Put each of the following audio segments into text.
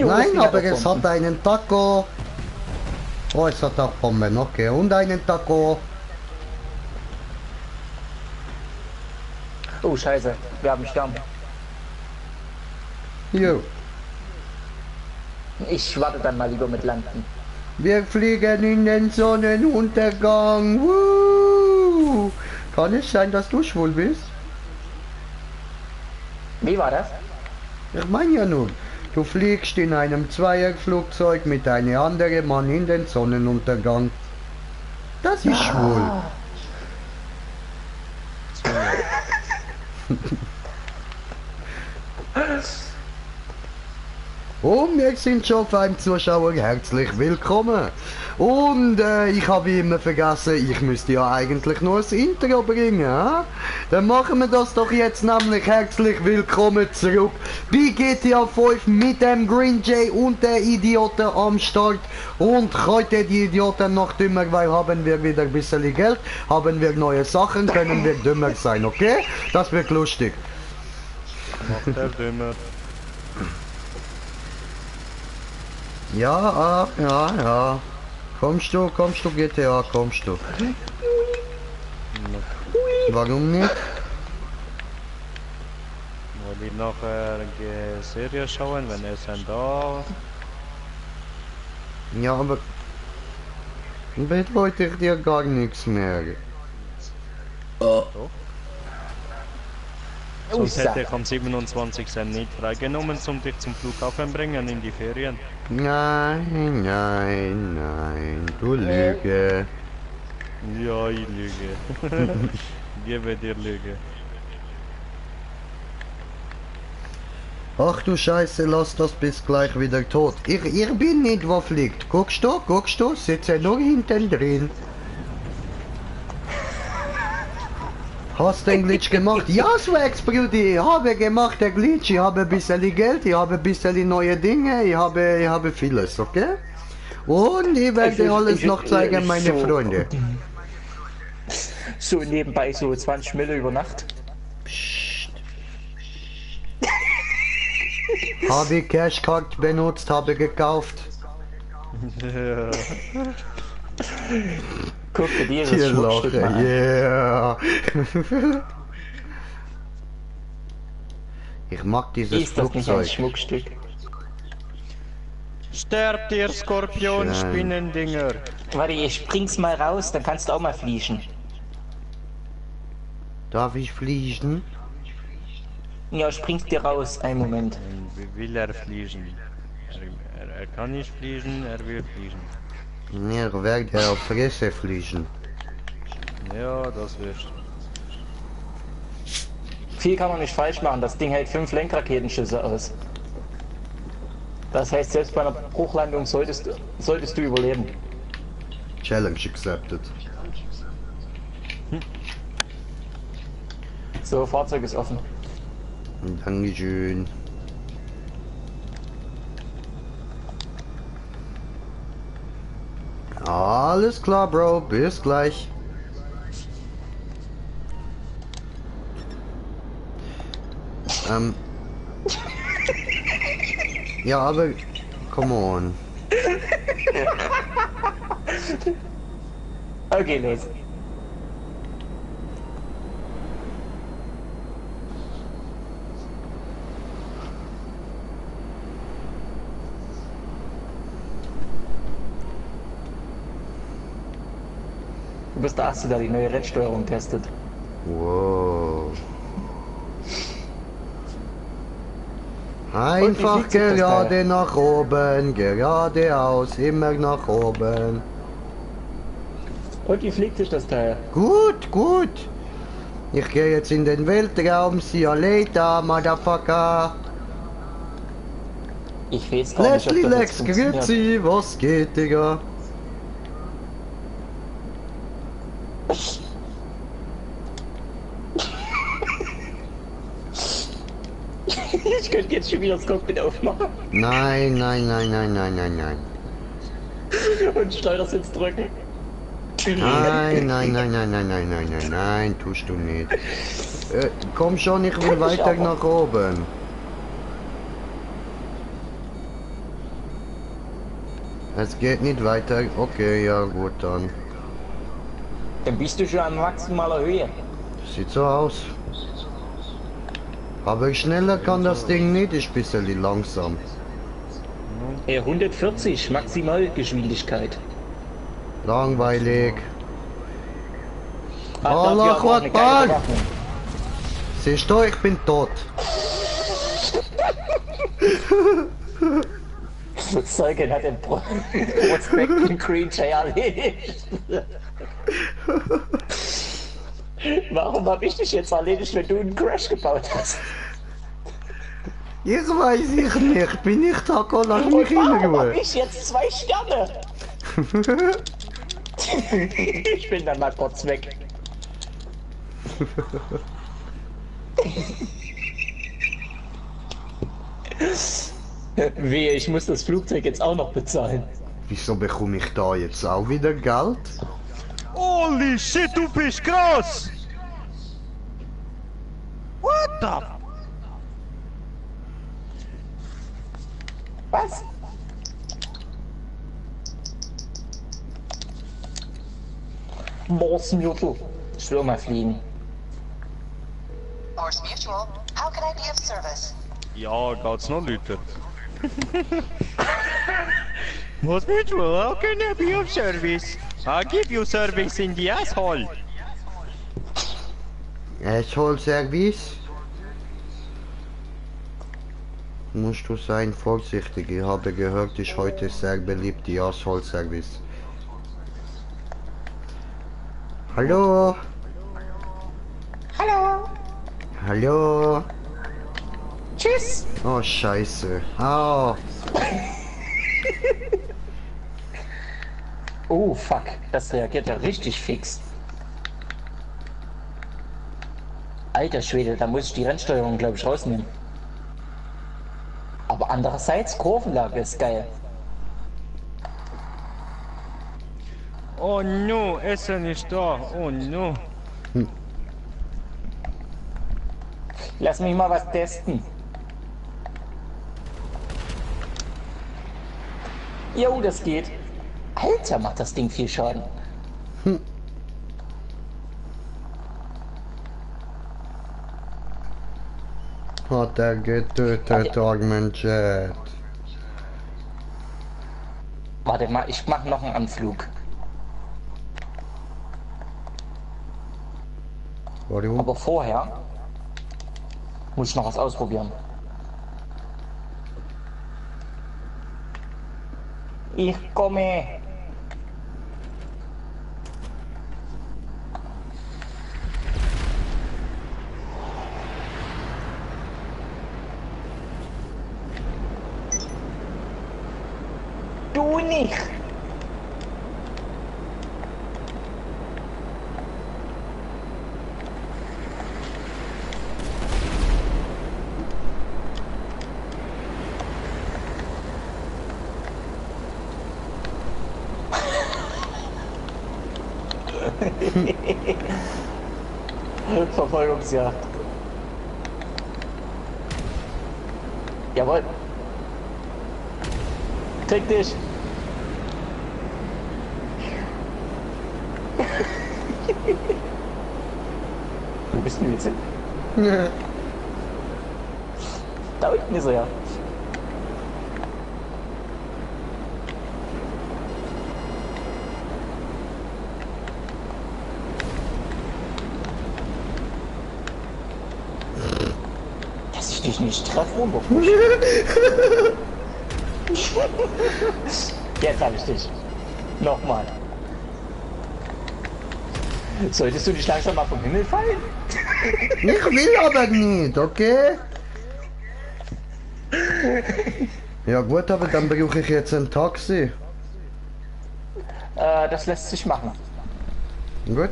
Nein, aber es hat einen Taco. Oh, es hat auch Bomben, okay. Und einen Taco. Oh, scheiße. Wir haben Stern. Jo. Ich warte dann mal lieber mit Landen. Wir fliegen in den Sonnenuntergang. Woo! Kann es sein, dass du schwul bist? Wie war das? Ich meine ja nur, du fliegst in einem Zweierflugzeug mit einem anderen Mann in den Sonnenuntergang. Das ist schwul. Und wir sind schon beim Zuschauer herzlich willkommen. Und ich habe immer vergessen, ich müsste ja eigentlich nur das Intro bringen. He? Dann machen wir das doch jetzt nämlich. Herzlich willkommen zurück bei GTA 5 mit dem Green Jay und der Idioten am Start. Und heute die Idioten noch dümmer, weil haben wir wieder ein bisschen Geld, haben wir neue Sachen, können wir dümmer sein, okay? Das wird lustig. Macht der dümmer. Ja, ja. Kommst du GTA, kommst du. Warum nicht? Will ich nachher eine Serie schauen, wenn er dann da... Ja, aber bedeutet ich dir gar nichts mehr. Sonst hätte ich am 27. nicht freigenommen, um dich zum Flughafen bringen in die Ferien. Nein, du Lüge. Ja, ich lüge. Gebe dir Lüge. Ach du Scheiße, lass das bis gleich wieder tot. Ich bin nicht, wo fliegt. Guckst du, sitze nur hinten drin. Hast du den Glitch gemacht? Ja, Swags, Brudi, ich habe gemacht den Glitch, ich habe ein bisschen Geld, ich habe ein bisschen neue Dinge, ich habe vieles, okay? Und ich werde alles noch zeigen, meine Freunde. So nebenbei so 20 Mille über Nacht. Psst. Habe ich Cashcard benutzt, habe gekauft. Ja. Guck dir dieses Hier Schmuckstück lache, mal an. yeah. Ich mag dieses Ist das nicht ein Flugzeug. Schmuckstück? Sterbt ihr Skorpion, Schön. Spinnendinger! Warte, ich spring's mal raus, dann kannst du auch mal fliegen. Darf ich fliegen? Ja, springst dir raus, einen Moment. Wie will er fliegen? Er kann nicht fliegen, er will fliegen. Er werde auf Fresse fliegen. Ja, das wirst. Viel kann man nicht falsch machen, das Ding hält 5 Lenkraketenschüsse aus. Das heißt, selbst bei einer Bruchlandung solltest du überleben. Challenge accepted. So, Fahrzeug ist offen. Dankeschön. Alles klar, Bro. Bis gleich. Ja, aber... Come on. Okay, los. Du bist der Erste, der die neue Rennsteuerung testet. Wow. wie Einfach fliegt sich das gerade Teil? nach oben, geradeaus, immer nach oben. Und wie fliegt sich das Teil? Gut, gut. Ich gehe jetzt in den Weltraum. See you later, Motherfucker. Ich weiß gar nicht, ob Leslie das Lex, jetzt funktioniert. grüezi, was geht, Digga? Ich könnte jetzt schon wieder das Cockpit aufmachen Nein, nein, nein, nein, nein, nein, nein. und Steuersitz drücken. Nein, nein, nein, nein, nein, nein, nein, nein, nein, tust du nicht. Komm schon, ich will weiter nach oben. Es geht nicht weiter. Okay, ja gut dann. Dann bist du schon an maximaler Höhe. Sieht so aus. Aber schneller kann das Ding nicht, ist ein bisschen langsam. 140 Maximalgeschwindigkeit. Langweilig. Dafür Allah aber auch eine geile Akbar! Bewaffnung. Siehst du, ich bin tot. Seugen hat den Prospekt in Green Jay erledigt. Warum hab ich dich jetzt erledigt, wenn du einen Crash gebaut hast? Ich weiß ich nicht. Bin ich Taco, lass mich Und in warum hab Ruhe. ich jetzt 2 Sterne? Ich bin dann mal kurz weg. Wehe, ich muss das Flugzeug jetzt auch noch bezahlen. Wieso bekomme ich da jetzt auch wieder Geld? Holy shit, du bist krass! What the? Was? Morse Mutual. Ich will mal fliegen. Morse Mutual, how can I be of service? Ja, geht's noch Leute? Was mutual? How can I be of service? I'll give you service in the asshole. Asshole-Service? Musst du sein vorsichtig. Ich habe gehört, ist heute sehr beliebt, die Asshole-Service. Hallo? Hallo. Hallo? Tschüss. Oh, scheiße. Au. Oh, fuck. Das reagiert ja richtig fix. Alter Schwede, da muss ich die Rennsteuerung, glaube ich, rausnehmen. Aber andererseits, Kurvenlage ist geil. Oh no, Essen ist da. Oh no. Lass mich mal was testen. Jo, das geht. Alter, macht das Ding viel Schaden. Hat er getötet, Augmented. Warte mal, ich mach noch einen Anflug. Warum? Aber vorher muss ich noch was ausprobieren. Ich komme. Du nicht. Verfolgungsjagd. Jawohl. Krieg dich. Wo bist du jetzt? Da unten ist er ja. Dass ich dich nicht treffe, Wunderfusch. Jetzt habe ich dich. Nochmal. Solltest du nicht langsam mal vom Himmel fallen? Ich will aber nicht, okay? Ja gut, aber dann brauche ich jetzt ein Taxi. Das lässt sich machen. Gut.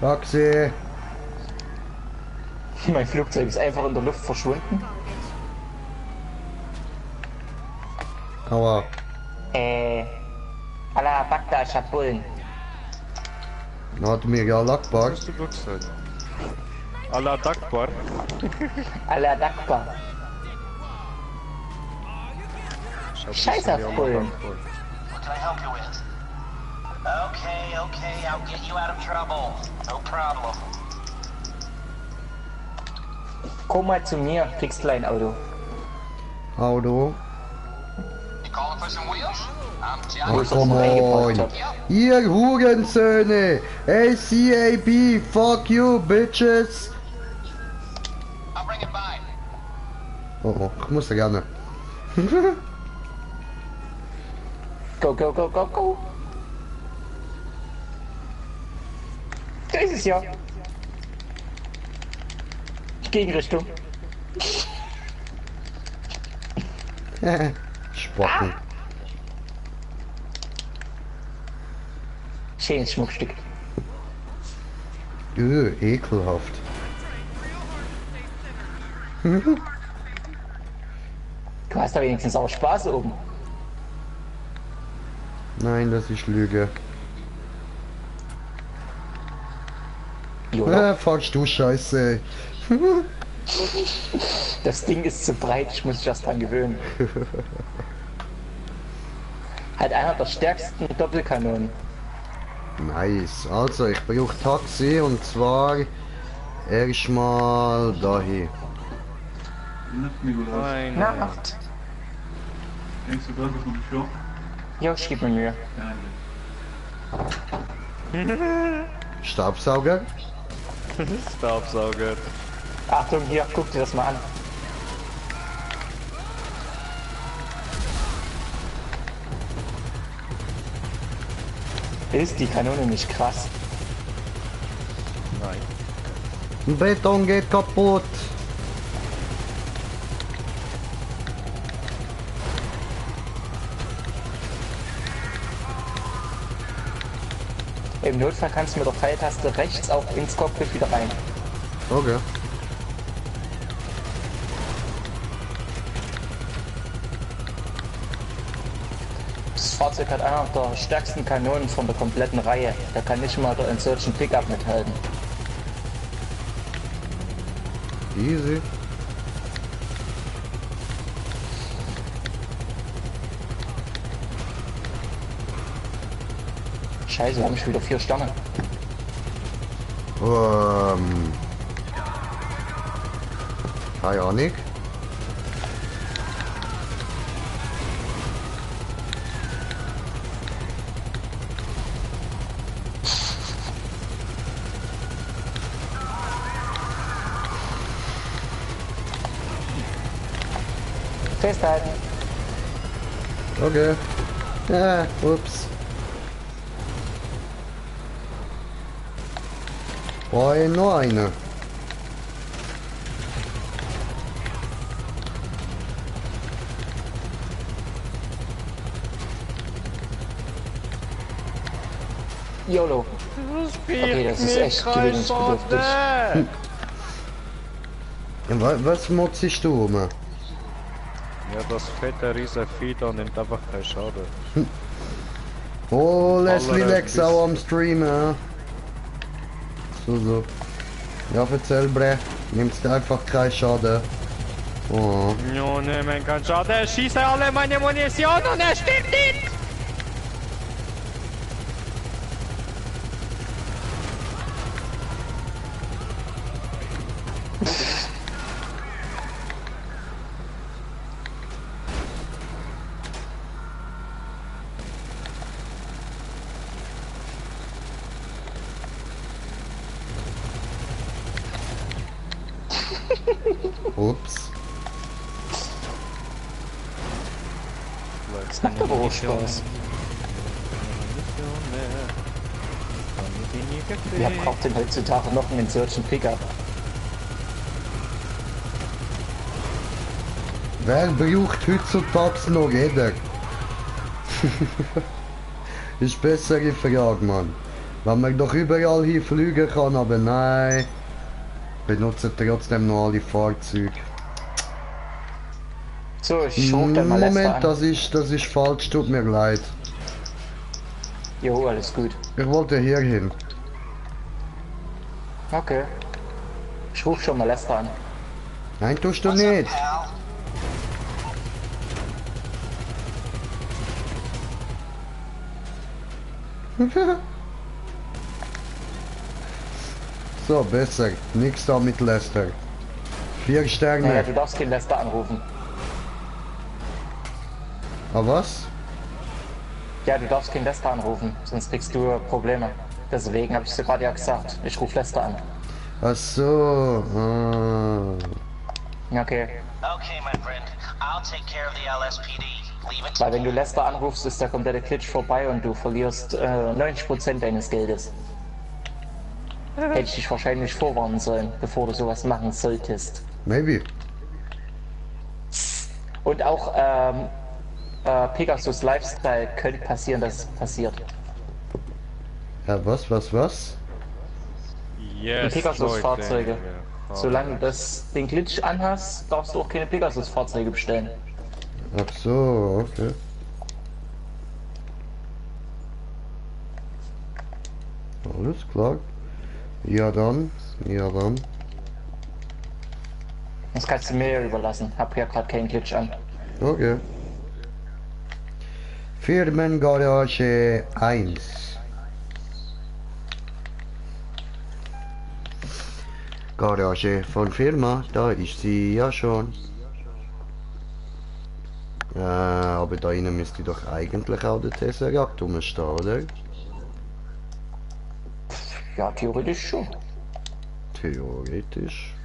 Taxi. Mein Flugzeug ist einfach in der Luft verschwunden. Aua. Allah Bagda Schabullen. Hat mir ja Lackbar. Hast du gut gesagt? Allah Akbar. Allah dankbar. Scheiß auf Bullen. What can I help you with? Okay, okay, I'll get you out of trouble. No problem. Komm mal zu mir, kriegst klein Auto. Auto. You calling for some wheels? I'm Oh, Johnny. come on. Ihr Hurensöhne. ACAB, fuck you, bitches. I'll bring it by. Oh, oh, ich muss da gerne. Go, go, go, go, go. Da ist es ja. Gegenrichtung. Spocken. Schönes Schmuckstück. Ekelhaft. Du hast da wenigstens auch Spaß oben. Nein, das ist Lüge. Jola. Falsch, du Scheiße. Das Ding ist zu breit, ich muss mich erst dran gewöhnen. Hat einer der stärksten Doppelkanonen. Nice. Also, ich brauche Taxi und zwar erstmal dahin. Nein. Nacht. Denkst du das, was du schon? Ja, ich geb mir Mühe. Staubsauger? Staubsauger. Achtung, hier, guck dir das mal an. Ist die Kanone nicht krass? Nein. Beton geht kaputt. Im Notfall kannst du mit der Pfeiltaste rechts auch ins Cockpit wieder rein. Okay. Das Fahrzeug hat einer der stärksten Kanonen von der kompletten Reihe. Da kann nicht mal der Insurgent Pickup mithalten. Easy. Scheiße, wir haben schon wieder 4 Sterne. Keine Ahnung. Festhalten. Okay. Ja, ups. Oh, noch eine. YOLO. Okay, das ist echt gewöhnungsbedürftig. Was motzest du um? Ja, das fette riese Vieh da nimmt einfach keinen Schaden. Oh, Leslie Aller Lex bis- auch am Streamen. So. Ja, erzähl, bre. Nimmst einfach keinen Schaden. Oh. Ja, nehmen keinen Schaden. Er schießt alle meine Munition und er stirbt nicht! Ups. Das macht aber auch Spaß. Wer braucht denn heutzutage noch einen Insurgent Pickup? Wer braucht heutzutage noch jeder? Ist bessere Frage, Mann. Wenn man doch überall hier fliegen kann, aber nein. Benutzen trotzdem noch alle Fahrzeuge. So, ich schub dann mal Moment, Lester an. das ist falsch, tut mir leid. Jo, alles gut. Ich wollte hier hin. Okay. Ich ruf schon mal Lester an. Nein, tust du What's up, nicht. pal? So, besser. Nix da mit Lester. 4 Sterne. Naja, du darfst keinen Lester anrufen. Ah, was? Ja, du darfst keinen Lester anrufen, sonst kriegst du Probleme. Deswegen habe ich dir gerade ja gesagt, ich rufe Lester an. Ach so. Ah. Okay. Okay, my friend. I'll take care of the LSPD. Leave it to Weil wenn du Lester anrufst, ist der komplette Glitch vorbei und du verlierst 90% deines Geldes. Hätte ich dich wahrscheinlich vorwarnen sollen, bevor du sowas machen solltest. Maybe. Und auch Pegasus Lifestyle könnte passieren, dass es passiert. Ja, was? Yes, Pegasus-Fahrzeuge. Leute. Solange du den Glitch anhast, darfst du auch keine Pegasus-Fahrzeuge bestellen. Ach so, okay. Alles klar. Ja dann. Das kannst du mir ja überlassen. Hab ja gerade keinen Glitch an. Okay. Firmengarage 1. Garage von Firma, da ist sie ja schon. Aber da innen müsste doch eigentlich auch der Tesseract rumstehen, oder? Ja, theoretisch schon. Theoretisch.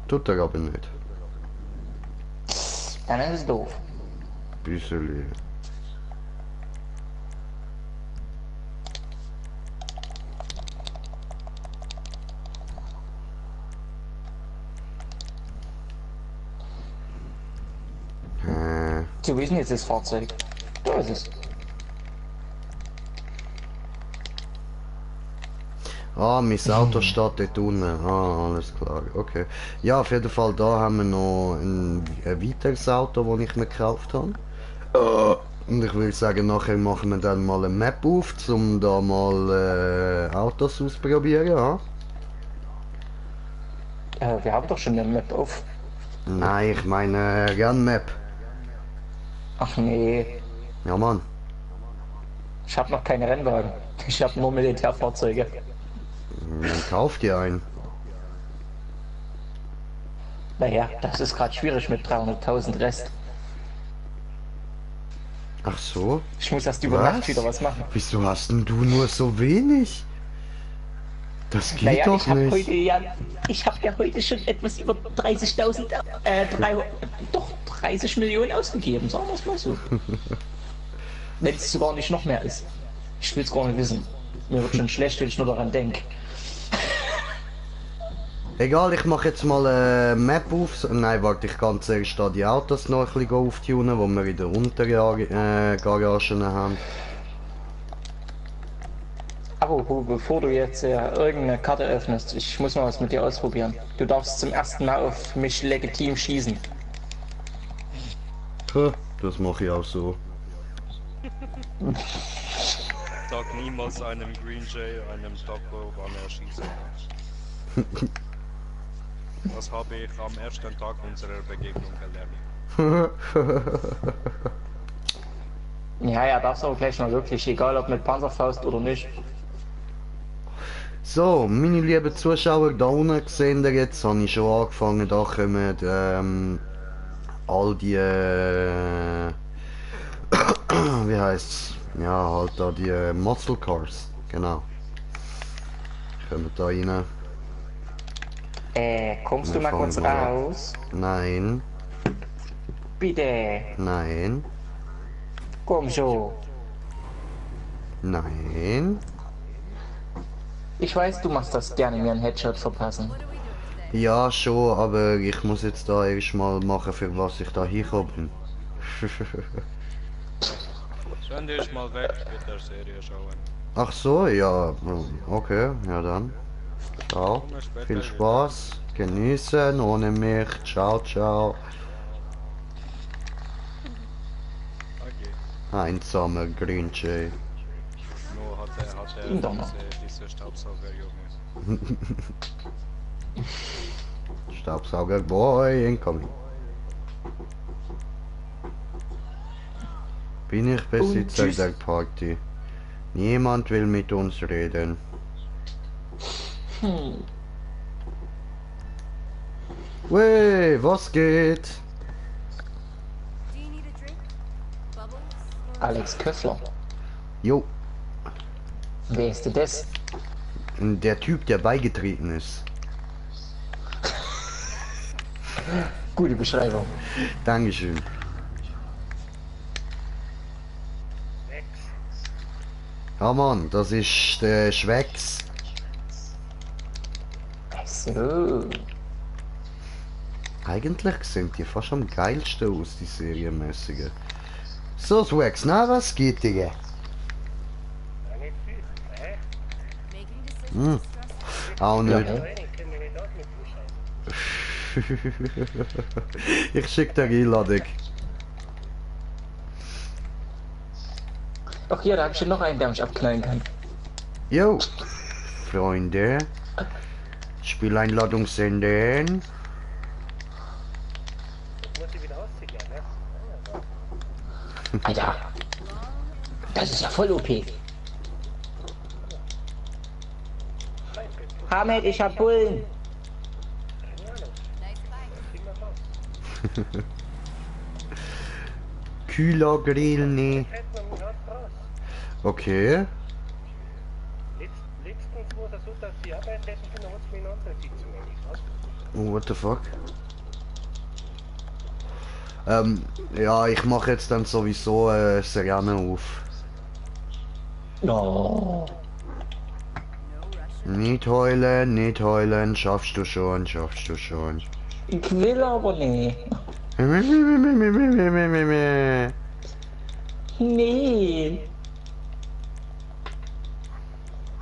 Tut er aber nicht. Dann ist es doof. Bisschen. So, wie ist denn jetzt das Fahrzeug? Da ist es. Ah, mein Auto steht dort unten. Ah, alles klar. Okay. Ja, auf jeden Fall, da haben wir noch ein weiteres Auto, das ich mir gekauft habe. Und ich würde sagen, nachher machen wir dann mal eine Map auf, um da mal Autos auszuprobieren. Ja? Wir haben doch schon eine Map auf. Nein, ich meine Rennmap. Ach nee, Ja, Mann. ich habe noch keine Rennwagen. Ich habe nur Militärfahrzeuge. Dann kauft ihr einen. Naja, das ist gerade schwierig mit 300.000 Rest. Ach so? Ich muss erst über Nacht wieder was machen. Wieso hast denn du nur so wenig? Das geht Naja, doch ich habe nicht. heute ja, heute schon etwas über 30.000, doch 30 Millionen ausgegeben, sagen wir es mal so. Wenn es sogar nicht noch mehr ist. Ich will es gar nicht wissen. Mir wird schon schlecht, wenn ich nur daran denke. Egal, ich mache jetzt mal eine Map auf. Nein, warte, ich kann zuerst da die Autos noch ein bisschen auftunen, die wir in der unteren Garagen haben. Aber bevor du jetzt irgendeine Karte öffnest, ich muss mal was mit dir ausprobieren. Du darfst zum ersten Mal auf mich legitim schießen. Das mache ich auch so. Sag niemals einem Green Jay, einem Taco, wann er schießen kann. Das habe ich am ersten Tag unserer Begegnung gelernt. Ja, darfst aber gleich mal wirklich, egal ob mit Panzerfaust oder nicht. So, meine lieben Zuschauer, da unten sehen ihr jetzt, habe ich schon angefangen, da kommen all die, wie heisst's? Ja, halt da die Muscle Cars, genau. Kommen da rein. Kommst du mal kurz raus? Nein, Bitte, nein, komm schon. nein. Ich weiß, du machst das gerne, mir einen Headshot verpassen. Ja, schon, aber ich muss jetzt da erstmal machen, für was ich da hingekommen bin. Send dich mal weg mit der Serie schauen. Ach so, ja, okay, ja dann. Ciao, Komm später viel wieder. Spaß, genießen ohne mich, ciao, ciao. Okay. Einsamer Green Jay. Nur hat er Ihn doch noch. diese der Staubsauger, Junge. Staubsauger Boy incoming. Bin ich Besitzer tschüss. der Party? Niemand will mit uns reden. Wey, was geht? Do you need a drink? Bubbles? Or Alex Köffler. Jo, Wer ist denn das? der Typ, der beigetreten ist. Gute Beschreibung. Dankeschön. Ja Mann, das ist der Schwecks. Ach so. Eigentlich sind die fast am geilsten aus, die serienmäßigen. So, Schwecks, na was geht, Digga? making decisions Hm. is stressful. Auch Ja, nicht. ne? Ich schick dir Einladung. Ach hier, da hab ich schon noch einen, der mich abknallen kann. Jo, Freunde. Spieleinladung senden. Alter. Das ist ja voll OP. Hamed, ich hab Bullen. Nice bike. Kühler Grill, nee. Okay. Letztens war es so, dass die Arbeit hätten können, hat es mir in andere Sitzungen nicht. Oh, what the fuck? Ja, ich mache jetzt dann sowieso Seriane auf. No. No Nicht heulen, schaffst du schon, schaffst du schon. Ich will aber nicht. Nee.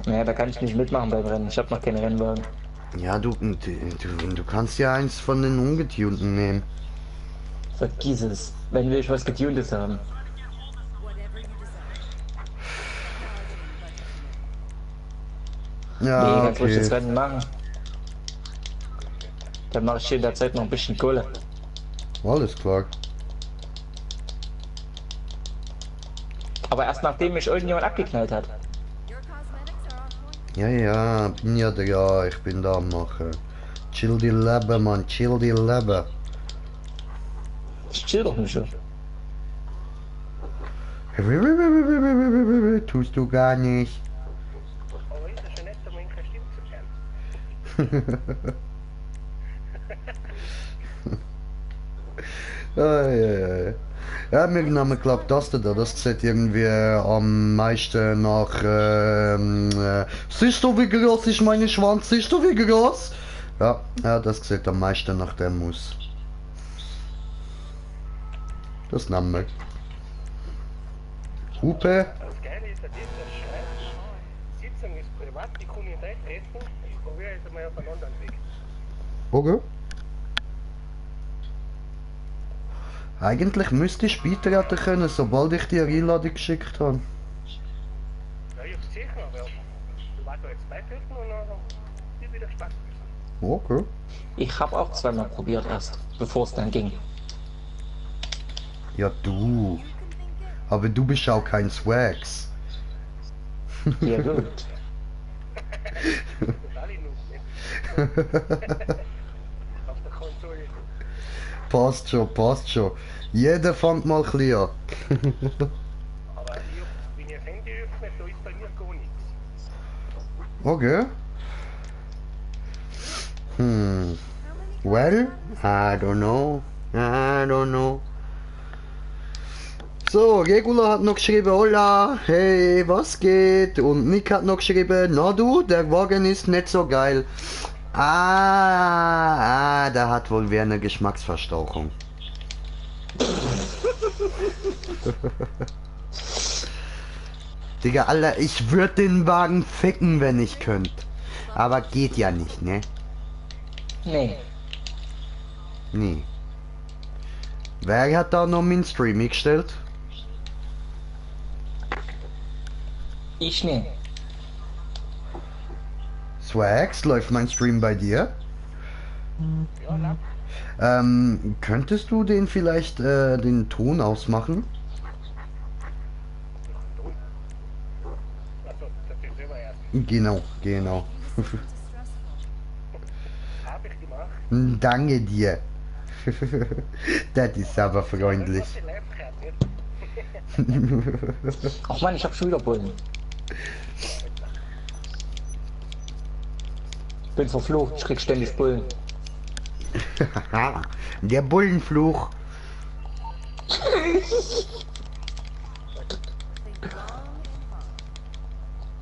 Naja, da kann ich nicht mitmachen beim Rennen. Ich hab noch keinen Rennwagen. Ja, du kannst ja eins von den Ungetunten nehmen. Vergiss es. Wenn will ich was Getuntes haben. whatever you desire. Technology and budget permit. Nee, Ja, ganz ruhig das okay. Rennen machen. Dann mache ich hier in der Zeit noch ein bisschen Kohle. Alles klar. Aber erst nachdem mich irgendjemand abgeknallt hat. Your cosmetics are on point. Ja, ja, bin ja da, ich bin da am Machen. Chill die Leben, Mann, chill die Leben. Ich chill doch nicht so. Tust du gar nicht. Aber ist es schon nett, um in keine Stimme zu hören. Ja, mir genommen klappt das da, das sieht irgendwie am meisten nach, siehst du wie groß ist meine Schwanz, siehst du wie groß? Ja, das sieht am meisten nach dem aus. Das nehmen wir. Hupe, Das Geile ist, dass dieser schreibt, Sitzung ist privat, die kann ich nicht eintreten, ich probiere jetzt einmal auf einen anderen Weg. okay. Eigentlich müsste ich beitreten können, sobald ich die Einladung geschickt habe. Ja, ich hab's gesehen, aber du warst da jetzt beitreten und dann bin wieder Spaß gewesen. Okay. Ich habe auch zweimal probiert erst, bevor es dann ging. Ja, du. Aber du bist auch kein Swags. Ja gut. Total in nicht? Auf der Konsole. Passt schon, passt schon. Jeder fängt mal klein an. Aber wenn ich das Handy öffne, da ist bei mir gar nichts. Okay. Well, I don't know. I don't know. So, Regula hat noch geschrieben, hola, hey, was geht? Und Nick hat noch geschrieben, na du, der Wagen ist nicht so geil. Der hat wohl wieder eine Geschmacksverstauchung. Digga, Alter, ich würde den Wagen ficken, wenn ich könnte. Aber geht ja nicht, ne? Nee. Nee. Wer hat da noch meinen Stream gestellt? Ich nee. Swags, läuft mein Stream bei dir? Ja, lang. Könntest du den vielleicht den Ton ausmachen? Also, das ist immer erst. Genau, genau. You seem too stressful. Hab ich gemacht. Danke dir. Das ist aber freundlich. Das ist die Live-Card, nicht? Ach man, ich hab schon wieder Bullen. Ich bin verflucht, ich krieg ständig Bullen. Der Bullenfluch. Think long and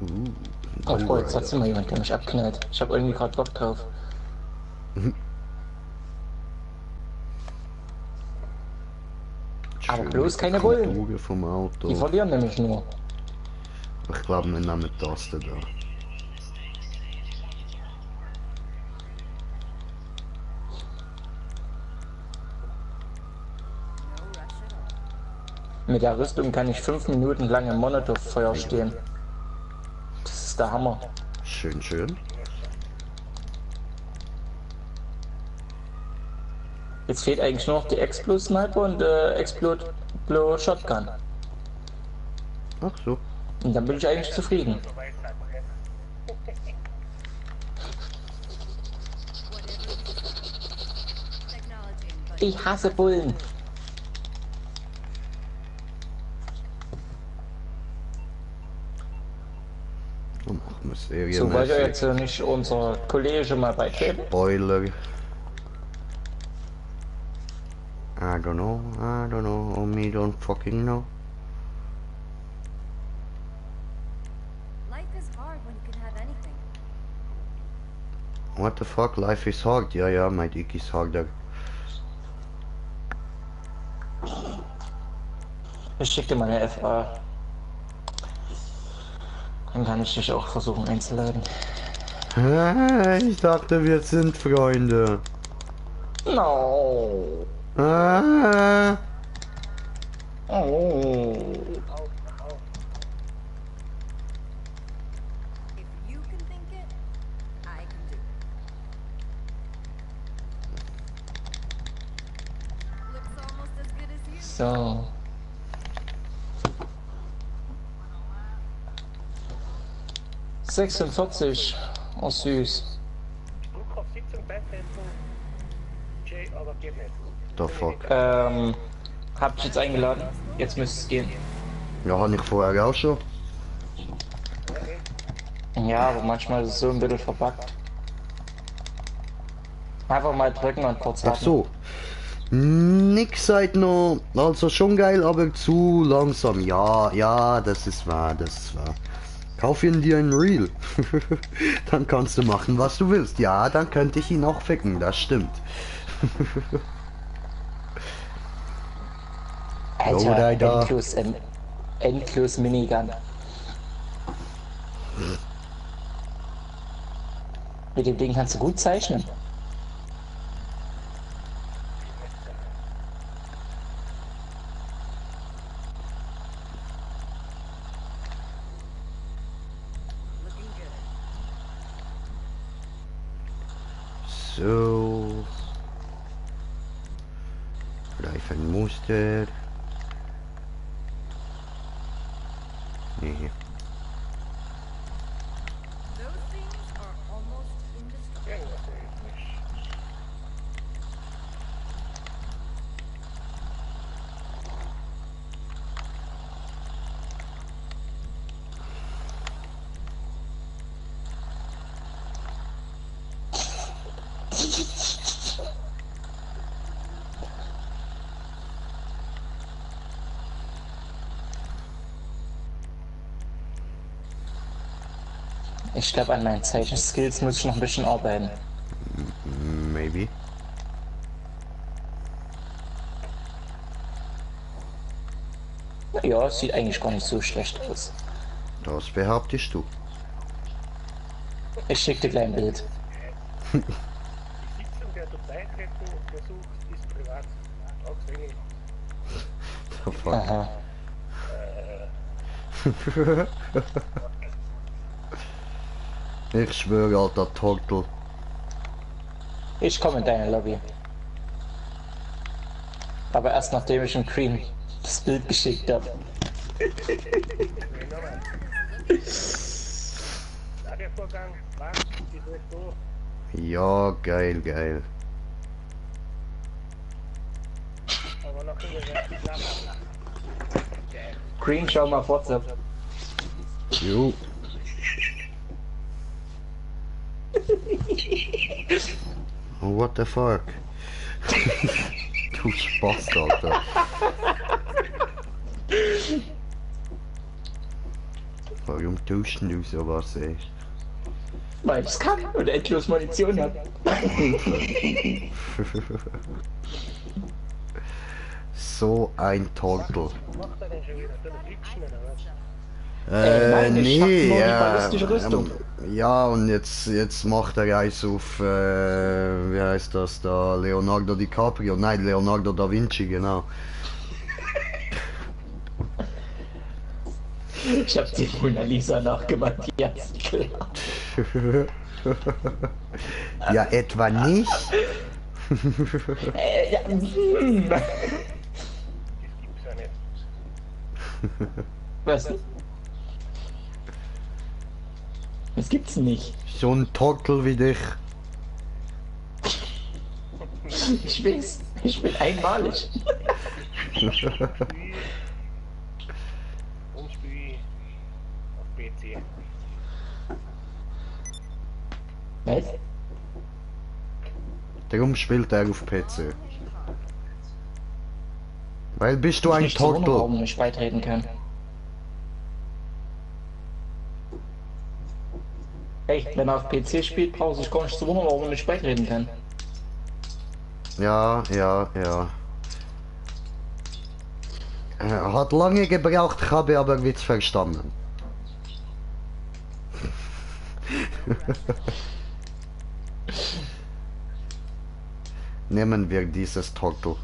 hard. Oh, ich brauche jetzt trotzdem mal jemand, der mich abknallt. Ich hab irgendwie gerade Bock drauf. Aber bloß keine Bullen. Droge vom Auto. Die verlieren nämlich nur. Ich glaube, wir nehmen das da. No rush at all. Mit der Rüstung kann ich 5 Minuten lang im Molotow-Feuer stehen. Das ist der Hammer. Schön, schön. Jetzt fehlt eigentlich nur noch die Explo Sniper und Explo Shotgun. Ach so. Und dann bin ich eigentlich zufrieden. So weit sein, ja. Whatever you say. Technology, but Ich hasse Bullen. Dann machen wir Serien. So wollt ihr jetzt nicht unser Kollege mal beitreten? Spoiler. I don't know, me don't fucking know. life is hard when you can have anything. What the fuck, life is hard. Ja, ja, my dick is harder. Ich schicke dir meine FA. Dann kann ich dich auch versuchen einzuladen. Ich dachte, wir sind Freunde. No. Ah, Oh. If you can think it, I can do it. Looks almost as good as you. So. ...46. Oh, süß. Du kannst Sitzung beisetzen. Jay, aber geht nicht. the fuck. Hab ich jetzt eingeladen. Jetzt müsste es gehen. Ja, habe ich vorher auch schon. Ja, aber manchmal ist es so ein bisschen verbuggt. Einfach mal drücken und kurz Ach warten. so. Nix seid noch, also schon geil, aber zu langsam. Ja, ja, das ist wahr, das ist wahr. Kauf ihn dir ein Reel. Dann kannst du machen, was du willst. Ja, dann könnte ich ihn auch ficken, das stimmt. Alter, Alter. endlos Minigun. Mit dem Ding kannst du gut zeichnen. Looking good. So. Vielleicht ein Muster. Nee. Those things are almost indestructible. Ich glaube, an meinen Zeichenskills muss ich noch ein bisschen arbeiten. Maybe. Ja, es sieht eigentlich gar nicht so schlecht aus. Das behauptest du. Ich schicke dir gleich ein Bild. Die Sitzung, der du beitreten versuchst, ist privat. Auch wenig. The fuck. Aha. Ich schwöre, alter Tortel. Ich komme in deine Lobby. Aber erst nachdem ich dem Cream das Bild geschickt habe. Lagervorgang, was? Wieso ist so? Ja, geil, geil. Aber noch in der Schlaf. Cream, schau mal auf WhatsApp. Jo. Oh, what the fuck? Du Spaß, Alter. Warum tust du sowas, ey? Weil ich es kann und endlos Munition habe. So ein Tortel. Was macht er denn schon wieder? Soll er glitschen oder was? Nein, ich hab nur die ja, ballistische Rüstung. ja, und jetzt macht er eins auf, wie heißt das da, Leonardo DiCaprio, nein, Leonardo da Vinci, genau. Ich hab die Mona Lisa nachgemacht, die hat's klar. Ja, etwa nicht? Ja, Das gibt's ja nicht. Was? Das gibt's nicht. So ein Tortel wie dich. Ich weiß, ich bin einmalig. Umspiel auf PC. Was? Darum spielt er auf PC. Weil bist du ein Nicht so Tortel. warum nicht beitreten kann. Hey, wenn er auf PC spielt, braucht sich gar nicht zu wundern, warum er nicht beitreten kann. Ja, ja, ja. Er hat lange gebraucht, ich habe aber Witz verstanden. Nehmen wir dieses Tortel.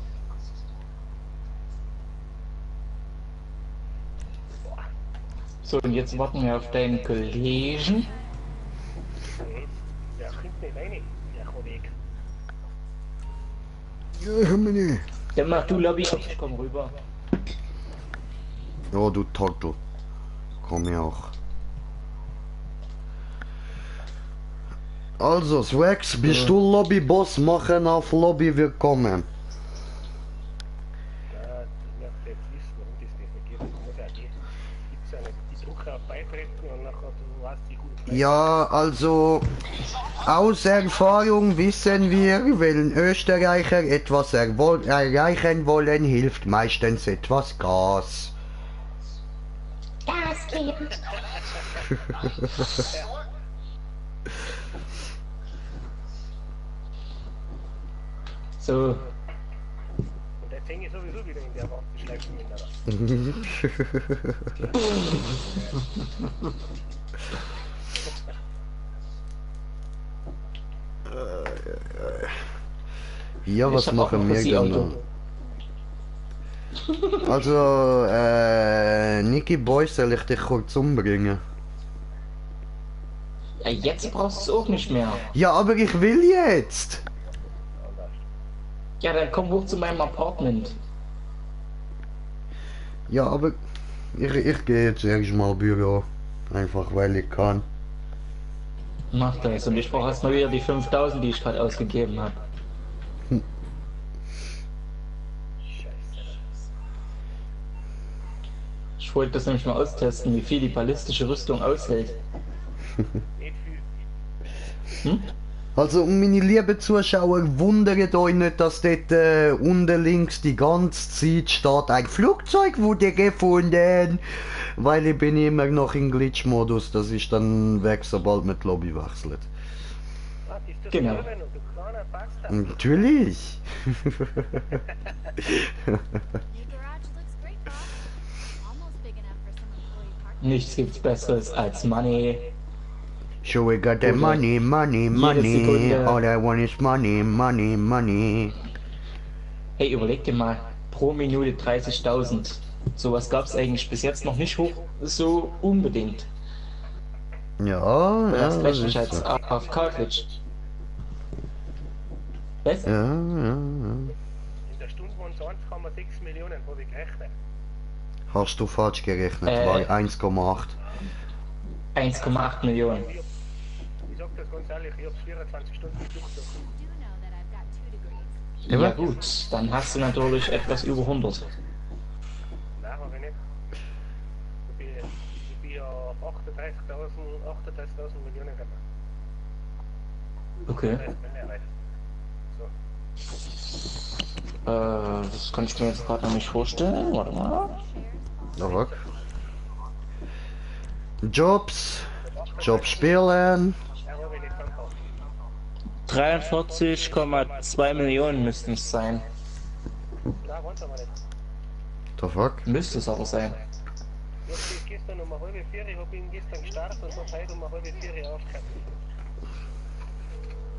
So, und jetzt warten wir auf deinen Kollegen. Der kommt nicht rein, der Kollege. Ja, meine. Dann mach du Lobby, ich komm rüber. Oh, du Tortel. Komm ich auch. Also, Swax, bist du Lobby-Boss? Machen auf Lobby willkommen. Ja, das möchte ich jetzt wissen, warum das nicht geht. Das muss ja gehen. Gibt's ja nicht. Die drücke auf Beitreten und nachher du weißt die gut. Ja, also aus Erfahrung wissen wir, wenn Österreicher etwas erreichen wollen, hilft meistens etwas Gas. Gas geben. So, Und jetzt hänge ich sowieso wieder in der Warteschleife miteinander. Ja, was Ich hab auch machen noch wir das denn E-Auto. da? Also, Niki Boy, soll ich dich kurz umbringen? ja, jetzt brauchst du es auch nicht mehr. Ja, aber ich will jetzt! Ja, dann komm hoch zu meinem Apartment. Ja, aber ich gehe jetzt erstmal Büro. Einfach weil ich kann. Mach das und ich brauche erst mal wieder die 5000, die ich gerade ausgegeben habe. Ich wollte das nämlich mal austesten, wie viel die ballistische Rüstung aushält. Nicht viel. Hm? Also, meine lieben Zuschauer, wundert euch nicht, dass dort unten links die ganze Zeit steht, ein Flugzeug wurde gefunden. Weil ich bin immer noch im Glitch-Modus, das ist dann weg, sobald man die Lobby wechselt. Ah, ist das Genau. so, wenn du kleiner Bastard? Natürlich. Your garage looks great, Bob. Almost big enough for some employee parking. Nichts gibt's besseres als Money. So we got the Oder money, money, money. Sekunde. All I want is money, money, money. Hey, überleg dir mal, pro Minute 30.000. Sowas gab's eigentlich bis jetzt noch nicht hoch, so unbedingt. Ja, Du ja, hast das recht, ist ich als so. auf Cartridge. Was? Ja, ja, ja. In der Stunde waren es 1,6 Millionen, habe ich gerechnet. Hast du falsch gerechnet, war 1,8. 1,8 Millionen. Ich sag das ganz ehrlich, ich hab's 24 Stunden durchgezogen. You do know that I've got 2 degrees. Ja, Ja was? gut, dann hast du natürlich etwas über 100. Nein, habe ich nicht. Ich bin ja 38.000 Millionen gekommen. Okay. Das ist mehr weit. So. Das kann ich mir jetzt gerade noch nicht vorstellen. Warte mal. Ja, Jobs. Jobs spielen. Ja, habe ich nicht verkauft. 43,2 Millionen müssten es sein. Nein, waren es aber nicht. The fuck? Müsste es aber sein. Ich hab gestern um 3:30, ich hab ihn gestern gestartet und hab heute um 3:30 aufgehört.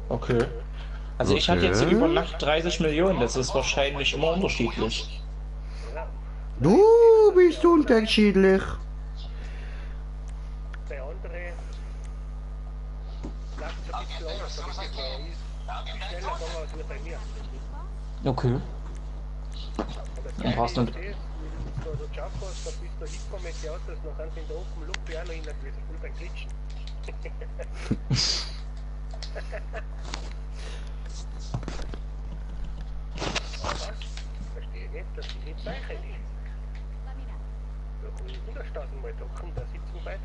Okay. Also ich hatte jetzt Okay. über Nacht 30 Millionen, das ist wahrscheinlich immer unterschiedlich. Ja, Du bist unterschiedlich. bei anderen lag es ein bisschen anders, aber es ist viel schneller gegangen als bei mir. Okay. Dann brauchst du Das, wenn du so geschafft hast, da bist du hingekommen mit den Autos, dann sind sie in der Open Luft auch noch hin gewesen, voll beim Glitschen. Was? Verstehe nicht, dass die nicht Zeichen ist. Da kann ich 100.000 Mal drucken, da sitzen beide.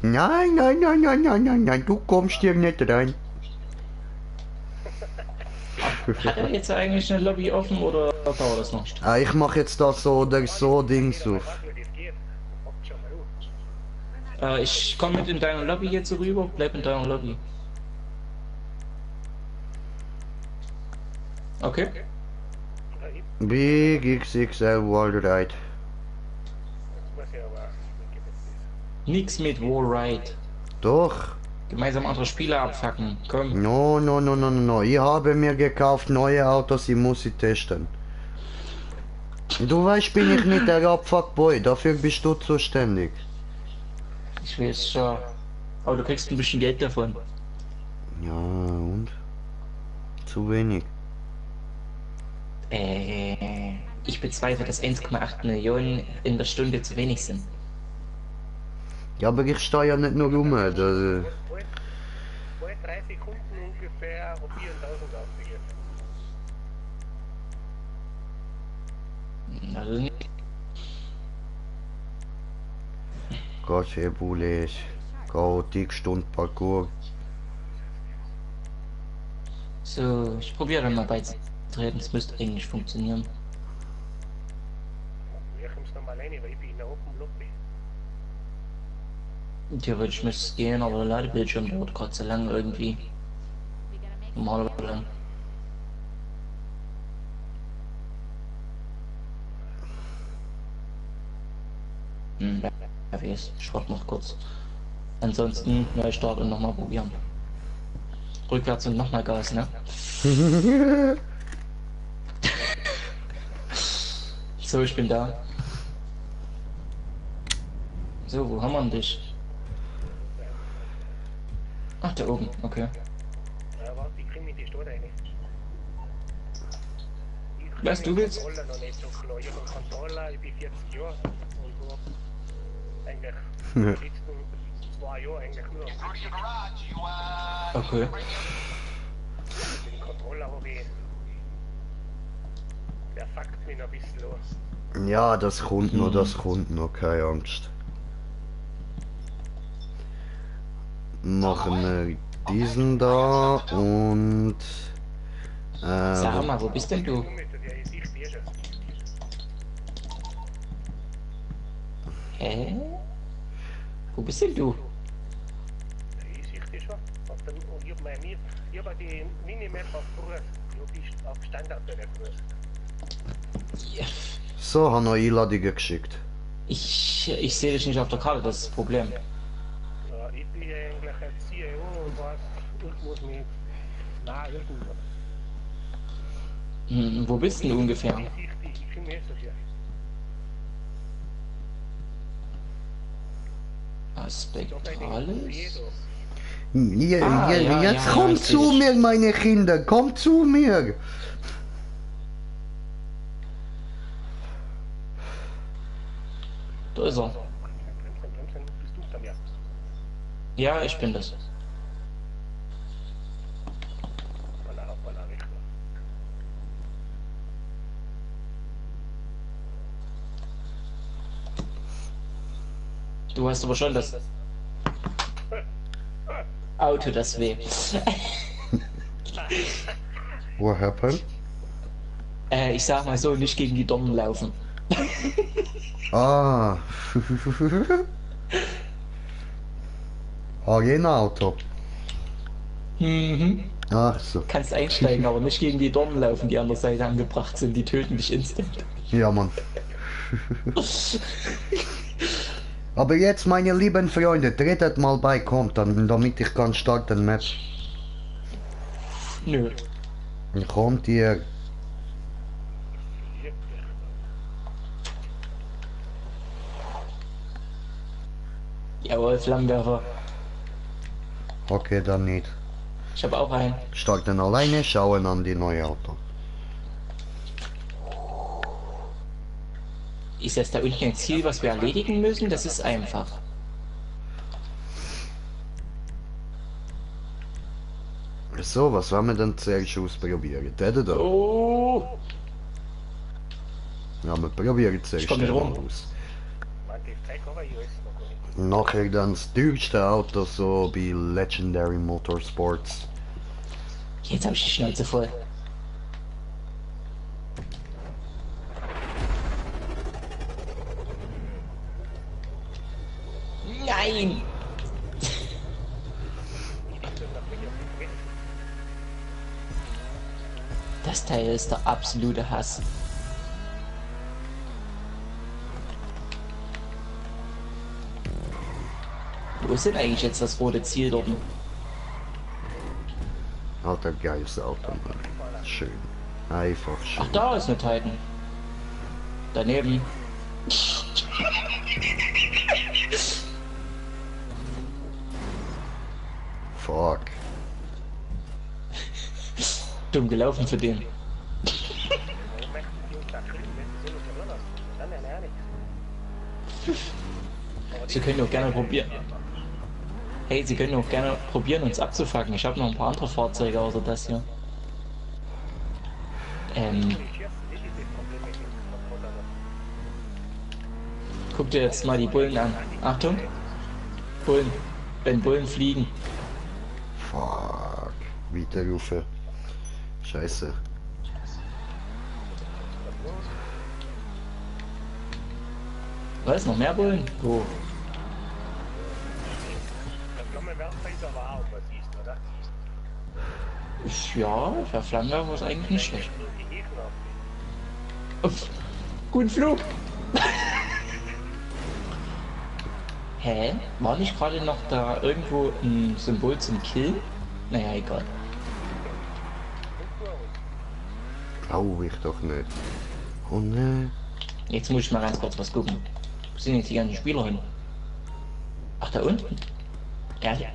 Nein, nein, nein, nein, nein, nein, nein, du kommst hier nicht rein. Hat er jetzt eigentlich eine Lobby offen oder dauert das noch? Ah, ich mach jetzt das so oder so Dings auf. Was, wie das geht? Habt schon mal auf. Ich komme mit in deine Lobby jetzt rüber, bleib in deiner Lobby. Okay. Ja, ich Big XXL Wallride. weiß ja aber, wie geht das? Nix mit Wallride. Doch. Gemeinsam andere Spieler abfacken. Komm. No, no, no, no, no, no. Ich habe mir gekauft neue Autos, ich muss sie testen. Du weißt, bin ich nicht der Abfuckboy, dafür bist du zuständig. Ich weiß schon. Aber du kriegst ein bisschen Geld davon. Ja, und? Zu wenig. Ich bezweifle, dass 1,8 Millionen in der Stunde zu wenig sind. Ja, aber ich stehe ja nicht nur rum. Bald 3 Sekunden ungefähr 4.000 ausgegeben. Also nicht. Gott, Bules. Chaotik, Stundparcours. So, ich probiere dann mal beizutreten. Es müsste eigentlich funktionieren. Ich komm's noch mal alleine, weil ich bin in der Open Lobby. Theoretisch müsste es gehen, aber der Ladebildschirm dauert gerade so lang irgendwie. We gotta make Normalerweise lang. Ja, wie ist? Ich warte noch kurz. Ansonsten Neustart und nochmal probieren. Rückwärts und nochmal Gas, ne? So, ich bin da. So, wo haben wir denn dich? Ach, da oben, okay. Ja, warte, ich krieg mich in die Stadt rein. Ich Was, du willst? Controller noch nicht so klar. Ich hab einen Controller, ich bin 40 Jahre und hab eigentlich die letzten 2 Jahre eigentlich nur am Go to your garage. You, Okay. den Controller habe ich. Der fuckt mich noch ein bisschen los. Ja, das kommt noch, das kommt noch, keine Angst. Machen wir diesen da und... Sag mal, wo bist denn du? Der ist ich schon. Hä? Wo bist denn du? Ich sehe die schon. Und ich hab die Minimap auf Kurs. Ich hab auf Standard bei der Kurs. Ja, So, habe noch Einladungen geschickt. ich sehe dich nicht auf der Karte, das ist das Problem. Ja, ich bin eigentlich ein CEO und was. Ich muss mich. Nein, irgendwo. Wo bist denn du ungefähr? Ich sehe die. Ich komme jetzt hier. Spektrales? Jetzt ja, kommt ich seh zu dich. mir, meine Kinder, kommt zu mir. Da ist er. Bremsen, bist du dann ja. Ja, ich bin das. Hoppala, weg. Du weißt aber schon, das Auto das weh. What happened? Ich sag mal so, nicht gegen die Dornen laufen. Ah. Arena-Auto. Mhm. Ach so. Kannst einsteigen, aber nicht gegen die Dornen laufen, die an der Seite angebracht sind. Die töten dich instant. Ja, Mann. Aber jetzt, meine lieben Freunde, tretet mal bei, kommt, dann, damit ich kann starten Match. Nö. Kommt ihr? Jawohl, Flammenwerfer. Okay, dann nicht. Ich habe auch einen. Starten alleine, schauen an die neue Auto. Ist jetzt da unten ein Ziel, was wir erledigen müssen? Das ist einfach. So, was wollen wir denn zuerst ausprobieren? Den da? Oh! Ja, wir probieren zuerst Ich komm nicht den rum. mal aus. Man, die Zeit haben wir ja alles noch gar nicht. Nachher dann das teuerste Auto, so bei Legendary Motorsports. Jetzt habe ich die Schnauze voll. Nein! Das Teil ist der absolute Hass. Wo ist denn eigentlich jetzt das rote Ziel dort? Alter, geiles Auto, Mann. Schön. Einfach schön. Ach, da ist eine Titan. Daneben. Fuck. Dumm gelaufen für den. Moment, die Jungs da drüben, wenn sie so nicht verloren hast, dann ja nichts. Sie können auch gerne probieren. Hey, Sie können auch gerne probieren, uns abzufangen. Ich habe noch ein paar andere Fahrzeuge außer das hier. Guck dir jetzt mal die Bullen an. Achtung. Bullen. Wenn Bullen fliegen. Fuck. Weiterrufen. Scheiße. Was? Noch mehr Bullen? Wo? Der Flammenwerfer ist aber auch, was siehst, oder? Ja, der Flammenwerfer ist eigentlich nicht schlecht. Nur die Gegner. Uff. Guten Flug! Hä? War nicht gerade noch da irgendwo ein Symbol zum Killen? Naja, egal. Glaube ich doch nicht. Oh ne. Jetzt muss ich mal ganz kurz was gucken. Wo sind jetzt die ganzen Spieler hin? Ach, da unten?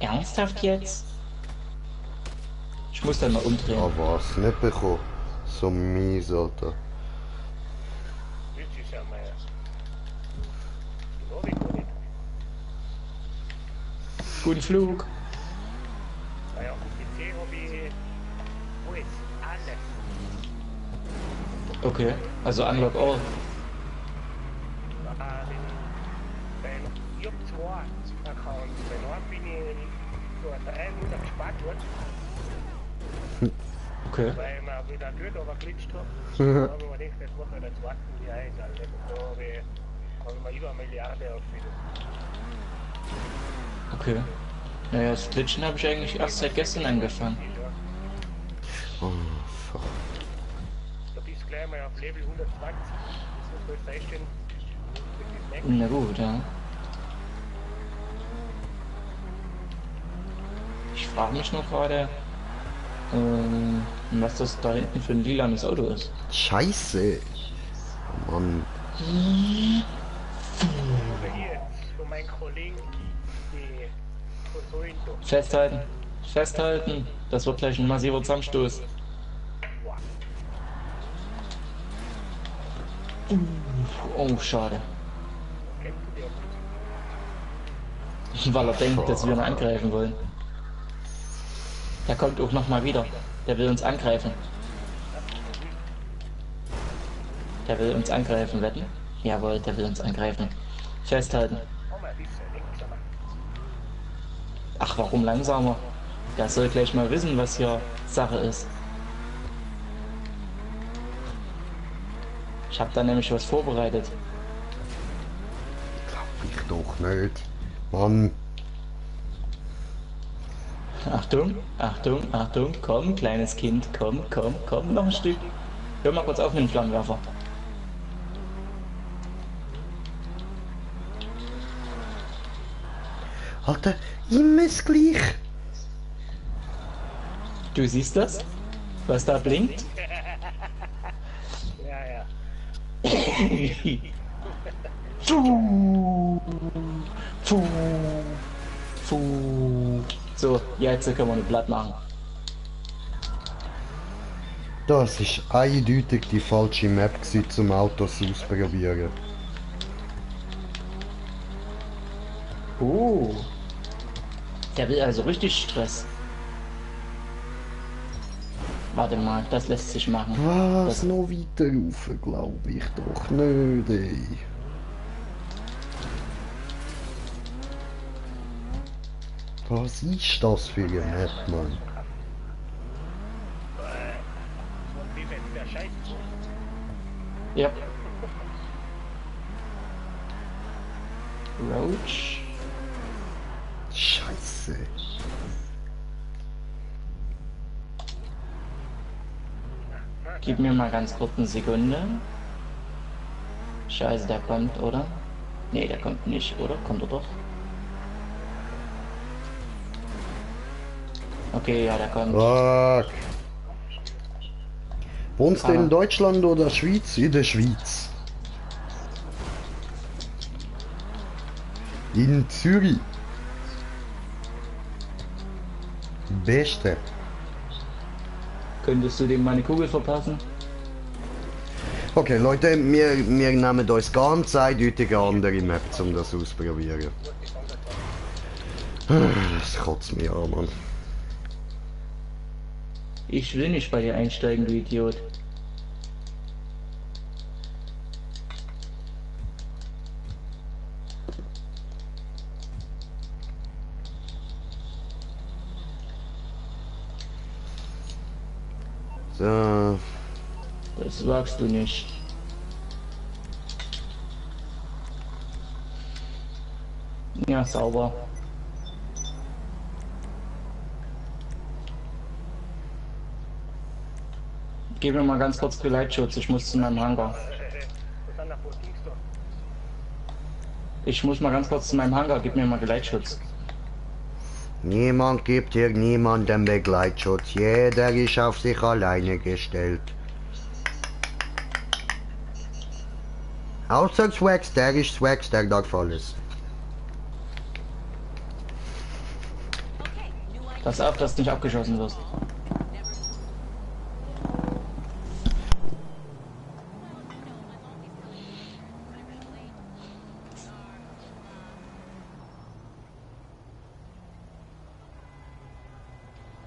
Ernsthaft jetzt? Ich muss dann mal umdrehen. Ah, was? Nicht bekommen. So mies, Alter. Das ist ja mal. Genau wie gar nicht. Guten Flug! Naja, auf dem PC habe ich alles. Okay, also Unlock All. Ich hab zwei Accounts. Bei einem bin ich dort 100 gespart worden, Okay. weil ich mir wieder Geld überglitscht habe. Da habe ich mir gedacht, das mache ich den zweiten Jahr ein. Da habe ich mir über 1 Milliarde aufgeführt. Okay. Naja, das Glitchen habe ich eigentlich erst seit gestern angefangen. Oh, fuck. Da bist du gleich mal auf Level 120. Das muss man feststellen. Das ist nicht. Na gut, ja. Ich frage mich noch gerade, was das da hinten für ein lilanes Auto ist. Scheiße. Mann. Aber hier, von meinen Kollegen, so hin da. Festhalten. Festhalten. Das wird gleich ein massiver Zusammenstoß. Oh, schade. Kennst du die auch? Weil er denkt, dass wir ihn angreifen wollen. Der kommt auch nochmal wieder. Der will uns angreifen. Der will uns angreifen, wetten? Jawohl, der will uns angreifen. Festhalten. Komm mal ein bisschen langsamer. Ach, warum langsamer? Der soll gleich mal wissen, was hier Sache ist. Ich habe da nämlich was vorbereitet. Ich doch nicht. Mann. Achtung, Achtung, Achtung, komm, kleines Kind, komm, komm, komm, noch ein Stück. Hör mal kurz auf mit dem Flammenwerfer. Alter, immer das gleich. Du siehst das? Was da blinkt? Ja, ja. Puh, puh, puh. So, jetzt können wir eine Blatt machen. Das ist eindeutig die falsche Map gewesen, zum Autos ausprobieren. Der will also richtig Stress. Warte mal, das lässt sich machen. Was? Noch weiter rauf, glaube ich doch nicht, ey. Was ist das für eine Map, Mann? Und wie wenn der Scheiß Ja. Roach. Scheiße. Gib mir mal ganz kurz eine Sekunde. Scheiße, der kommt, oder? Nee, der kommt nicht, oder? Kommt er doch? Okay, ja, der kommt. Fuck. Wohnst du in Deutschland oder Schweiz? In der Schweiz. In Zürich. Beste. Könntest du dem meine Kugel verpassen? Okay, Leute, wir nehmen uns ganz eindeutig eine andere Map, um das auszuprobieren. Das kotzt mich an, Mann. Ich will nicht bei dir einsteigen, du Idiot. So. Das wagst du nicht. Ja, sauber. Gib mir mal ganz kurz Geleitschutz, ich muss zu meinem Hangar. Was sind da vor Dings da? Ich muss mal ganz kurz zu meinem Hangar, gib mir mal Geleitschutz. Niemand gibt hier niemandem Begleitschutz. Jeder ist auf sich alleine gestellt. Außer Swags, der ist Swags, der darf alles. Pass auf, dass du nicht abgeschossen wirst.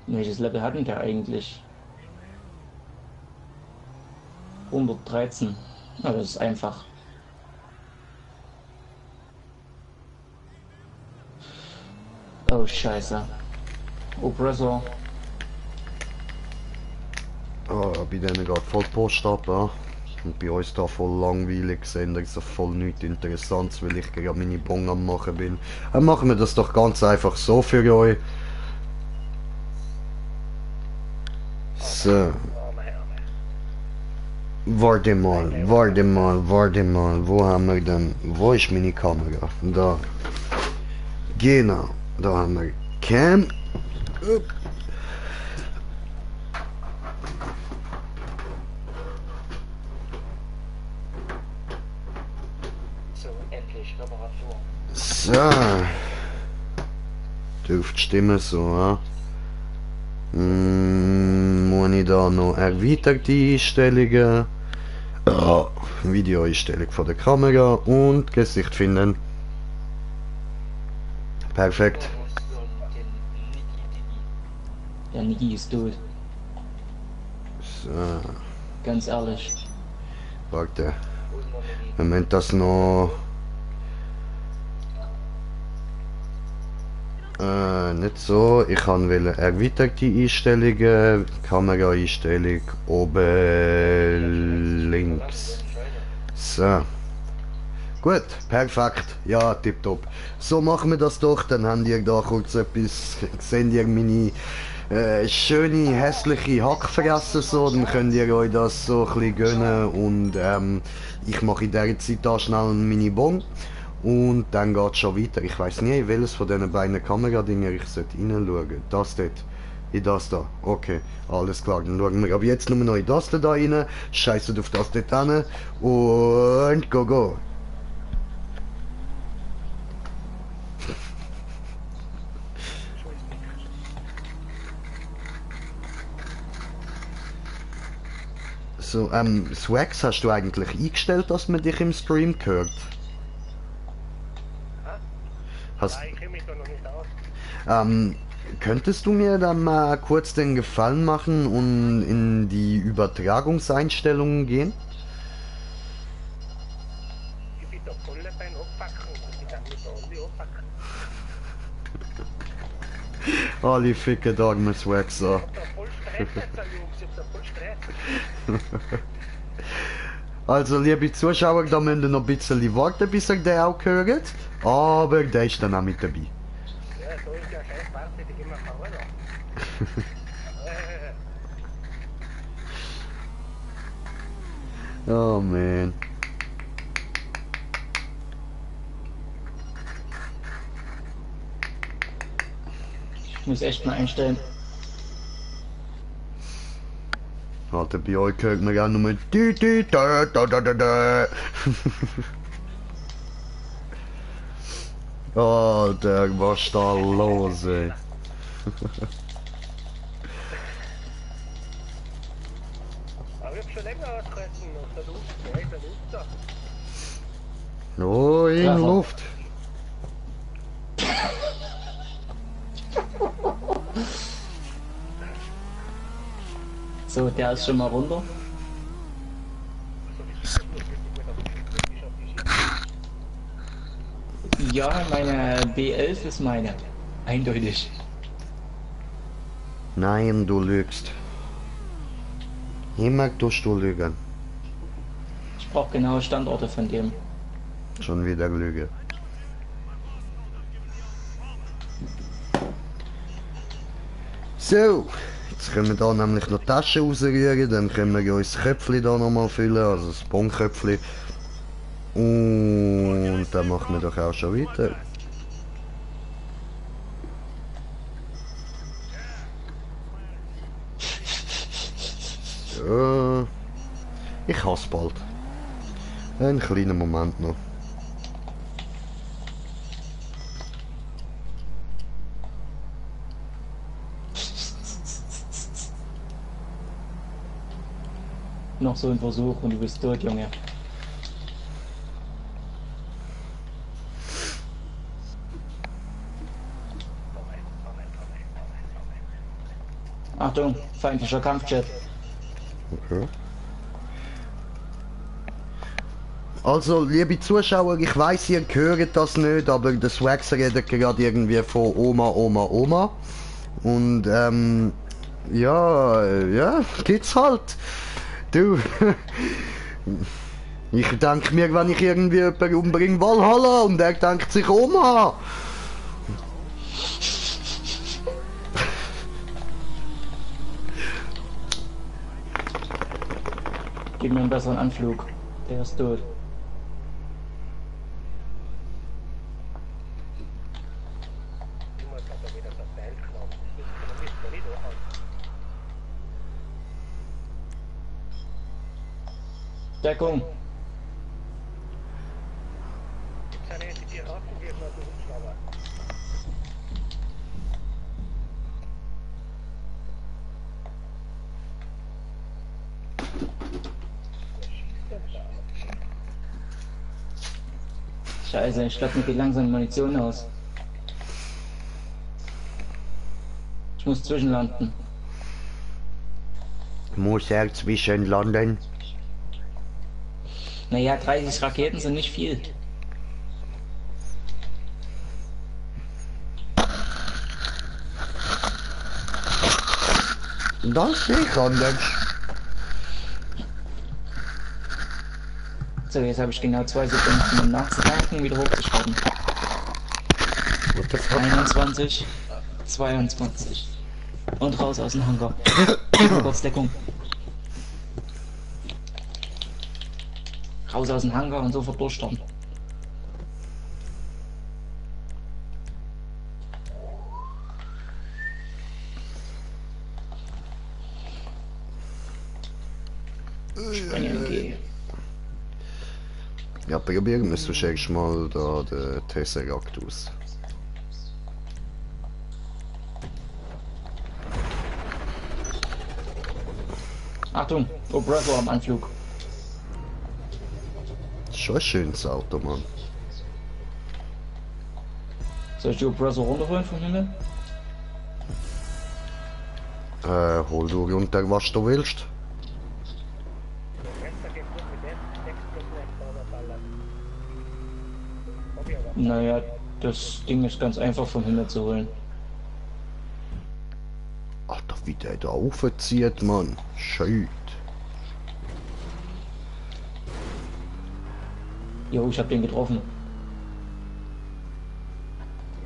Welches Level hatten der eigentlich? 113. Na, das ist einfach. Oh, scheiße. Oppressor. Ah, bei denen geht voll die Post ab, ja. Und bei uns da voll langweilig gesehen, da ist voll nichts Interessantes, weil ich gerade meine Bon am machen bin. Dann machen wir das doch ganz einfach so für euch. So. Warte mal, wo haben wir denn? Wo ist meine Kamera? Da. Genau, da haben wir Cam. Upp. So, endlich Reparatur. So. Dürfte stimmen so, ja. Muss ich da noch erweiterte Einstellungen? Videoeinstellung von der Kamera und Gesicht finden. Perfekt. Der Niki ist tot. So, Ganz ehrlich. warte. Moment, das noch. Nicht so. Ich kann erweiterte Einstellungen, Kameraeinstellung oben links. So. Gut, perfekt. Ja, tipptopp. So machen wir das doch. Dann habt ihr da kurz etwas. Seht ihr meine schöne, hässliche Hackfresse so. Dann könnt ihr euch das so ein bisschen gönnen. Und ich mache in dieser Zeit da schnell meine Bon. Und dann geht es schon weiter. Ich weiß nie, welches von diesen beiden Kameradinger ich reinschauen. Das dort. In das da. Okay, alles klar. Dann schauen wir aber jetzt nur noch in das da rein. Scheiße auf das dort hin. Und go. So, Swags, hast du eigentlich eingestellt, dass man dich im Stream hört? Hast, Nein, ich kenne mich da noch nicht aus. könntest du mir dann mal kurz den Gefallen machen und in die Übertragungseinstellungen gehen? Ich bin da voll beim Abpacken und ich kann mich da alle abpacken. Alle ficke Dogmen Swags so. Ich hab da voll Stress jetzt, Jungs, ich hab da voll Stress. Also, liebe Zuschauer, da müsst ihr noch ein bisschen warten, bis ihr den auch hört. Aber der ist dann auch mit dabei. Ja, so ist ja scheiß Party, die gehen wir vorne. Oh man. Ich muss echt mal einstellen. Alter, bei euch hört man auch nur da. Alter, was ist da los, ey? Aber ich hab schon länger ausgehalten auf der Luft, ja, in der Luft da. Oh, in Treffer. Luft. So, der ist schon mal runter. Ja, meine B11 ist meine. Eindeutig. Nein, du lügst. Immer tust du lügen. Ich brauche genaue Standorte von dem. Schon wieder Lüge. So, jetzt können wir da nämlich noch Taschen rausrühren, dann können wir uns das Köpfchen da nochmal füllen, also das Bonköpfchen. Und dann machen wir doch auch schon weiter. So. Ich hasse bald. Ein kleiner Moment noch. Noch so ein Versuch und du bist tot, Junge. Achtung, feindlicher Kampfjet. Okay. Also, liebe Zuschauer, ich weiß, ihr hört das nicht, aber der Swags redet gerade irgendwie von Oma. Und, ja, geht's halt. Du, ich denke mir, wenn ich irgendwie jemanden umbringe, Valhalla, und er denkt sich Oma. Gib mir einen besseren Anflug. Der ist tot. Immer hat er wieder das Teil genommen. Das ist ja nicht auch. Deckung. Jetzt sind die Piraten, die jetzt noch Hubschrauber. Scheiße, ich glaube, mir geht langsam Munition aus. Ich muss zwischenlanden. Muss er zwischen landen? Naja, 30 Raketen sind nicht viel. Das nicht anders. So, jetzt habe ich genau 2 Sekunden, um nachzutanken, wieder hochzuschreiben. What the fuck? 21, 22. Und raus aus dem Hangar. Kurz Deckung. Raus aus dem Hangar und sofort durchstarten. Springen G. Ja, probieren wir zuerst mal da den Tesseract aus. Achtung, Oppressor am Anflug. Schon ein schönes Auto, Mann. Soll ich die Oppressor runterholen vom Himmel? Hol du runter, was du willst. Fenster geht gut mit dem, 6 plus 1 Ballern. Hab ich aber. Naja, das Ding ist ganz einfach vom Himmel zu holen. Alter, wie der da aufzieht, Mann. Schön. Jo, ich hab den getroffen.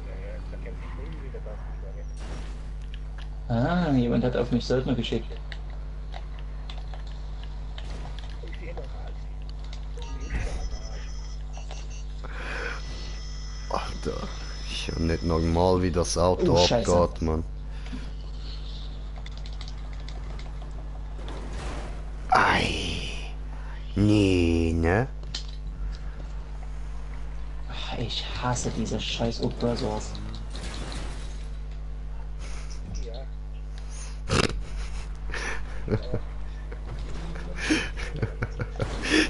Ja, da kämpft früh wieder da. Ah, jemand hat auf mich Söldner geschickt. Ich sehe normal. Alter, ist ja nicht normal, wie das Auto Oh, Scheiße. abgeht, Mann. Ei. Nee, ne? Ich hasse diese scheiß Oppressors. Ja.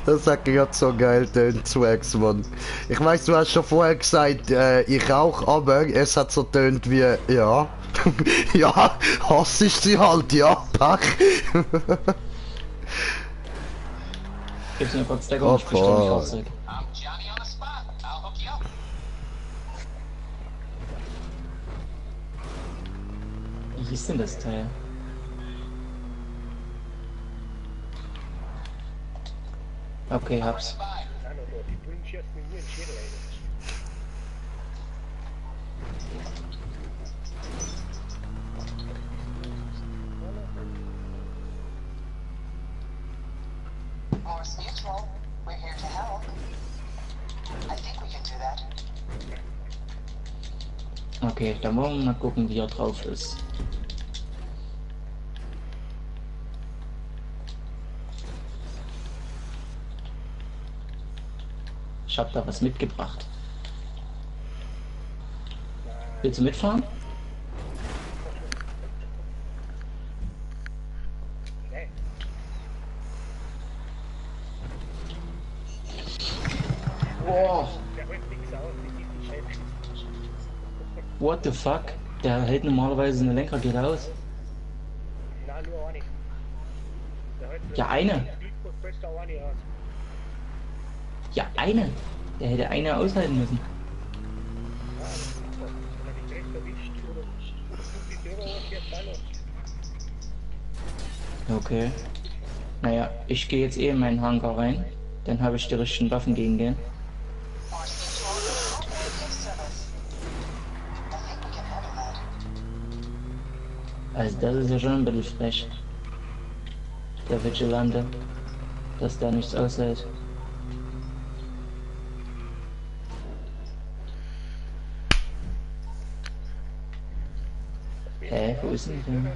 Das hat gerade so geil, den Zwags, Mann. Ich weiß, du hast schon vorher gesagt, ich auch, aber es hat so tönt wie, ja. Ja, Hass ist sie halt, ja, Pech. Gib's mir kurz Deckung, ich bestelle mich Fahrzeug. I'm Johnny on the spot. I'll hook you up. Wie hieß denn das Teil? Okay, hab's. Nein, oder die Bullen schießen mir nur in den Schädel rein. Morse Mutual, we're here to help. I think we can do that. Okay, dann wollen wir mal gucken, wie er drauf ist. Ich hab da was mitgebracht. Willst du mitfahren? Nein. Boah, Der hält nichts aus, die gibt die Scheiße. what the fuck? Der hält normalerweise eine Lenkrad aus. Nein, nur eine. Der hält Ja, eine. Glückwunsch, best auch eine aus. Ja, eine. Der hätte eine aushalten müssen. Ja, das ist super. Wenn er die direkt erwischt oder 50 Euro fährt dann noch. Okay. Naja, ich gehe jetzt eh in meinen Hangar rein. Dann habe ich die richtigen Waffen gegen den. Morse Mutual, okay, give service. I think we can handle that. Also das ist ja schon ein bisschen frech. Der Vigilante. Dass der nichts aushält. Hä, wo ist denn der?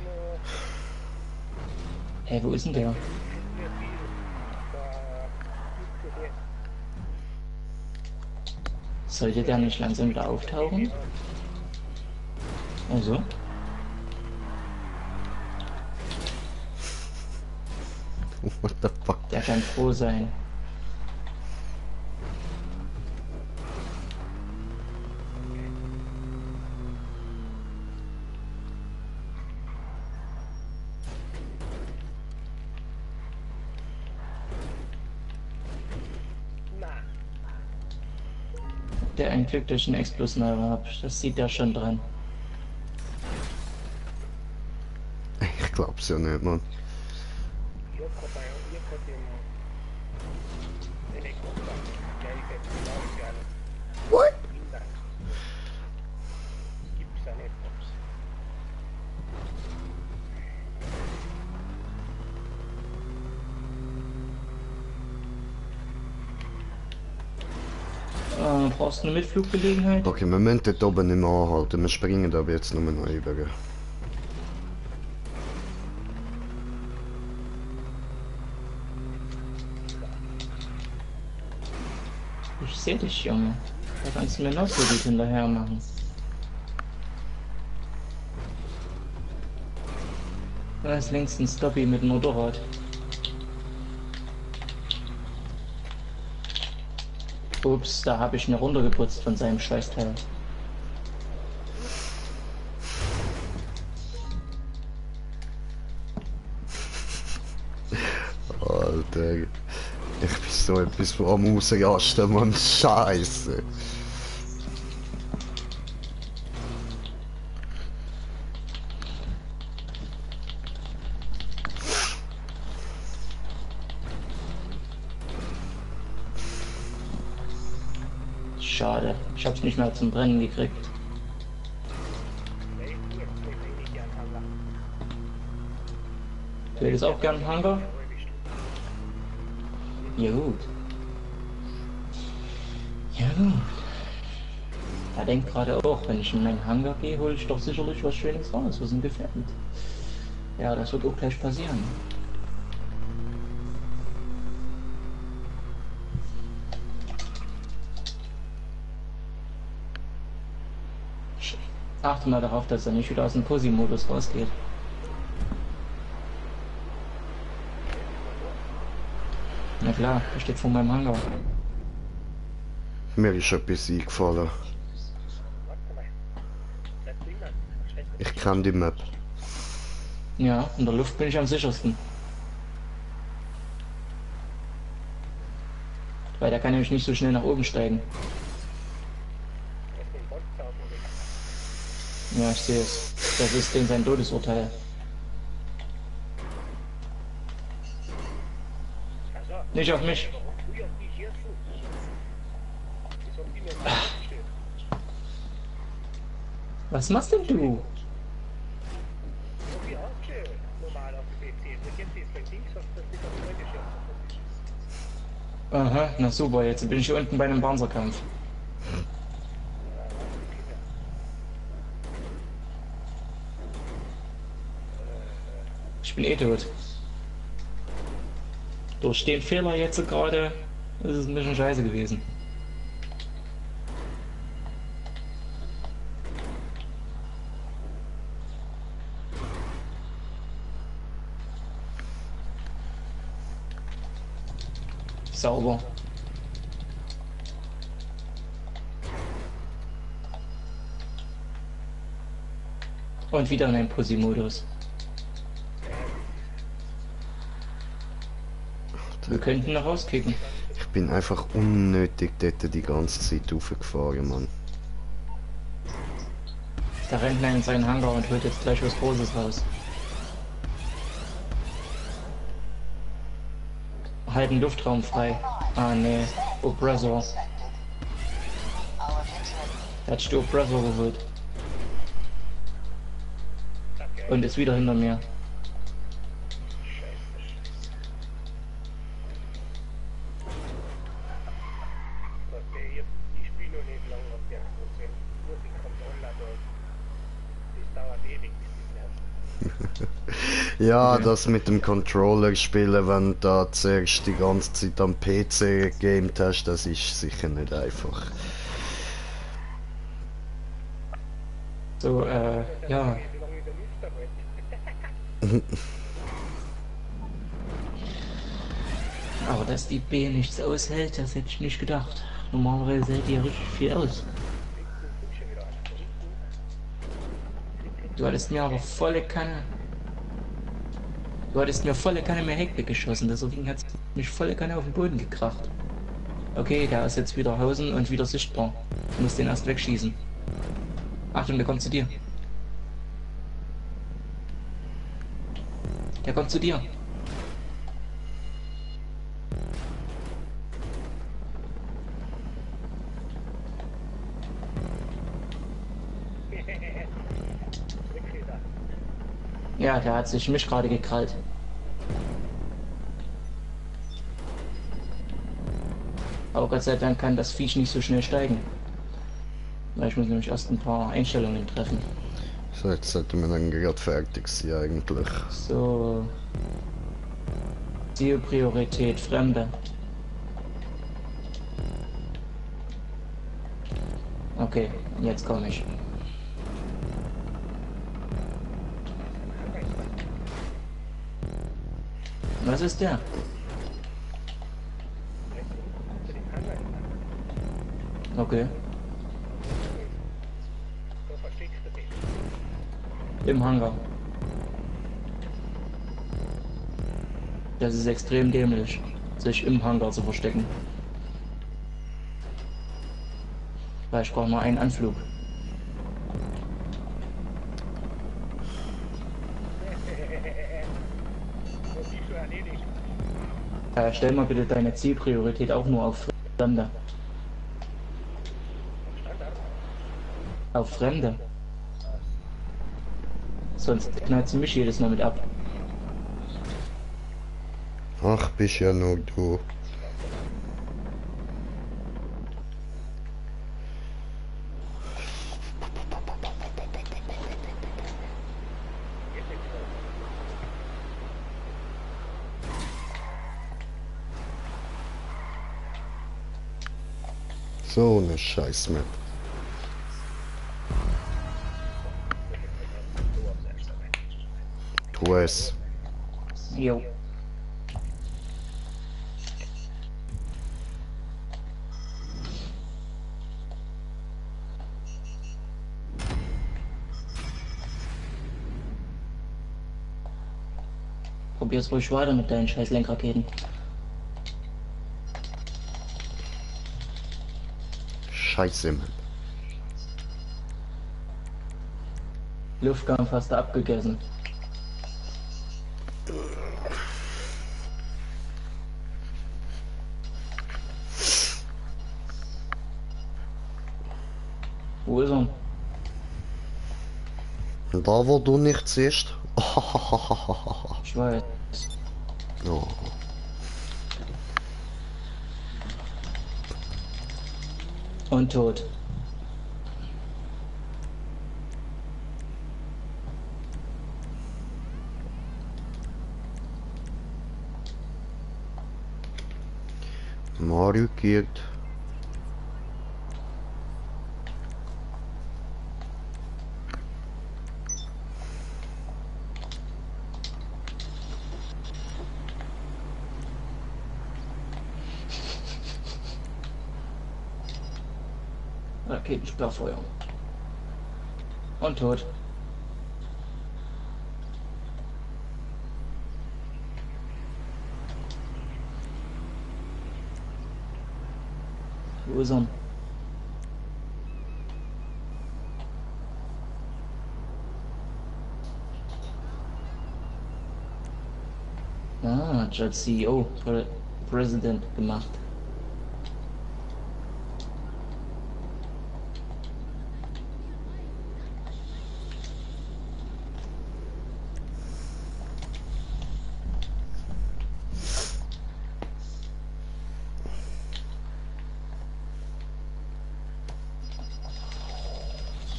Hä, wo ist denn der? Sollte der nicht langsam wieder auftauchen? Also? What the fuck? Der kann froh sein. Der ein Glück, dass ich einen Explosneiber habe. Das sieht der schon dran. Ich glaub's ja nicht, Mann. Io con What? Gibt's da nicht. Brauchst du eine Mitfluggelegenheit? Okay, wir müssen dort oben nicht mehr anhalten. Wir springen aber jetzt nur noch über. Ich seh dich, Junge. Da kannst du mir noch so gut hinterher machen. Da ist links ein Stoppie mit dem Motorrad. Ups, da habe ich ihn runtergeputzt von seinem Scheißteil. Alter, ich bin so etwas am Ausrasten, Mann. Scheiße. Schade, ich hab's nicht mehr zum Brennen gekriegt. Du hättest auch gern einen Hangar? Ja gut. Ja gut. Er denkt gerade auch, wenn ich in meinen Hangar gehe, hole ich doch sicherlich was Schönes raus, was ihm gefällt. Ja, das wird auch gleich passieren. Achte mal darauf, dass er nicht wieder aus dem Pussy-Modus rausgeht. Na klar, er steht vor meinem Hangar. Mir ist etwas eingefallen. Warte mal. Bleib drinnen. Verstehst du? Ich kenne die Map. Ja, in der Luft bin ich am sichersten. Weil da kann nämlich nicht so schnell nach oben steigen. Er ist mit dem Bolzauber weg. Ja, ich sehe es. Das ist denn sein Todesurteil. Also, Nicht auf mich. warum tue ich auf dich hier zu? Wieso hab ich mir das nicht gestellt? Was machst denn du? So wie ausgestellt. Normal auf dem PC. Und jetzt ist mein Ding, sonst das nicht auf die Schirm. Aha, na super, jetzt bin ich hier unten bei einem Panzerkampf. Ich bin eh tot. Durch den Fehler jetzt gerade ist es ein bisschen scheiße gewesen. Sauber. Und wieder in einen Pussy-Modus. Wir könnten noch rauskicken. Ich bin einfach unnötig dort die ganze Zeit raufgefahren, Mann. Da rennt er in seinen Hangar und holt jetzt gleich was Großes raus. Halten Luftraum frei. Ah ne, Oppressor. Er hat die Oppressor geholt. Und ist wieder hinter mir. Okay, ich spiele noch nicht lange auf der Prozent. Nur den Controller dort. Das dauert ewig, bis die nerven. Ja, das mit dem Controller spielen, wenn du da zuerst die ganze Zeit am PC gegamed hast, das ist sicher nicht einfach. So, ja. Wie lange ich da nicht dabei. Aber dass die B nichts aushält, das hätte ich nicht gedacht. Normalerweise hält die ja richtig viel aus. Du hattest mir aber volle Kanne. Du hattest mir volle Kanne mehr Heckblick geschossen, deswegen hat mich volle Kanne auf den Boden gekracht. Okay, der ist jetzt wieder Hausen und wieder sichtbar. Du musst den erst wegschießen. Achtung, der kommt zu dir. Der kommt zu dir. Ja, der hat sich mich gerade gekrallt. Aber Gott sei Dank kann das Viech nicht so schnell steigen. Weil ich muss nämlich erst ein paar Einstellungen treffen. So, jetzt sollte man dann gerade fertig sein eigentlich. So. Zielpriorität Fremde. Okay, jetzt komme ich. Was ist der? Okay. So versteckst du dich. Im Hangar. Das ist extrem dämlich, sich im Hangar zu verstecken. Weil ich brauche nur einen Anflug. Das siehst du erledigt. Stell mal bitte deine Zielpriorität auch nur auf Fremde. Standard. Auf Fremde. Sonst knallt sie mich jedes Mal mit ab. Ach, bist ja nur du. So eine Scheiß-Map. Tu es. Jo. Probier's ruhig weiter mit deinen scheiß Lenkraketen. Scheiße, Map. Luftkampf hast du abgegessen. Wo ist er? Da, wo du nicht siehst. Ich weiß. Oh. Und tot. Mario geht. Raketensperrfeuer. Und tot. Wo ist er? Ah, Judge CEO, President gemacht.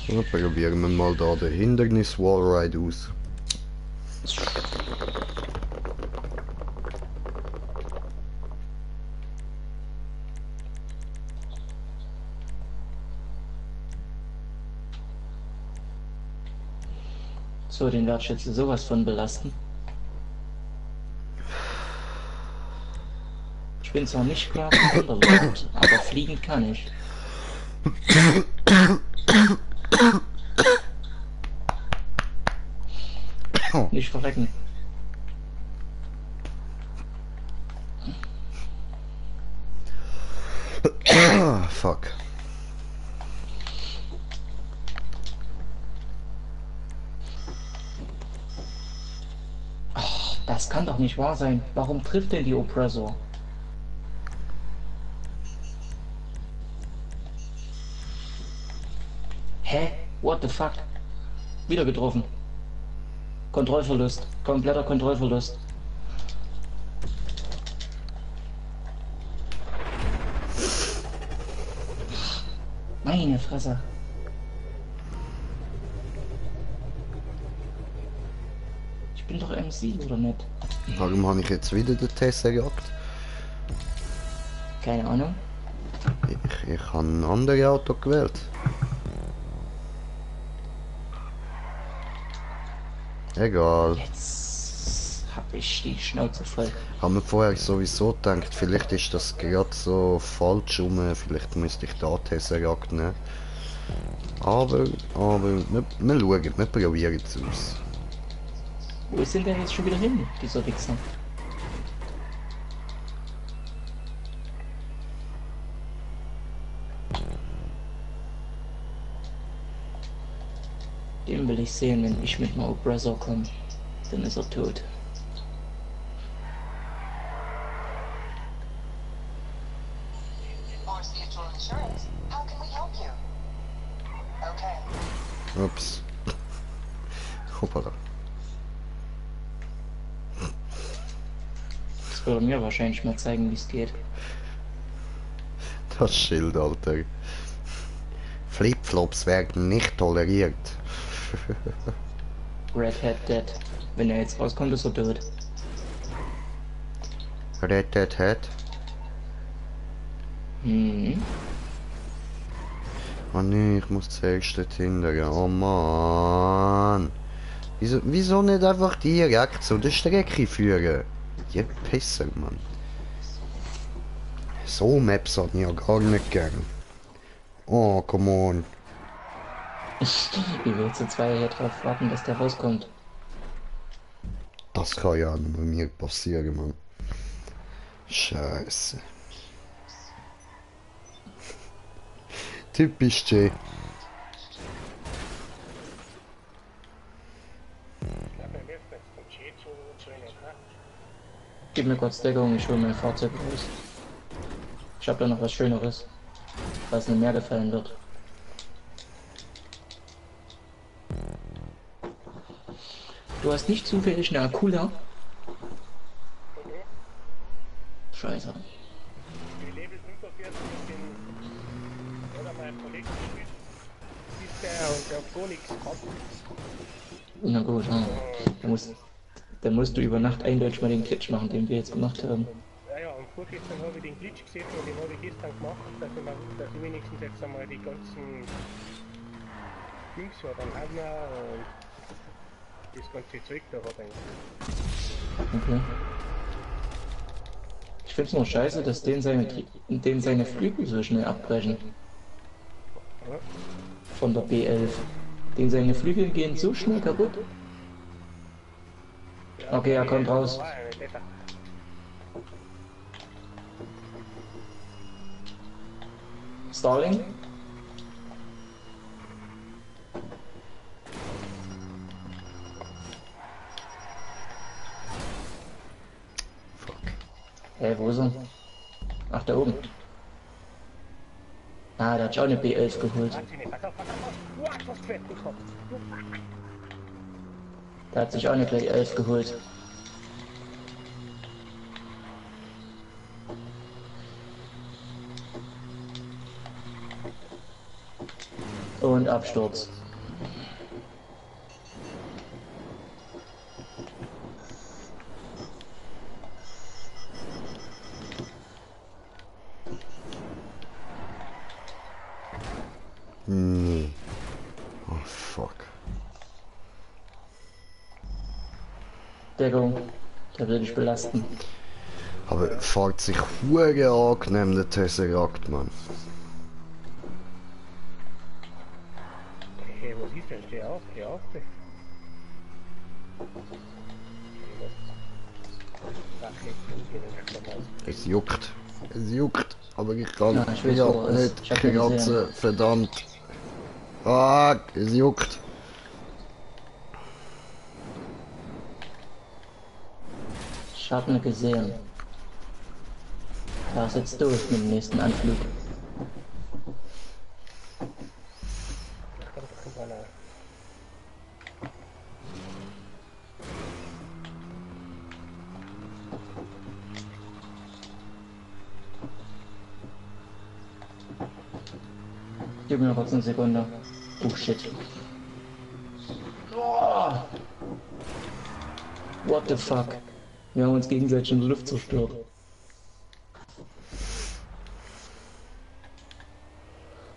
So, probieren wir mal da den Hindernis-Wallride aus. So, den werde ich jetzt sowas von belasten. Ich bin zwar nicht klar vom Underworld, aber fliegen kann ich. Nicht verrecken. fuck. Das kann doch nicht wahr sein. Warum trifft denn die Oppressor? Hä? What the fuck? Wieder getroffen. Kontrollverlust. Kompletter Kontrollverlust. Meine Fresse. Ich bin doch MC, oder nicht? Warum habe ich jetzt wieder den Test gejagt? Keine Ahnung. Ich habe ein anderes Auto gewählt. Egal. Jetzt habe ich die Schnauze voll. Haben wir vorher sowieso gedacht, vielleicht ist das gerade so falsch rum, vielleicht müsste ich da Tesseract nehmen. Aber, wir schauen, wir probieren es aus. Wo sind denn jetzt schon wieder hin, dieser Wichser? Den will ich sehen, wenn ich mit meinem Oppressor komme. Dann ist er tot. Morse Mutual Insurance. How can we help you? Okay. Ups. Hoppala. Das würde mir wahrscheinlich mal zeigen, wie es geht. Das Schild, Alter. Flipflops werden nicht toleriert. Red Hat Dead. Wenn er jetzt rauskommt, ist er tot. Red Dead Hat. Hm. Oh nee, ich muss zuerst hinterher. Oh Mann. Wieso nicht einfach direkt zu der Strecke führen? Die Pisser, Mann. So Maps hat ich ja gar nicht gern. Oh, come on. Wie willst du zwei hier drauf warten, dass der rauskommt? Das kann ja nur bei mir passieren, Mann. Scheiße. Typisch Jay. Gib mir kurz Deckung, ich hole mein Fahrzeug raus. Ich habe da noch was Schöneres, was mir mehr gefallen wird. Du hast nicht zufällig eine Akula? Scheiße. Die Level 45 mit den, oder mein Kollege gespielt, ist der und der Phoenix hat. Na gut, ja. Dann musst du über Nacht eindeutig mal den Glitch machen, den wir jetzt gemacht haben. Ja, und vorgestern habe ich den Glitch gesehen und den habe ich gestern gemacht, dass ich wenigstens jetzt einmal die ganzen Dings so dann haben und das ganze Zeug da hat eigentlich. Okay. Ich find's nur scheiße, dass denen seine Flügel so schnell abbrechen. Von der B11. Den seine Flügel gehen so schnell kaputt. Okay, er kommt raus. Starling? Hey, wo ist er? Ach, da oben. Ah, der hat schon eine B11 geholt. Der hat sich auch eine B11 geholt. Und Absturz. Nee. Oh fuck. Deckung. Der will dich belasten. Aber fährt sich hure angenehm der Tesseract, Mann. Hey, was ist denn? Steh auf, steh auf. Es juckt. Es juckt. Aber ich kann Ja, ich weiß, ja wo er ist. nicht Ich hab ihn kratzen, gesehen. verdammt. Ah, es juckt. Ich hab ihn gesehen. Da ist jetzt durch mit dem nächsten Anflug. Da kommt doch irgendwann ein. Gib mir noch kurz eine Sekunde. Oh shit. Oh. What the fuck? Wir haben uns gegenseitig in der Luft zerstört.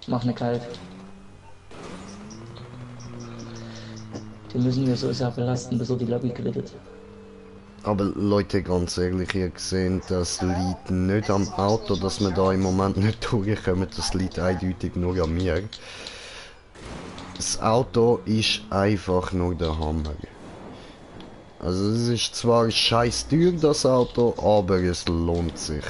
Mach ne kalt. Die müssen wir so sehr belasten, bis er die Lobby quittet. Aber Leute, ganz ehrlich, ihr seht, das liegt nicht am Auto, dass wir da im Moment nicht durchkommen, das liegt eindeutig nur an mir. Das Auto ist einfach nur der Hammer. Also es ist zwar scheiß teuer, das Auto, aber es lohnt sich.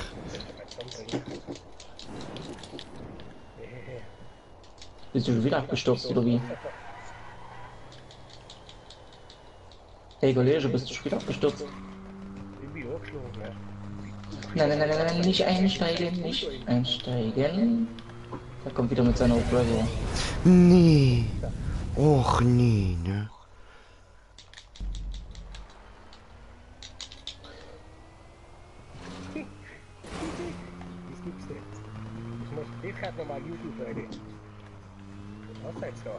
Bist du schon wieder abgestürzt oder wie? Hey Kollege, bist du schon wieder abgestürzt? Ich bin angeschlagen, ne? Nein, nein, nein, nein, nein, nicht einsteigen, nicht einsteigen. Er kommt wieder mit seiner Gravel. Nee. Och nee, ne? Das gibt's nicht. Ich gerade nochmal YouTube rein. Was jetzt da?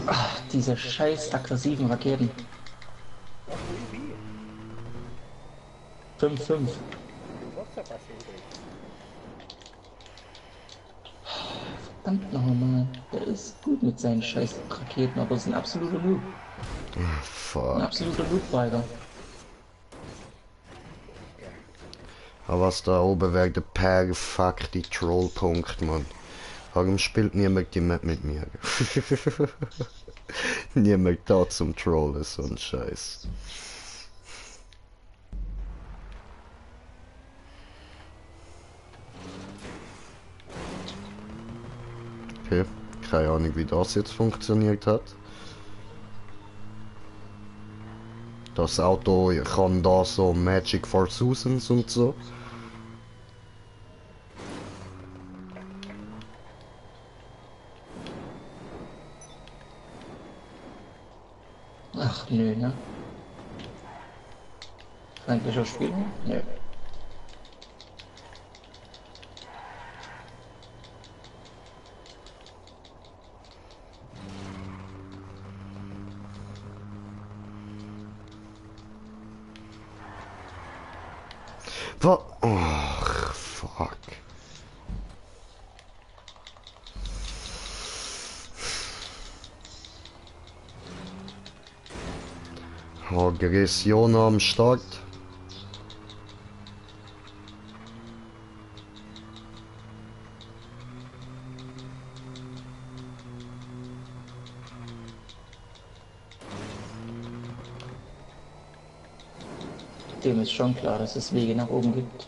Ach, diese scheiß aggressiven Raketen. Ach, wo ich bin? 5-5. Was da passiert? Verdammt nochmal. Der ist gut mit seinen scheiß Raketen, aber ist ein absoluter Noob. Ein Fuck. absoluter Noobbiker. Aber was da oben wäre der perfekte Trollpunkt, Mann. Warum spielt niemand die Map mit mir? Niemand da zum Trollen, so ein Scheiß. Okay, keine Ahnung, wie das jetzt funktioniert hat. Das Auto kann da so Magic for Susans und so. Ach nö, ne? Feindlicher Spieler? Nö. Ach, fuck. Aggression am Start. Dem ist schon klar, dass es Wege nach oben gibt.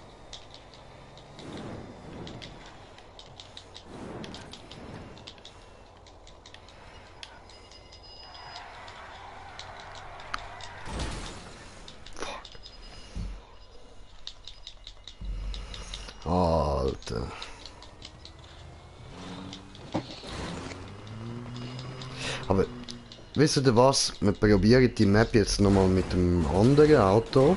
Alter. Aber wisst ihr was? Wir probieren die Map jetzt nochmal mit dem anderen Auto.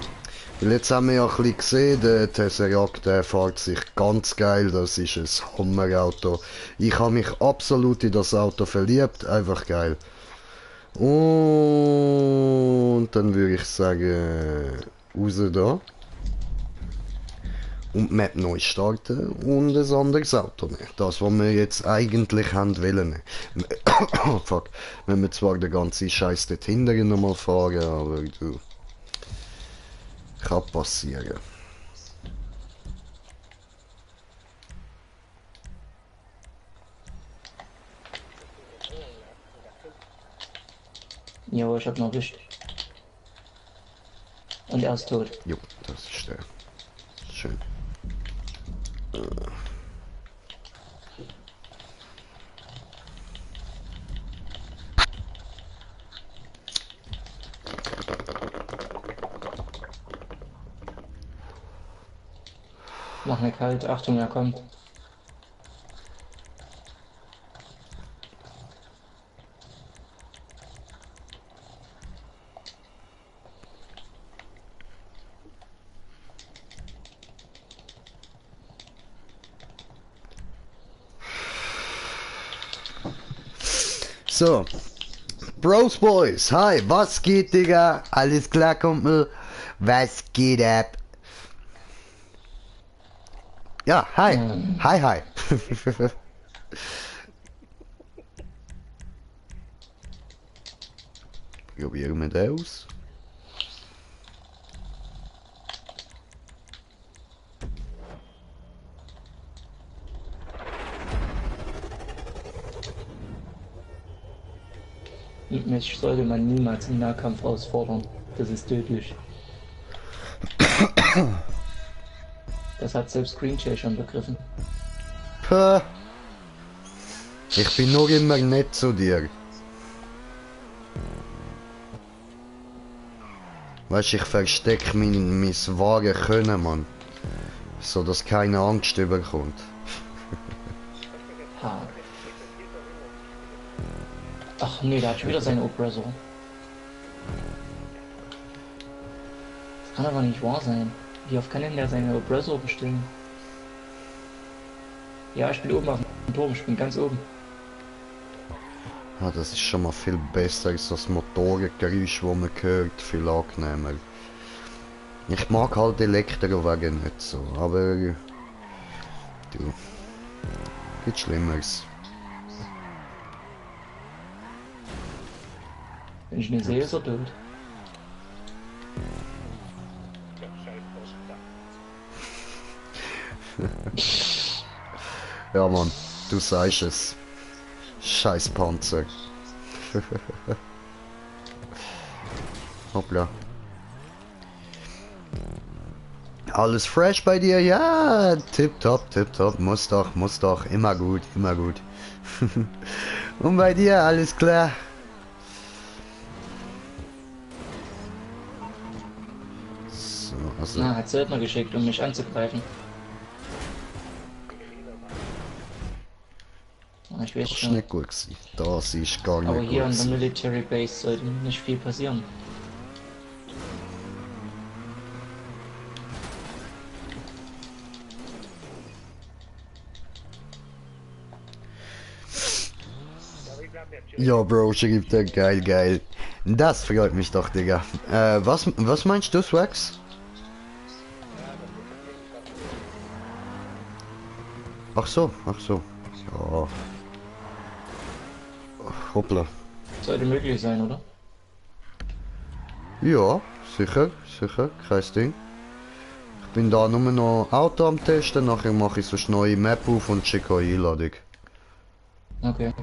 Weil jetzt haben wir ja ein bisschen gesehen, der Tesseract, der fährt sich ganz geil, das ist ein Hammerauto. Ich habe mich absolut in das Auto verliebt, einfach geil. Und dann würde ich sagen, raus da. Und die Map neu starten und ein anderes Auto nehmen. Das, was wir jetzt eigentlich haben wollen. Fuck. Wenn wir zwar den ganzen Scheiß dort hinten nochmal fahren, aber du. Kann passieren. Jo, ich hab noch erwischt. Und Und er ist tot. Jo, das ist der. Schön. Mach mir kalt. Achtung, er kommt. So. Bros Boys, hi, was geht, Digga? Alles klar, Kumpel? Was geht ab? Ja, hi. Hi, hi. Probieren wir das aus. Mich sollte man niemals im Nahkampf herausfordern. Das ist tödlich. Das hat selbst Green Jay schon begriffen. Puh. Ich bin nur immer nett zu dir. Weißt, ich versteck mein wahre Können, Mann. So dass keine Angst überkommt. Ha. Ach nee, da hat schon wieder seine Oppressor. Das kann aber nicht wahr sein. Wie oft kann denn der seine Oppressor bestellen? Ja, ich bin oben auf dem Turm, ich bin ganz oben. Ja, das ist schon mal viel besser als das Motorengeräusch, das man hört, viel angenehmer. Ich mag halt Elektrowagen nicht so, aber du, gibt Schlimmeres. Wenn ich ihn sehe, ist er tot. Ja, Mann, du sagst es. Scheiß Panzer. Hoppla. Alles fresh bei dir? Ja, tipptopp, muss doch, immer gut. Und bei dir, alles klar? So, also, Na, hat Söldner geschickt, um mich anzugreifen. Ah, ich weiß das ist schon. nicht gut gewesen. Das ist gar Aber nicht hier gut an der gewesen. Military Base sollte nicht viel passieren. Ja, Bro, schreibt er, geil. Das freut mich doch, Digga. Was meinst du, Swax? Ach so. Ja. Hoppla. Sollte möglich sein, oder? Ja, sicher, kein Ding. Ich bin da nur noch Auto am Testen, nachher mache ich so eine neue Map auf und schicke euch Einladung. Okay.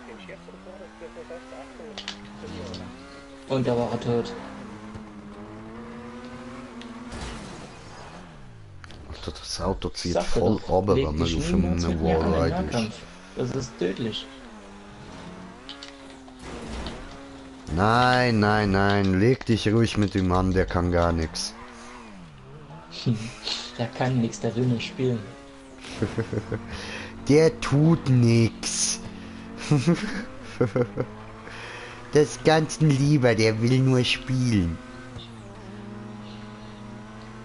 Den Chef und so, das wird das 800 Und da war er tot. Alter, das Auto zieht Sag dir voll doch, runter, leg wenn man dich auf niemals einem mit mir an den Wallride ist. Nahkampf. Das ist tödlich. Nein, leg dich ruhig mit ihm an, der kann gar nichts. Der kann nichts, der will nur spielen. Der tut nix. Das ist ganz ein Lieber, der will nur spielen.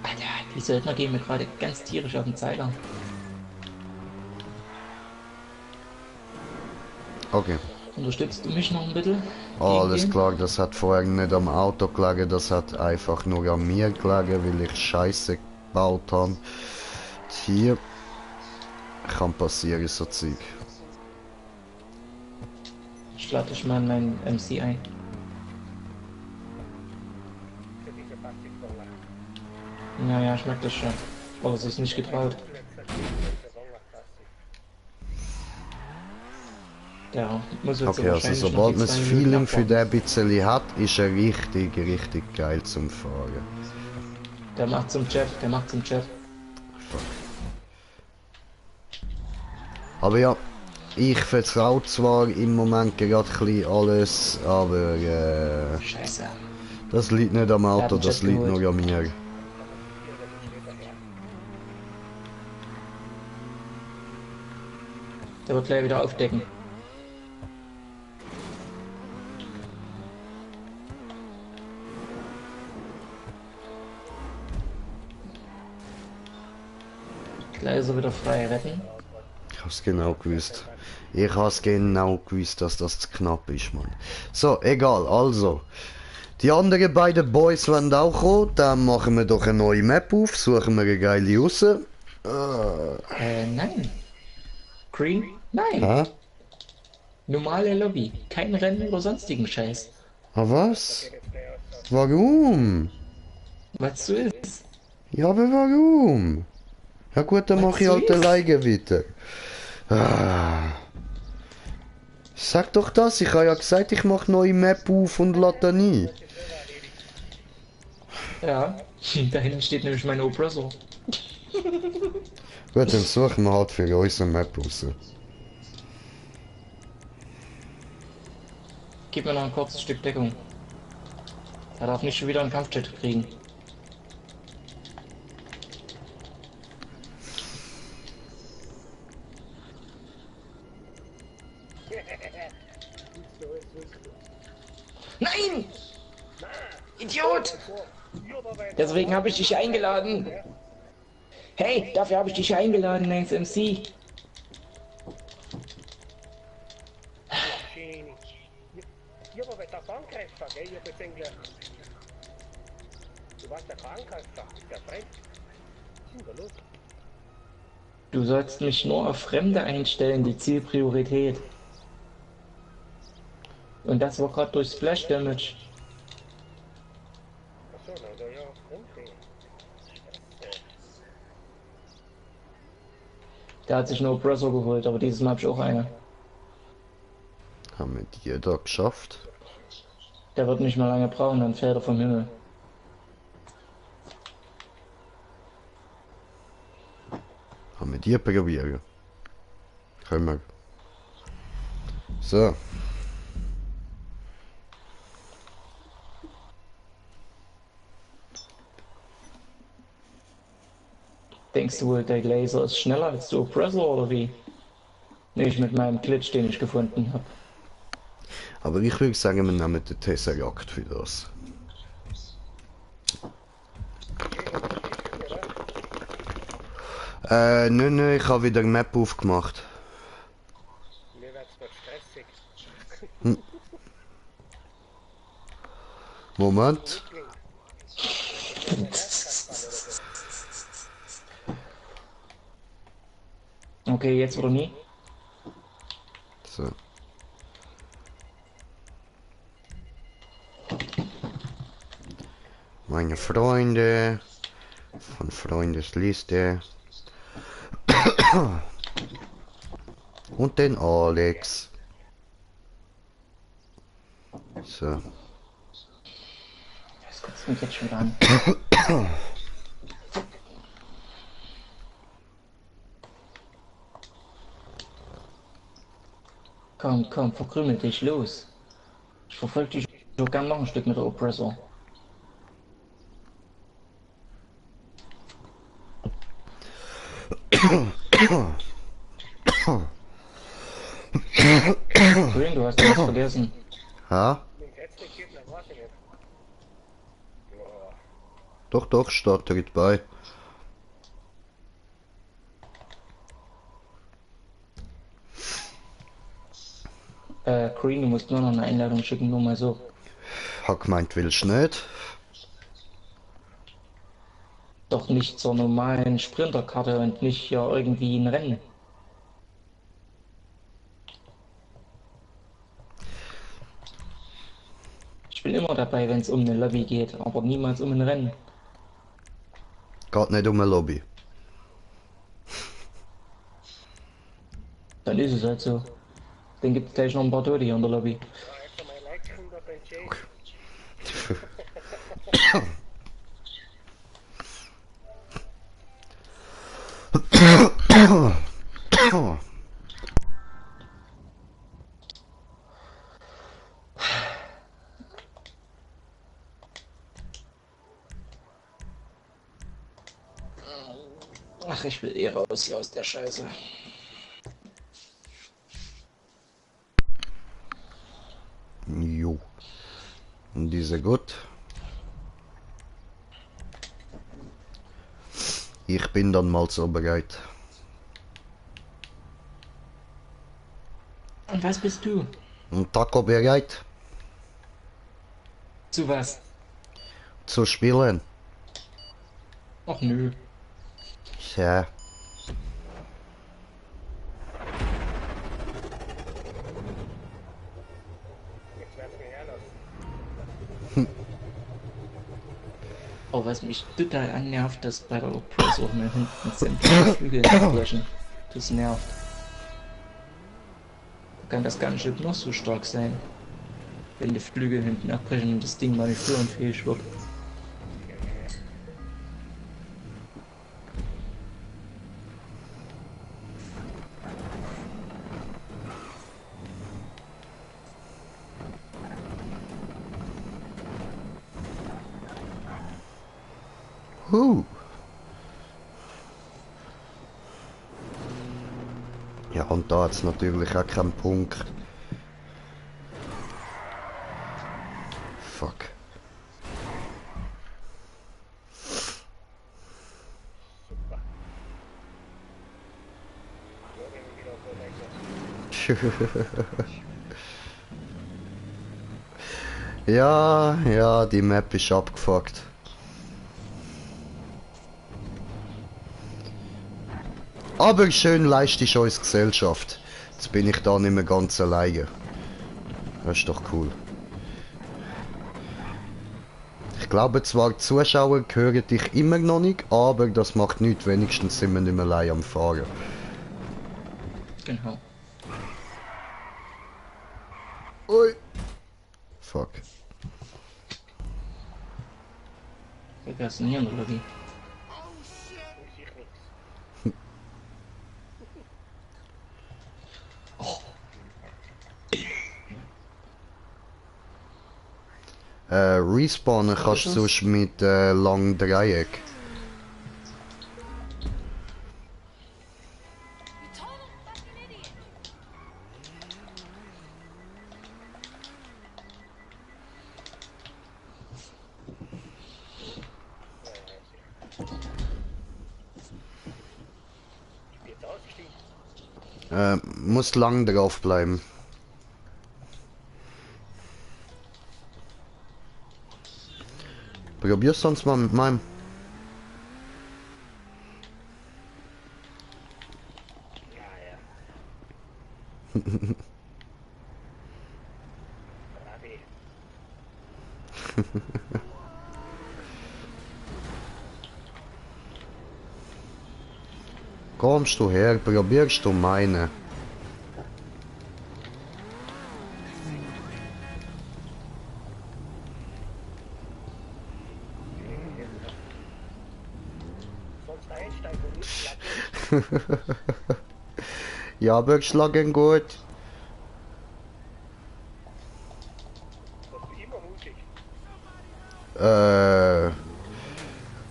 Alter, die Söldner gehen mir gerade ganz tierisch auf den Zeiger. Okay, Unterstützt du mich noch ein bisschen? alles Gegen den? klar, das hat vorher nicht am Auto gelegen, das hat einfach nur an mir gelegen, weil ich Scheiße gebaut habe. Hier kann passieren, so Zeug. Ich lade dich mal in meinen MC ein. für diese Plastikroller. Naja, ich merke das schon. Aber es ist nicht getraut. Letzter Roller Plastik. Der muss jetzt Okay, also wahrscheinlich noch sobald die man das 2 Minuten Feeling für abwarten. den ein bisschen hat, ist er richtig, richtig geil zum Fahren. Der macht zum Chat, der macht zum Chat. Aber ja, ich vertraue zwar im Moment gerade ein bisschen alles, aber Scheiße. das liegt nicht am Er hat Auto, den das Chat liegt geholt. nur an mir. Der wird gleich wieder aufdecken. Gleich ist er wieder frei retten. Ich hab's genau gewusst. Ich hab's genau gewusst, dass das zu knapp ist, Mann. So, egal, also. Die anderen beiden Boys wollen auch kommen, dann machen wir doch eine neue Map auf, suchen wir eine geile raus. Nein. Green? Nein. Hä? Normale Lobby. Kein Rennen oder sonstigen Scheiß. Ah, was? Warum? Was so ist. Ja, aber warum? Ja gut, dann Was mach ich so halt ist? alleine weiter. Ah. Sag doch das, ich habe ja gesagt, ich mach neue Map auf und lade dann ein. Ja. Da hinten steht nämlich mein Oppressor. Gut, dann suchen wir halt für uns eine Map raus. Gib mir noch ein kurzes Stück Deckung. Er darf nicht schon wieder einen Kampfjet kriegen. Nein! Idiot! Deswegen habe ich dich eingeladen. Hey, dafür habe ich dich eingeladen ins MC. Schön. Ja, aber wenn der Bankräfer, gell, ich hab jetzt eigentlich... Du warst der Bankräfer, der Fremd. Was ist denn da los? Du sollst mich nur auf Fremde einstellen, die Zielpriorität. Und das war gerade durch Splash Damage. Achso, na ja, Fremd. Der hat sich nur Oppressor geholt, aber dieses Mal habe ich auch eine. Haben wir die da geschafft? Der wird nicht mehr lange brauchen, dann fällt er vom Himmel. Haben wir die probieren? Können wir. So. Denkst du wohl, der Laser ist schneller als der Oppressor oder wie? Nicht mit meinem Glitch, den ich gefunden habe. Aber ich würde sagen, wir nehmen den Tesseract für das. Nein, ich habe wieder eine Map aufgemacht. Mir wird's noch stressig. Moment. Okay, jetzt oder nie? So. Meine Freunde von Freundesliste und den Alex. So. Das kotzt mich jetzt schon wieder an. Komm, komm, verkrümel dich, los. Ich verfolge dich so gern noch ein Stück mit der Oppressor. Green, du hast was vergessen. Ha? Wenn es jetzt nicht geht, dann weiß ich nicht. Ja. Doch, steht direkt bei. Green, du musst nur noch eine Einladung schicken, nur mal so. Hab gemeint, willst du nicht? Doch nicht zur normalen Sprinterkarte und nicht ja irgendwie ein Rennen. Ich bin immer dabei, wenn es um eine Lobby geht, aber niemals um ein Rennen. Geht nicht um eine Lobby. Dann ist es halt so. Dann gibt es gleich noch ein paar Tote hier in der Lobby. Also mein Action da beim Jay. Ach, ich will eh raus hier aus der Scheiße. Jo. Und diese gut. Ich bin dann mal so bereit. Und was bist du? Und Taco bereit Zu was? zu spielen. Ach nö. Ja. Jetzt lass mich herlassen. Oh, was mich total annervt, dass bei der Press auch mehr hinten sämtliche Flügel abbrechen. Das nervt. Kann das ganze Schiff noch so stark sein, wenn die Flügel hinten abbrechen und das Ding mal nicht führunfähig wird. Ja, und da hat's natürlich auch keinen Punkt. Fuck. Super. So, wenn wir wieder so weglassen. Ja, ja, die Map ist abgefuckt. Aber schön leistet ich uns Gesellschaft. Jetzt bin ich da nicht mehr ganz alleine. Das ist doch cool. Ich glaube zwar, die Zuschauer hören dich immer noch nicht, aber das macht nichts, wenigstens sind wir nicht mehr allein am Fahren. Genau. Ui. Fuck. Was ist denn hier in der Lobby? Weiß ich nichts. Respawnen kannst du das? sonst mit langem Dreieck. You total fucking idiot! Ich bin jetzt ausgestiegen. Muss lang drauf bleiben. Probier's sonst mal mit meinem. Ja, ja. Bravi. Kommst du her, probierst du meine. Sonst einsteigen und nicht schlagen. Ja, wir schlagen gut. Bist du immer mutig?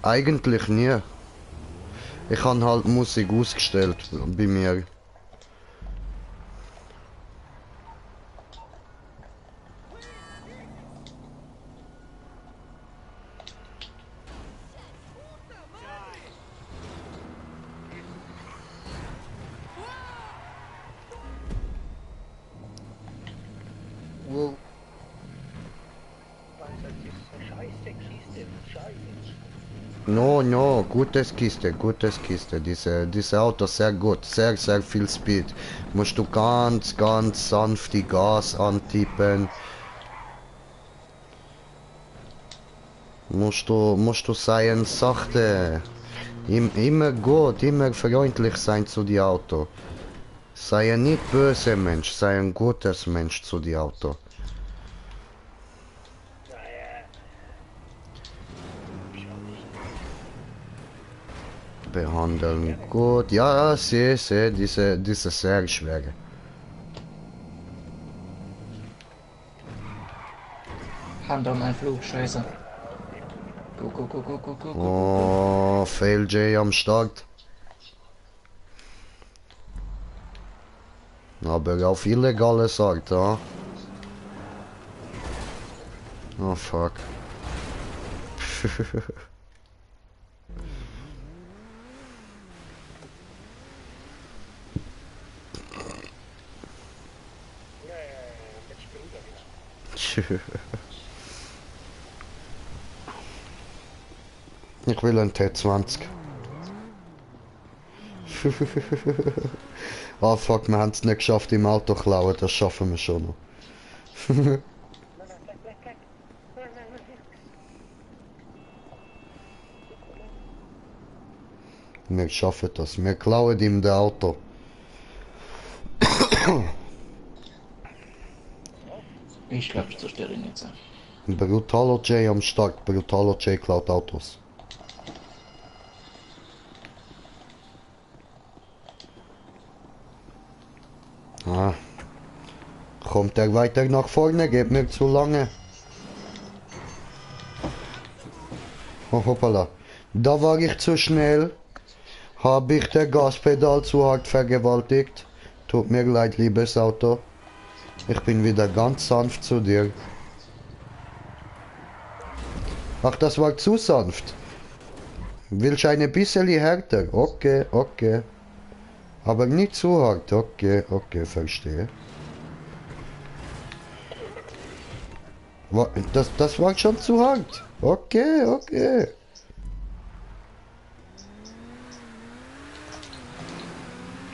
Eigentlich nie. Ich habe halt Musik ausgestellt bei mir. Wow. Weil das ist eine scheiße Kiste. Scheiße. No, no, gutes Kiste. Diese Auto sehr gut, sehr viel Speed. Musst du ganz sanft die Gas antippen. Musst du sein sachte. Immer gut, immer freundlich sein zu die Auto. Sei ein nicht böser Mensch, sei ein gutes Mensch zu die Auto. Naja. Behandeln gut. Ja, sehe, diese sehr schwere. Hand an meinen Flug, scheiße. Go, go, go, go, go, go, go, go, go. Oh, Fail J am Start. Aber auf illegale Art, ja. Oh fuck. Jetzt springt er wieder. Ich will ein T20. Ah fuck, wir haben es nicht geschafft im Auto klauen, das schaffen wir schon noch. Wir schaffen das, wir klauen ihm das Auto. Ich glaube, ich zerstöre ihn jetzt. Brutaler J am Start, Brutaler J klaut Autos. Ah. Kommt er weiter nach vorne, geht mir zu lange. Oh, hoppala. Da war ich zu schnell. Habe ich der Gaspedal zu hart vergewaltigt. Tut mir leid, liebes Auto. Ich bin wieder ganz sanft zu dir. Ach, das war zu sanft. Willst eine bisschen härter? Okay, okay. Aber nicht zu hart. Okay, okay, verstehe. Das war schon zu hart. Okay, okay.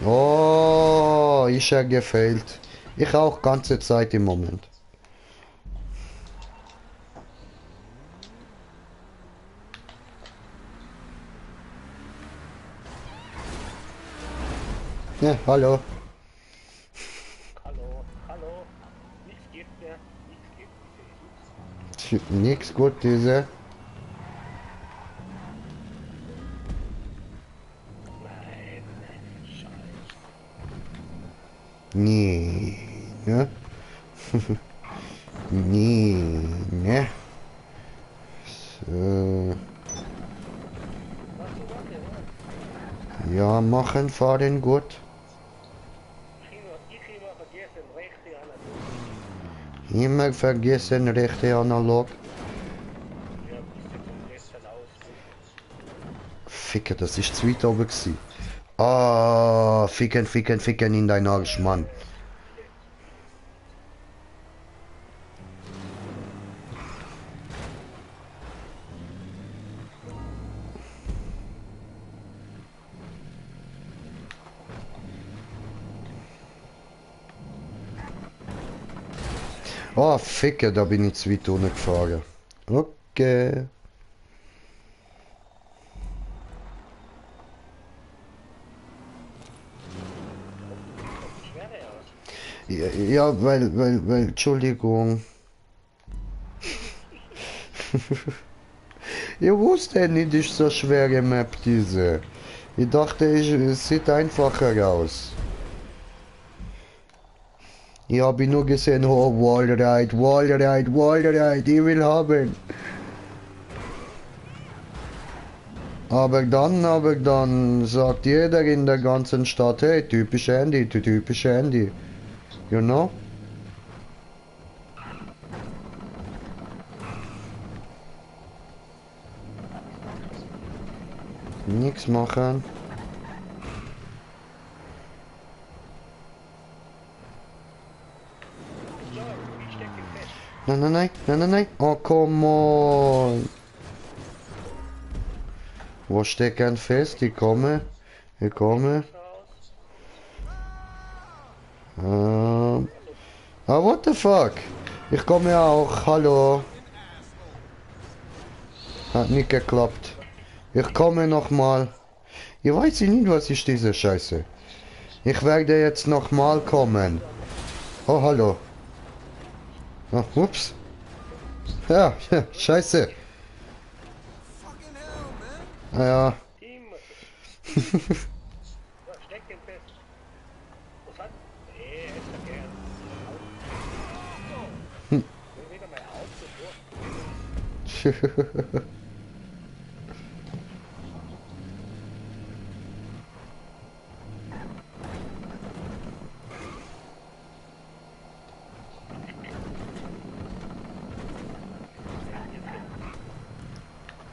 Oh, ist er gefailt. Ich auch ganze Zeit im Moment. Ja, hallo. Hallo, hallo. Nichts geht mehr. Nichts geht mehr. Nix gut, diese. Nein, Scheiße. Nee, ne? Nee, ne? So. Ja, machen, fahren gut. Ich immer vergessen, rechte analog. Immer vergessen, rechte analog. Ja, das sieht am besten aus. Ficke, das ist zu weit oben gewesen. Ah, ficken, ficken, ficken in dein Arsch, Mann. Oh, ficke, da bin ich zu weit unten gefahren. Okay. Ja, ja, weil, Entschuldigung. Ich wusste nicht, ist so schwere Map diese. Ich dachte, es sieht einfacher aus. Ich habe nur gesehen, oh, Wallride, Wallride, Wallride, ich will haben. Aber dann sagt jeder in der ganzen Stadt, hey, typisch Andy, typisch Andy. You know? Nichts machen. Nein, nein, nein, nein, nein, nein. Oh, come on. Wo stecken fest? Ich komme. Ich komme. Ah, what the fuck? Ich komme auch. Hallo. Hat nicht geklappt. Ich komme nochmal. Ich weiß nicht, was ist diese Scheiße. Ich werde jetzt nochmal kommen. Oh, hallo. Ah, ups. Ja, ja, scheiße. Ah, ja. Immer. So, steck den fest. Was hat? Nee, ist doch gern. Ich will wieder mein Auto durch.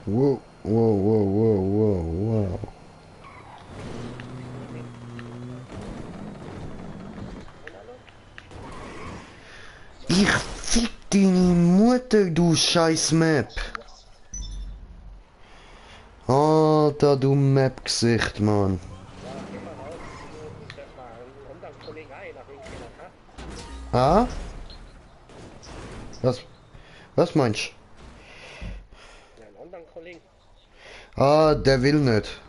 Wow, wow, wow, wow, wow, wow. Ich fick deine Mutter, du scheiß Map. Alter, du Map-Gesicht, Mann. Das war ein anderer Kollege auch nach links gegangen, Ah? Was meinst ha? Einen anderen Kollegen. du? Ah, der will nicht.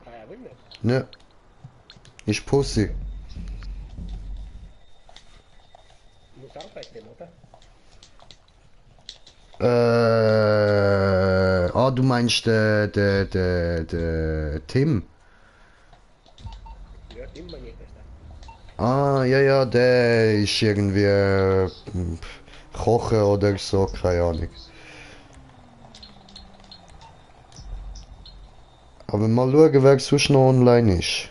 Ah, er will nicht. Ne. Ist Pussy. Muss arbeiten, oder? Du meinst der Tim? Ja, immer nicht. Ah, ja, ja, der ist irgendwie Kochen oder so, keine Ahnung. Aber mal schauen, wer sonst noch online ist.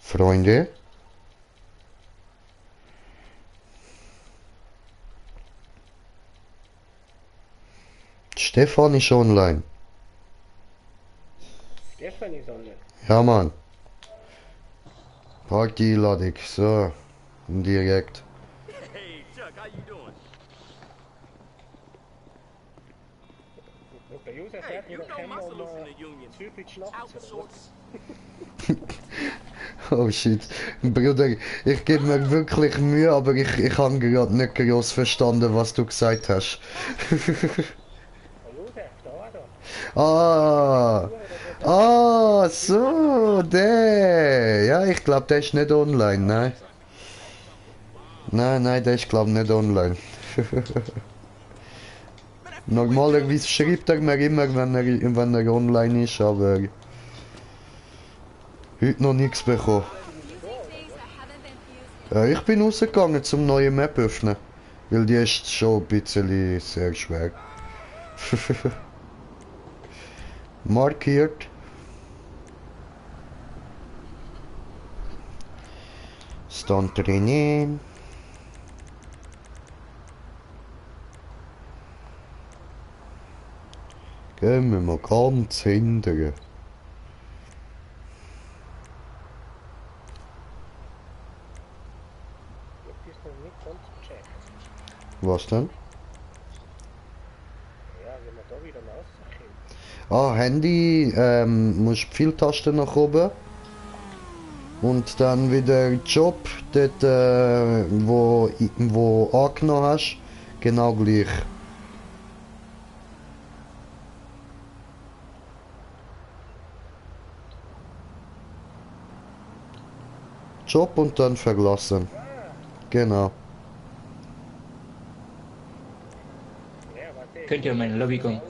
Freunde? Stefan ist online. Stefan ist online. Ja, Mann. Party-Einladung, so. Direkt. Hey, Chuck, how you doing? Und der User Hey, sagt, you wir know kennen my um solution to union. Zürich nachts. Outsource. Oh shit. Bruder, ich gebe mir wirklich Mühe, aber ich habe gerade nicht groß verstanden, was du gesagt hast. Der User, da. Ah, ah, so, der. Ja, ich glaube, der ist nicht online, nein. Nein, der ist glaube nicht online. Normalerweise schreibt er mir immer, wenn er online ist, aber heute noch nichts bekommen. Ich bin rausgegangen zum neue Map öffnen, weil die ist schon ein bisschen sehr schwer. Markiert. Stand drinnen. Gehen wir mal ganz hinterher. Das ist noch nicht ganz gecheckt. Was denn? Ja, wenn man da wieder rauskommt. Ah, Handy, musst viel Tasten nach oben. Und dann wieder Job, dort, wo angenommen hast, genau gleich. Job und dann verlassen. Genau. Ja, warte. Könnt ihr in meine Lobby kommen? Wo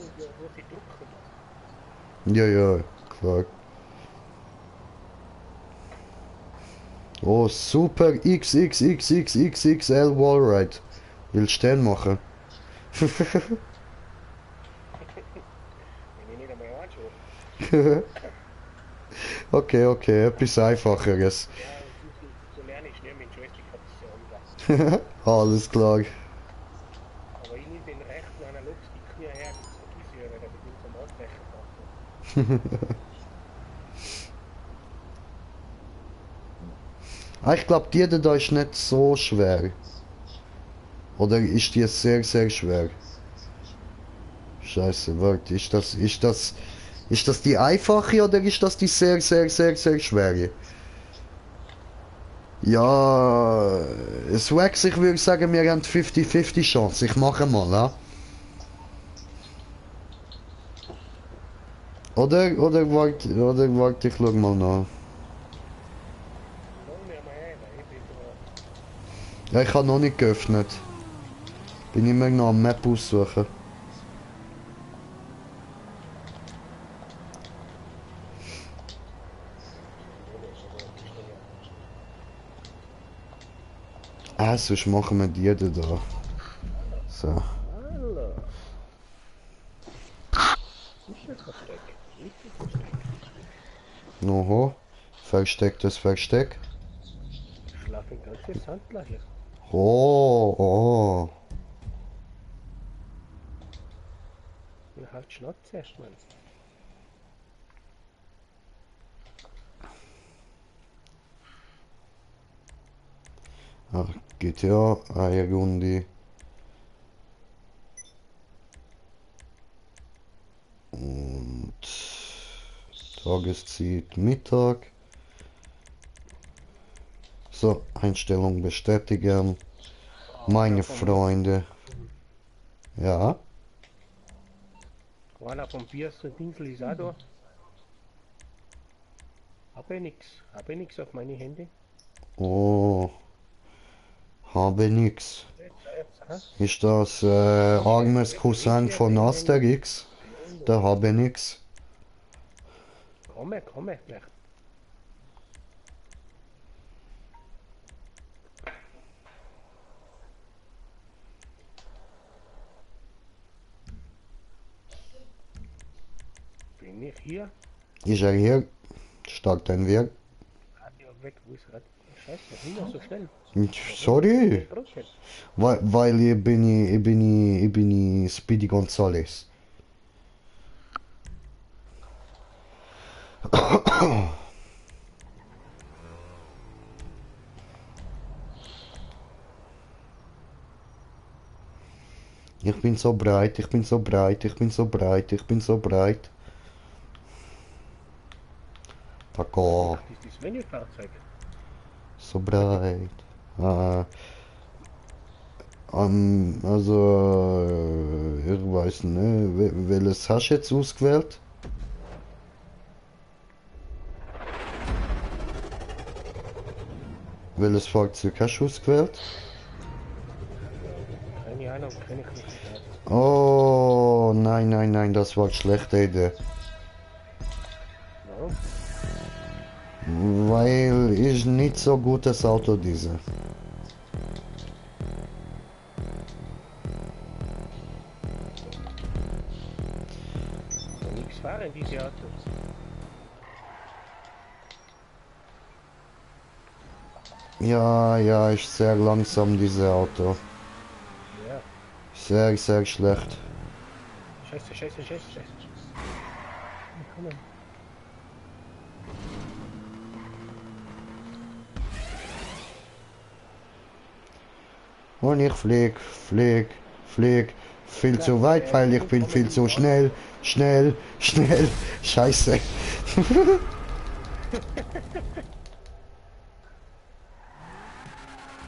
sie drucken. Ja, klar. Oh, super XXXXXXL Wallride. Willst du den machen? Wenn ich nicht einmal anschaue. Okay, etwas Einfacheres. Ja, so lerne ich schnell mit Joystick hat das ja anders. Alles klar. Aber ich nehme den rechten Analogstick mir her, das vergiss ich ja, weil der mit unserem Ausbrecher macht. Ich glaube, die da ist nicht so schwer. Oder ist die sehr, sehr schwer? Scheiße, warte, ist das die einfache oder ist das die sehr, sehr, sehr, sehr schwere? Ja, es wächst, ich würde sagen, wir haben 50-50 Chance. Ich mache mal, ja? Oder warte, ich schau mal nach. Ja, ich habe noch nicht geöffnet. Bin immer noch am Map aussuchen. Sonst machen wir die da. So. Hallo. Nicht das Versteck. Nicht das Versteck. Oho. Verstecktes Versteck. Schlafen ganze Sandler hier. Oh, oh. Na halt Schnauze erst mal. Ach, GTA, eine Runde. Und Tageszeit Mittag. So, Einstellung bestätigen. Meine Freunde. Ja. Einer vom Bier so Dingsel ist auch da. Habe nix auf meine Hände. Oh. Habe nix. Jetzt, Ist das armes Cousin von Asterix? Der habe nix. Komme gleich. Bin ich hier? Ist er hier? Stark dein Weg. Radio weg, wo ist Rad? Scheiße, nicht mehr so schnell. Sorry. Drücken. Weil ich bin Speedy Gonzales. Ich bin so breit, ich bin so breit, ich bin so breit, ich bin so breit. Paco, Das ist das Menüfahrzeug. so breit. Also, ich weiß nicht, welches hast du jetzt ausgewählt? Welches Fahrzeug hast du ausgewählt? Keine Ahnung, kenne ich nicht. Oh, nein, das war eine schlechte Idee. Warum? Weil ist nicht so gutes Auto diese. Nichts fahren diese Autos. Ja, ist sehr langsam diese Auto. Ja. Sehr schlecht. Scheiße. Komm on. Und ich flieg. Viel zu weit, weil ich bin viel zu schnell. Scheiße.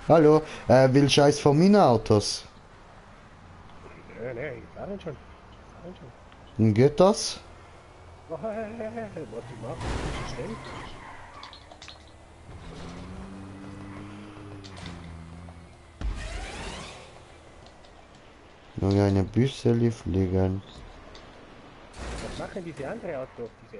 Hallo, will Scheiß von meinen Autos? Nee, fahren schon. Geht das? Was ich mache, ist schnell. Nur eine Büsseli fliegen. Was machen diese anderen Autos, diese?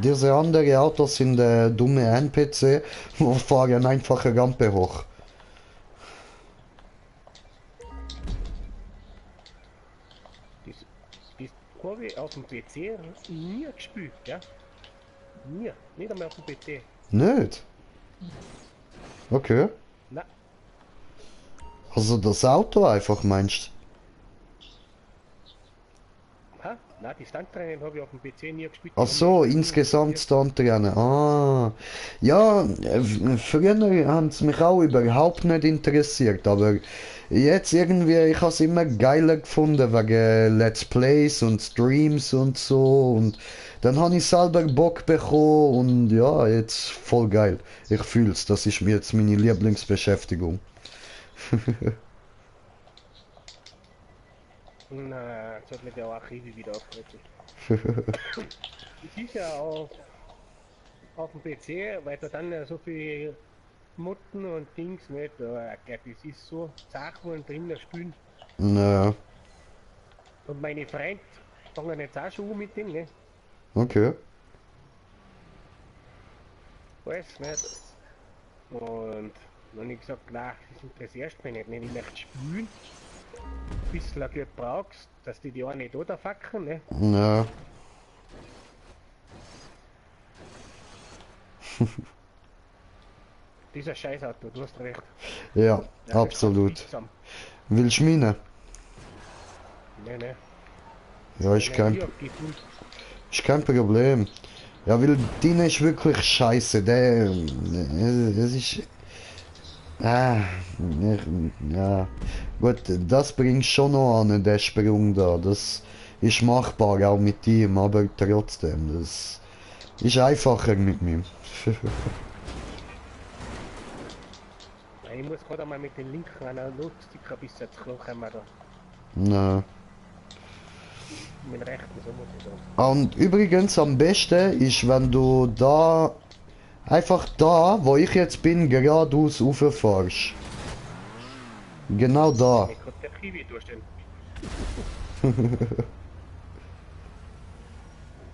Diese anderen Autos sind dumme NPC und fahren einfach eine Rampe hoch. Die Kurve auf dem PC nie gespielt, ja? Nie, nicht einmal auf dem PC. Nicht? Okay. Na, Also das Auto einfach meinst ha? Na, die Standrennen habe ich auf dem PC nie gespielt. Ach so, insgesamt Stuntrennen. Ah. Ja, früher haben sie mich auch überhaupt nicht interessiert, aber jetzt irgendwie, ich habe es immer geiler gefunden wegen Let's Plays und Streams und so und dann habe ich selber Bock bekommen und ja, jetzt voll geil. Ich fühl's, das ist mir jetzt meine Lieblingsbeschäftigung. Na, jetzt hat mir der Archive wieder aufgeregt. Es ist ja auch auf dem PC, weil da dann so viel Mutten und Dings nicht, das ist so Sachen drin das spielen. Na, Und meine Freunde fangen jetzt auch schon an mit dem, ne? okay. Weiß nicht. Und dann habe ich gesagt, nein, das interessiert mich nicht, ich möchte spielen. Ein bisschen Geld brauchst, dass die auch nicht oder facken, ne? Na, Dieser Scheißauto, du hast recht. ja, Ja, absolut. das kann Willst du meine? Nee, nee. Ja, ist kein Problem. Ja, weil deine ist wirklich scheiße. Der, es ist, ja, gut, das bringt schon noch an, der Sprung da. Das ist machbar, auch mit ihm, aber trotzdem, das ist einfacher mit mir. Ich muss gerade einmal mit den linken Analogsticker bis jetzt kommen da. Na. Mit dem rechten, so muss ich sagen. Und übrigens am besten ist, wenn du da, einfach da, wo ich jetzt bin, geradeaus rauffährst. Genau da. Ich kann der Kiwi durchstehen.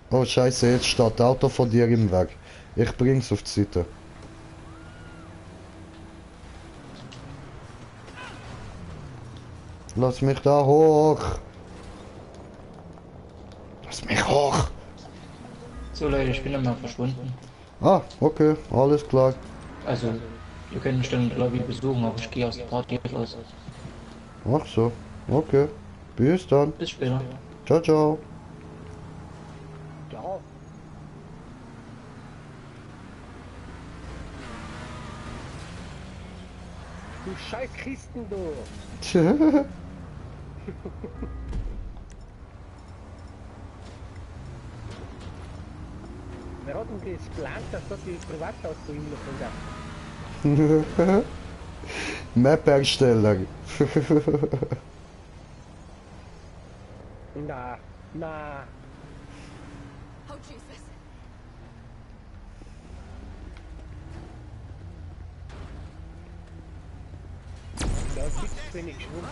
Oh Scheiße, jetzt steht das Auto von dir im Weg. Ich bring's auf die Seite. Lass mich da hoch. Lass mich hoch. So Leute, ich bin dann mal verschwunden. Ah, okay, alles klar. Also, wir können mich dann in der Lobby besuchen, aber ich gehe aus der Party raus. Ach so, okay. Bis dann. Bis später. Ciao, ciao. Ja. Du scheiß Christen, du! Wer hat denn das geplant, dass dort die Privatauto hinkommt? Map-Ersteller. Na, na. Oh, Jesus. Da gibt's wenig Schwung.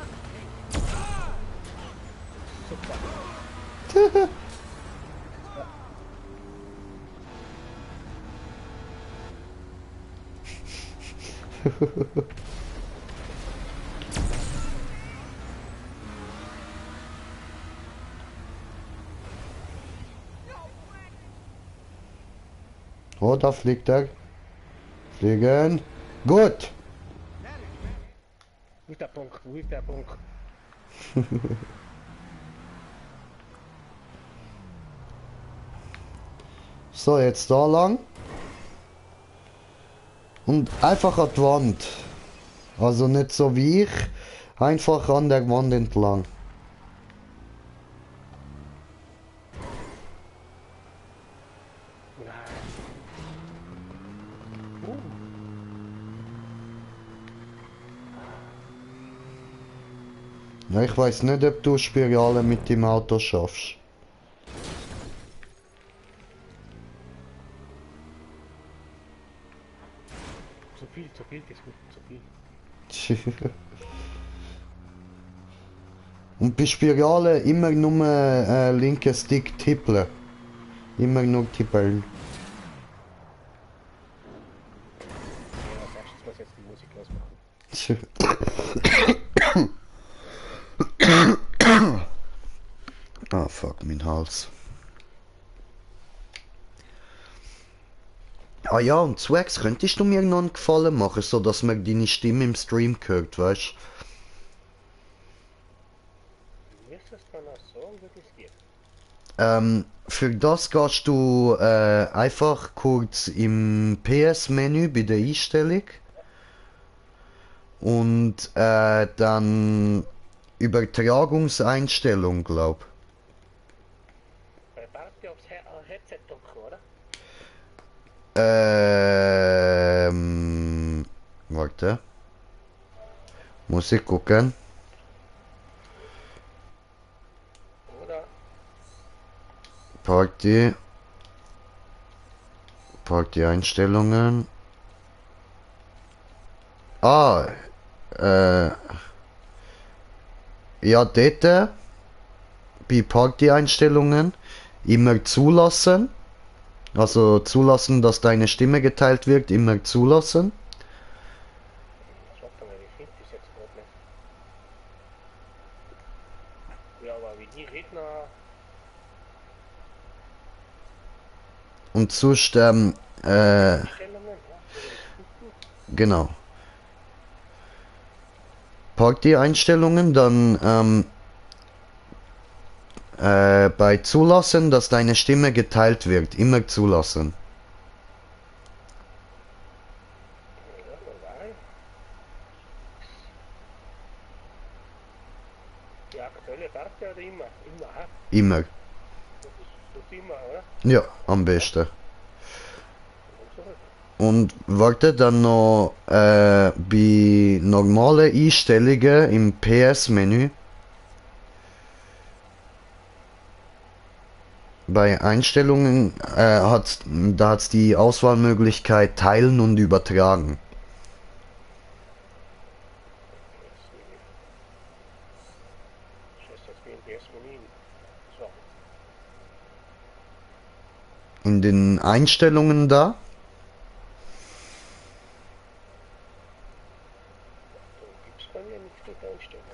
Super. Oh, da fliegt er. Fliegen. Gut. Wo ist der Punkt? Wo ist der Punkt? So, jetzt da lang. Und einfach an die Wand. Also nicht so wie ich. Einfach an der Wand entlang. Ja, ich weiß nicht, ob du Spirale mit dem Auto schaffst. Zu viel, das wird zu viel. Und bei Spirale immer nur linken Stick tippeln. Immer nur tippeln. Ja, als erstes muss jetzt die Musik ausmachen. Ah, fuck, mein Hals. Ah ja, und Zwax, könntest du mir noch einen Gefallen machen, so dass man deine Stimme im Stream hört, weißt Wie ist das dann auch sagen, wie das geht? Für das gehst du einfach kurz im PS-Menü bei der Einstellung und dann Übertragungseinstellung, glaub. Bei Party aufs Headset drücken, oder? Warte. Muss ich gucken. Oder? Party. Party-Einstellungen. Ah, ja, dort bei Party-Einstellungen immer zulassen. Also zulassen, dass deine Stimme geteilt wird, immer zulassen. Warte mal, ich finde das jetzt gerade nicht. Ja, aber wie die Redner. Und sonst, Stellungen, ja, genau. Party-Einstellungen, dann bei Zulassen, dass deine Stimme geteilt wird, immer zulassen. ja, normal. Die aktuelle Party oder immer? Immer, ha? Immer. Das ist immer, oder? Ja, am besten. Und zurück. Und warte, dann noch bei normale Einstellungen im PS-Menü. Bei Einstellungen da hat's die Auswahlmöglichkeit teilen und übertragen. Das ist jetzt wie ein PS-Menü. So, In den Einstellungen da, da gibt's bei mir nicht die Einstellungen.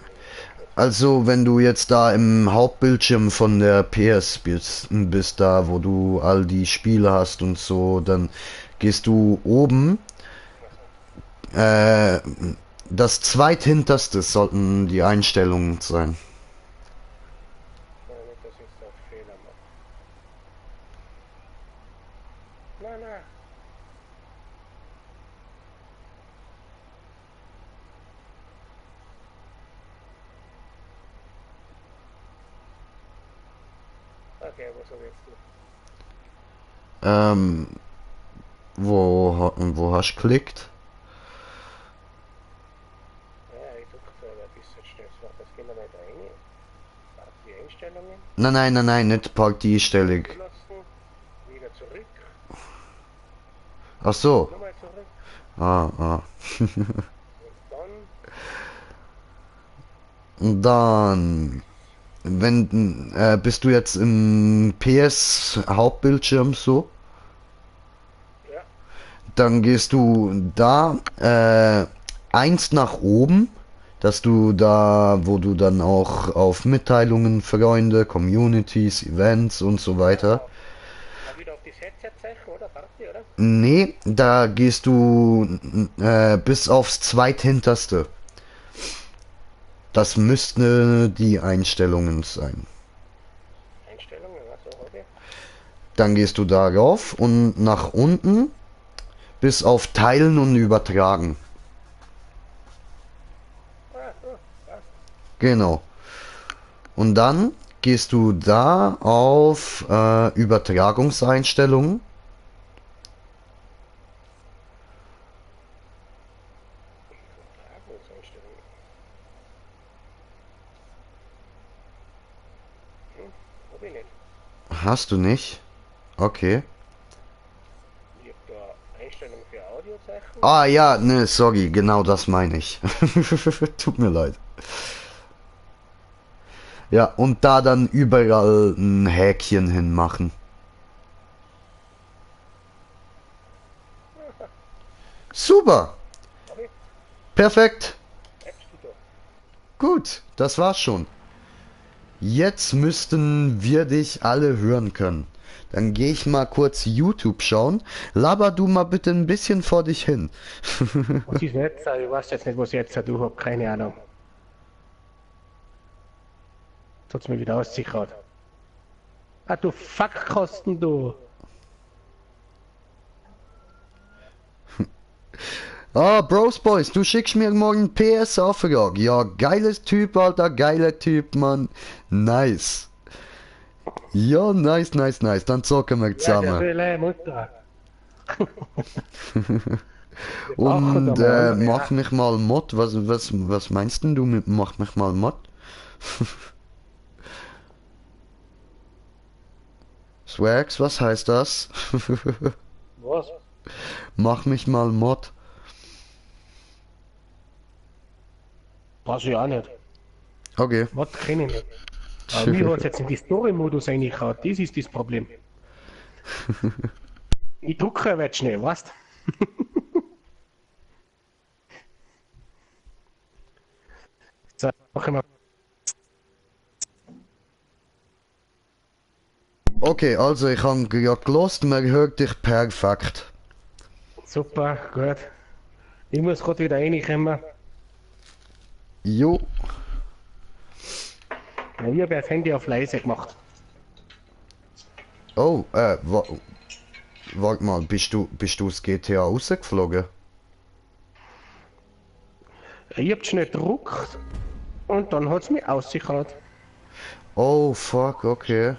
also wenn du jetzt da im Hauptbildschirm von der PS bist da, wo du all die Spiele hast und so, dann gehst du oben, das zweithinterste sollten die Einstellungen sein. Nicht, dass ich jetzt da Fehler mache. Nein, nein. Okay, was soll ich jetzt tun? Wo hast du geklickt? Ja, ich drücke da bis jetzt schnell. Das gehen wir nicht rein. Die Einstellungen. Nein, nicht Partystellung. Zulassen. Wieder zurück. Ach so. Nochmal zurück. Ah. Und dann. Und dann, wenn, bist du jetzt im PS Hauptbildschirm so? Ja. Dann gehst du da, eins nach oben, dass du da, wo du dann auch auf Mitteilungen, Freunde, Communities, Events und so weiter. Mal wieder auf die Headset-Zeichen, oder? Party, oder? Nee, da gehst du bis aufs zweithinterste. Das müssten die Einstellungen sein. Einstellungen, also, okay. Dann gehst du darauf und nach unten bis auf Teilen und Übertragen. So, passt. Genau. Und dann gehst du da auf Übertragungseinstellungen. Übertragungseinstellungen. Hab ich nicht. Hast du nicht? Okay. Ich hab da Einstellungen für Audiozeichen. Ah ja, ne, sorry, genau das meine ich. Tut mir leid. Ja, und da dann überall ein Häkchen hinmachen. Super. Okay, Perfekt. Apps du da. Gut, das war's schon. Jetzt müssten wir dich alle hören können. Dann gehe ich mal kurz YouTube schauen. Laber du mal bitte ein bisschen vor dich hin. Was ist jetzt? Ich weiß jetzt nicht, was jetzt du hab keine Ahnung. Jetzt hat's mir wieder ausgesichert. Ah, du Fuckkosten, du. Ah, Bros Boys, du schickst mir morgen PS-Auftrag. Ja, geiles Typ, Alter, geiler Typ, Mann. Nice. Ja, nice. Dann zocken wir Ja, der zusammen. will Mutter. Und da mal, mach mich mal Mod. Was meinst denn du mit mach mich mal Mod? Swags, was heißt das? Was? Mach mich mal Mod. Weiß ich auch nicht. Okay. Was kenne ich nicht. Aber mir hat jetzt in die Story-Modus reingehauen, das ist das Problem. Ich drucke weit schnell, weißt so, machen wir. Okay, also ich habe gerade gelost, man hört dich perfekt. Super, gut. Ich muss gerade wieder reinkommen. Jo. Ja, ich habe das Handy auf leise gemacht. Oh, warte mal, bist du aus GTA rausgeflogen? Ich hab schnell gedruckt und dann hat's mich ausgehauen. Oh, fuck, okay.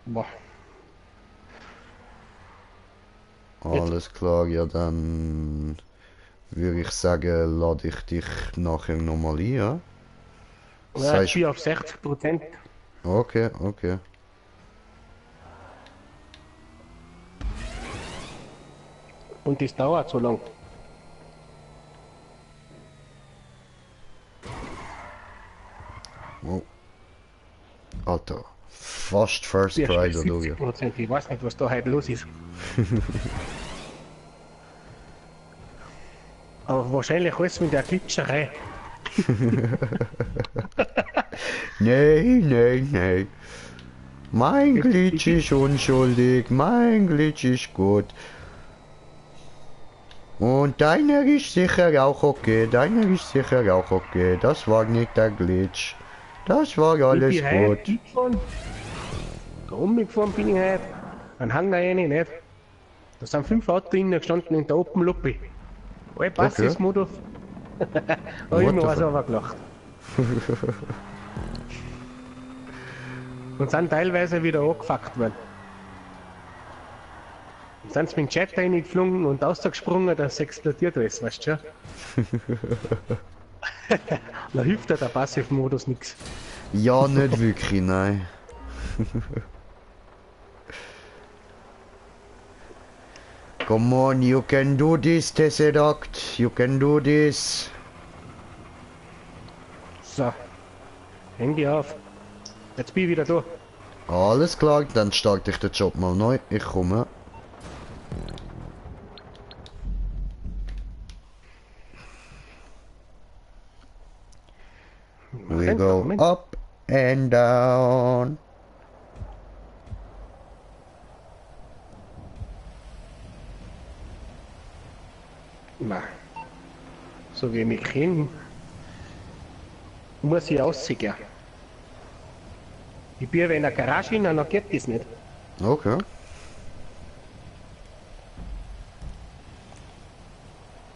Boah. Alles klar, ja dann würde ich sagen, lade ich dich nachher nochmal ein, ja? Ja, ich bin auf 60%. Okay, okay. Und das dauert so lang. Oh. Alter, fast First Ja, Try da durch. 70%. Ich weiß nicht, was da heute los ist. Aber wahrscheinlich alles mit der Glitscherei. Nein. Mein Glitch ist unschuldig, mein Glitch ist gut. Und deiner ist sicher auch okay, Das war nicht der Glitch. Das war alles Ich bin gut. heute mitgefahren. Da rumgefahren bin ich heute. Ein Hang da rein, nicht? Da sind 5 Autos drinnen gestanden in der Open Lobby. All Basis-Modus. Da hab ich mir was aber gelacht. Und sind teilweise wieder angefuckt worden. Dann sind sie mit dem Chat reingeflogen und ausgesprungen, dass es explodiert ist, weißt du schon? Da hilft ja der Passiv-Modus nichts. Ja, nicht wirklich, nein. Come on, you can do this, Tesseract. You can do this. So. Handy auf. Jetzt bin ich wieder da. Alles klar, dann starte ich den Job mal neu. Ich komme. We go up and down. Nein. So wie ich mich kenne, muss ich aussehen. Ich bin in der Garage in einer geht das nicht. Okay.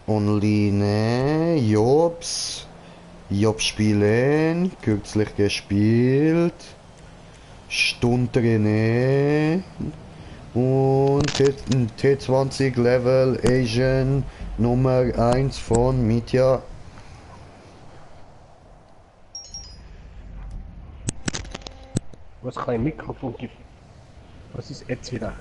Online, Jobs spielen, kürzlich gespielt, Stunde René und T20 Level Asian Nummer 1 von Mitya. Was kein Mikrofon gibt. Was ist jetzt wieder?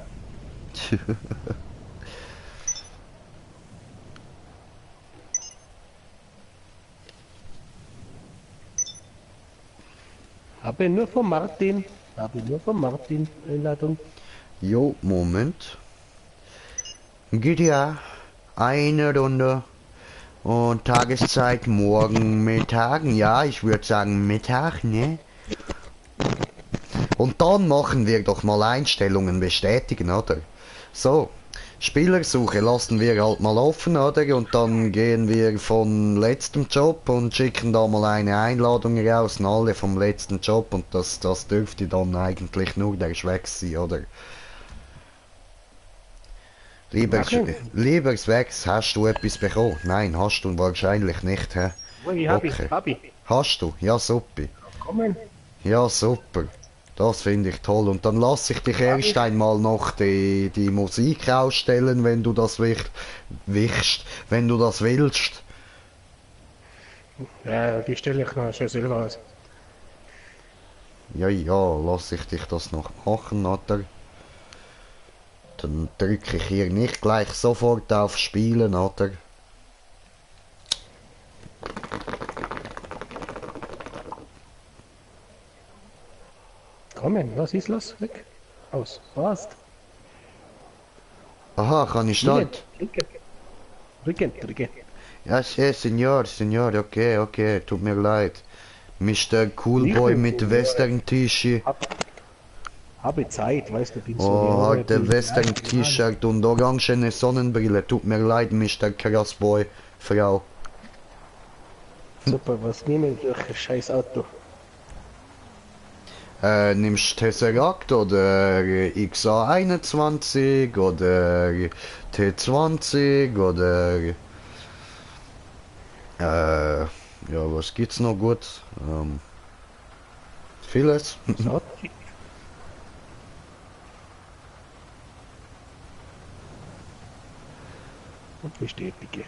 Habe nur von Martin Einladung. Jo, Moment. GTA, eine Runde und Tageszeit morgen Mittag. Ja, ich würde sagen Mittag, ne? Und dann machen wir doch mal Einstellungen bestätigen, oder? So, Spielersuche lassen wir halt mal offen, oder? Und dann gehen wir von letztem Job und schicken da mal eine Einladung raus an alle vom letzten Job und das dürfte dann eigentlich nur der Schweck sein, oder? Lieber Zwex, hast du etwas bekommen? Nein, hast du wahrscheinlich nicht, hä? Ich hab ich. Hast du? Ja, super. Kommen. Ja, super. Das finde ich toll. Und dann lasse ich dich erst einmal noch die Musik ausstellen, wenn du das wenn du das willst. Ja, die stelle ich noch schon selber aus. Ja, lasse ich dich das noch machen, oder? Dann drücke ich hier nicht gleich sofort auf Spielen, oder? Kommen, was ist los? Weg. Aus. Passt. Aha, kann ich Start? Drücken. Ja, Senor, okay, tut mir leid. Mr. Coolboy mit Western-T-Shirt. Habe Zeit, weißt du, bin so Oh, eine halt der Arbeit. Western-T-Shirt und orangene Sonnenbrille. Tut mir leid, Mr. Krassboy, Frau. Super, was nehmen wir durch ein scheiß Auto? Nimmst Tesseract oder XA21 oder T20 oder ja, was gibt's noch gut? Vieles. So. Und bestätige.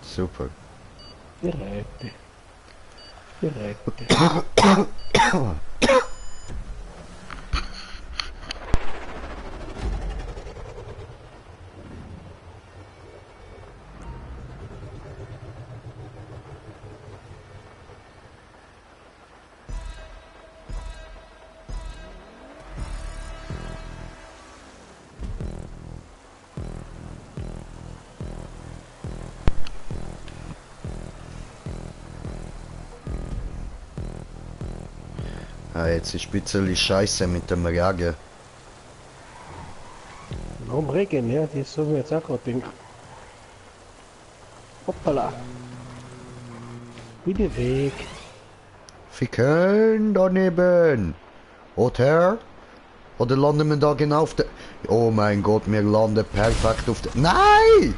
Super. Bereite. Ah, jetzt ist ein bisschen scheiße mit dem Regen. Warum Regen, ja? Das sollen wir jetzt auch gerade denken. Hoppala. Wieder weg. Ficken daneben. Oder? Oder landen wir da genau auf der... Oh mein Gott, wir landen perfekt auf der... Nein!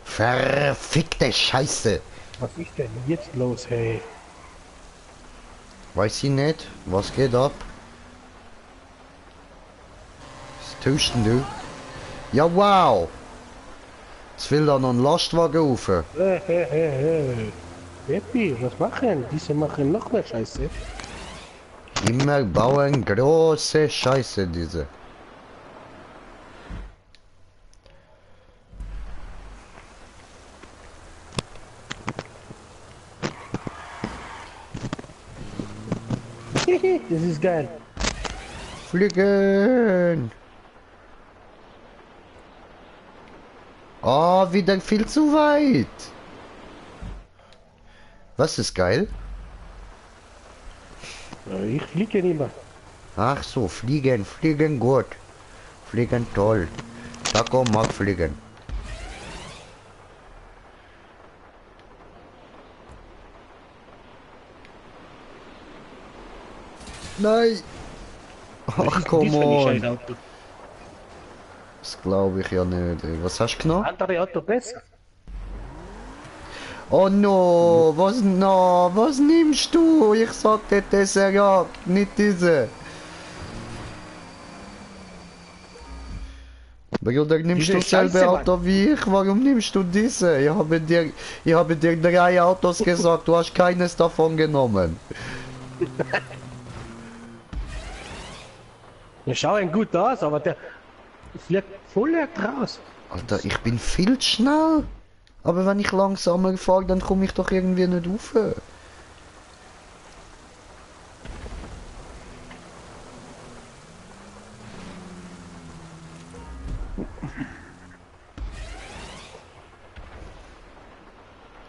Verfickte Scheiße. Was ist denn jetzt los, hey? Weiß ich nicht. Was geht ab? Was tust denn du? Ja, wow! Jetzt will da noch ein Lastwagen rauf. Happy, was machen? Diese machen noch mehr Scheiße. Immer bauen große Scheiße, diese. Das ist geil. Fliegen! Oh, wieder viel zu weit. Was ist geil? Ich fliege nicht mehr. Ach so, fliegen gut. Fliegen toll. Taco mag fliegen. Nein! Ach komm on! Das glaube ich ja nicht. Was hast du genommen? Andere Auto besser. Oh no, was nimmst du? Ich sagte Tesseract, nicht diese. Bruder, nimmst Diese du dasselbe Scheiße, Mann. Auto wie ich? Warum nimmst du diese? Ich habe dir 3 Autos gesagt, du hast keines davon genommen. Wir schauen gut aus, aber der fliegt voll raus. Alter, ich bin viel zu schnell. Aber wenn ich langsamer fahre, dann komme ich doch irgendwie nicht rauf.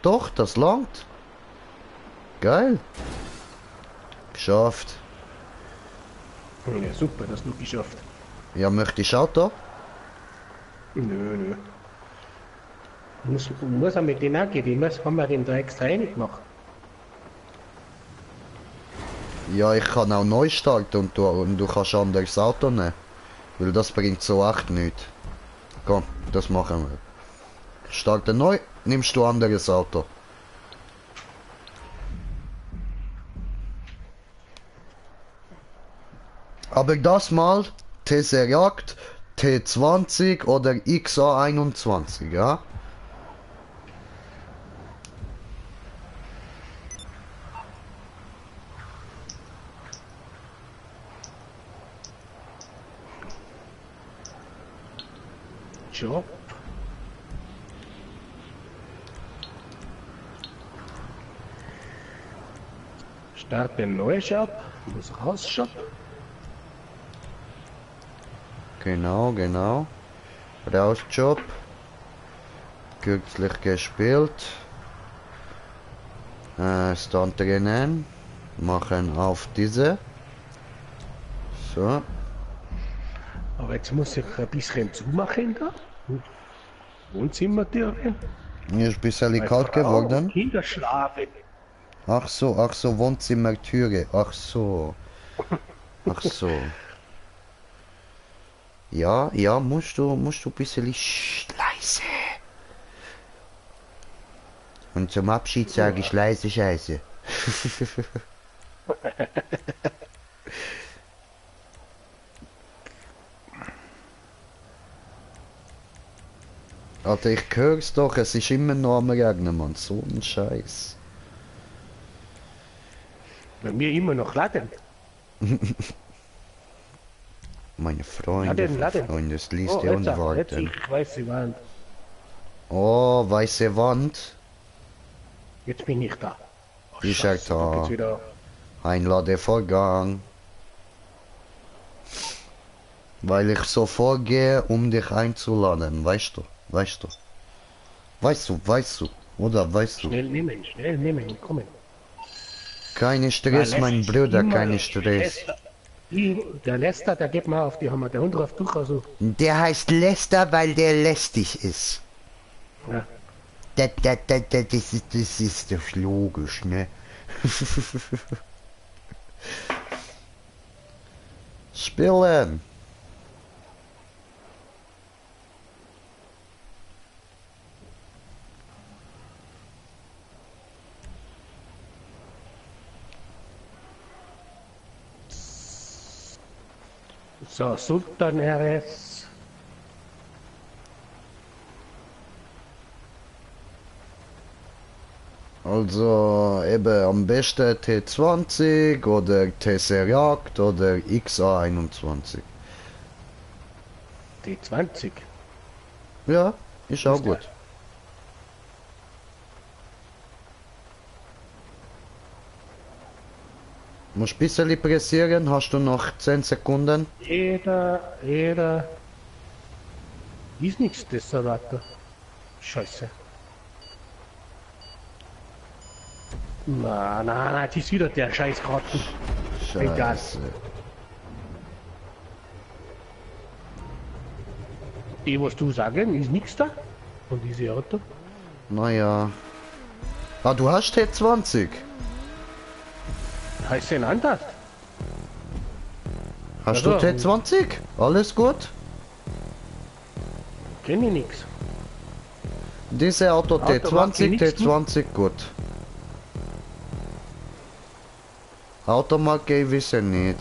Doch, das langt. Geil. Geschafft. Ja, super, das noch geschafft. Ja, möchtest du Auto? Nö. Muss er mit denen auch gehen, haben wir den da extra reingemacht. Ja, ich kann auch neu starten und du kannst anderes Auto nehmen. Weil das bringt so echt nichts. Komm, das machen wir. Starte neu, nimmst du anderes Auto. Aber das mal Tesseract T20 oder XA21, ja? Job. Starte einen neuen Job. Muss raus, Job. Genau. Rausjob. Kürzlich gespielt. Stand drinnen. Machen auf diese. So. Aber jetzt muss ich ein bisschen zumachen da. Wohnzimmertüren. Hier ist ein bisschen Meine kalt Frau und geworden. Kinder schlafen. Ach so, Wohnzimmertüre. Ach so. Ja, musst du ein bisschen leise. Und zum Abschied sage ich leise Scheiße. Alter, ich hör's doch, es ist immer noch am Regnen, Mann. So ein Scheiß. Bei mir immer noch laden. Meine Freunde, Laden. Freunde, es liest Oh, ja und jetzt warten. ich weiß die Wand. Oh, weiße Wand. Jetzt bin ich da. Oh, Ich Scheiße, sag da. da geht's wieder. Einladevorgang. Weil ich so vorgehe, um dich einzuladen, weißt du? Oder weißt du? Schnell nehmen, kommen. Keine Stress, mein Bruder, keine Stress. Der Lester, der geht mal auf die Hammer, der Hund drauf durch, also. Der heißt Lester, weil der lästig ist. Ja. Das ist doch logisch, ne? Spielen. So, Sultan RS. Also eben am besten T20 oder Tesseract oder XA21. T20. Ja, ist auch gut. Musst ein bisschen pressieren, hast du noch 10 Sekunden? Jeder. Ist nichts, das Ratte. Scheiße. Na, das ist wieder der Scheißkarten. Egal. Scheiße. Die, was du sagen, ist nichts da. Von diesem Auto. Naja. Ah, du hast T20. Heißt denn anders? Hast Also, du T20? Alles gut? Kenn ich nichts. Diese Auto Automat T20, nichts, T20 gut. Automat ich wisse nicht.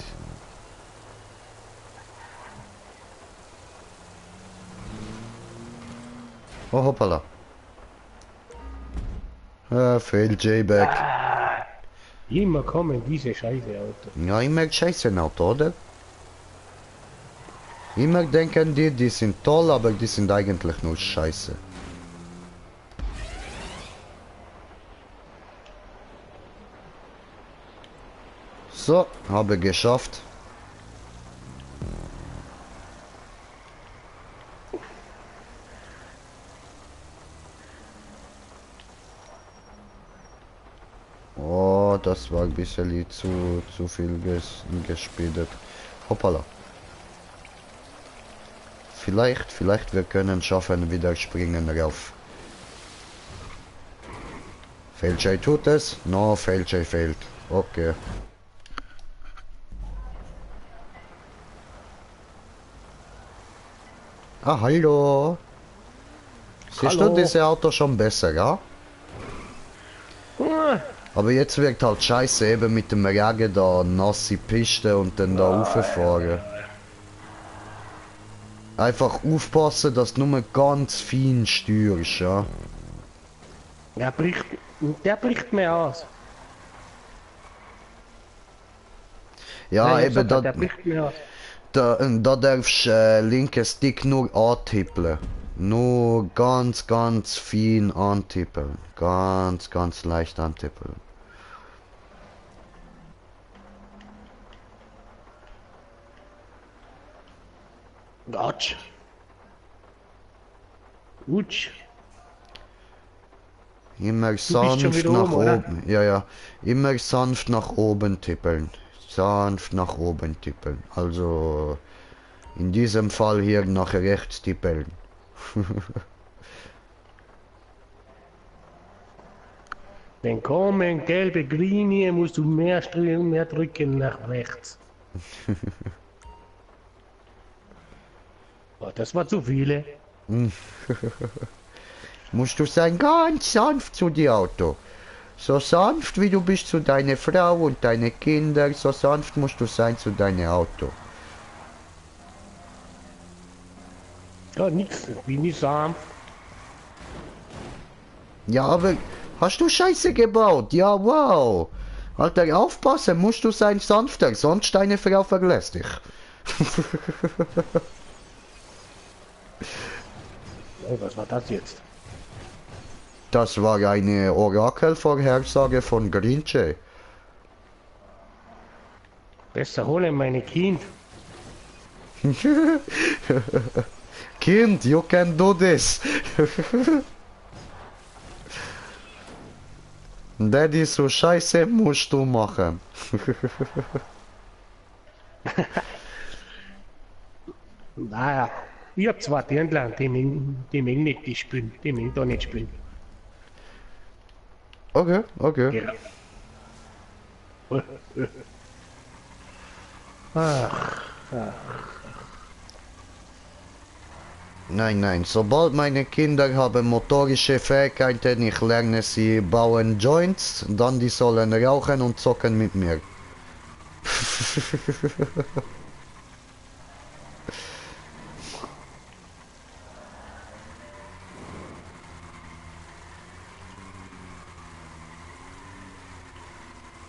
Oh hoppala. Fail J-Back. Immer kommen diese scheiße Auto. Ja, immer scheiße ein Auto, oder? Immer denken die sind toll, aber die sind eigentlich nur scheiße. So, habe geschafft. Oh, das war ein bisschen zu viel gespeedet. Hoppala. Vielleicht wir können schaffen, wieder springen rauf. Failj tut es? No, Failj fehlt. Okay. Ah, hallo. Siehst du Hallo. diese Auto schon besser, ja? Aber jetzt wirkt halt scheiße eben mit dem Regen da, nasse Piste und dann da rauffahren. Einfach aufpassen, dass du nur ganz fein steuerst, ja. Der bricht mir aus. Ja, ich eben sag, da, der bricht mir aus. da darfst linken Stick nur antippeln. Nur ganz, ganz fein antippeln. Ganz, ganz leicht antippeln. Gatsch. Utsch. Immer bist schon sanft wieder nach oben, oder? oben. Ja, ja. Immer sanft nach oben tippeln. Sanft nach oben tippeln. Also in diesem Fall hier nach rechts tippeln. Wenn kommen gelbe Linie, musst du mehr drücken nach rechts. Oh, das war zu viele. Musst du sein ganz sanft zu die Auto. So sanft wie du bist zu deiner Frau und deine Kinder, so sanft musst du sein zu deinem Auto. Ja, nix, wie nicht sanft. Ja, aber hast du Scheiße gebaut? Ja, wow. Alter, aufpassen, musst du sein sanfter, sonst deine Frau verlässt dich. Oh, was war das jetzt? Das war eine Orakelvorhersage von Grinche. Besser holen, meine Kind. Kind, you can do this. Daddy, so Scheiße musst du machen. Naja, ich hab zwei Dirndl, die mögen nicht die spielen, die mögen da nicht spielen. Okay, okay. Ja. Ach, Nein, nein, sobald meine Kinder haben motorische Fähigkeiten, ich lerne sie bauen Joints, dann die sollen rauchen und zocken mit mir.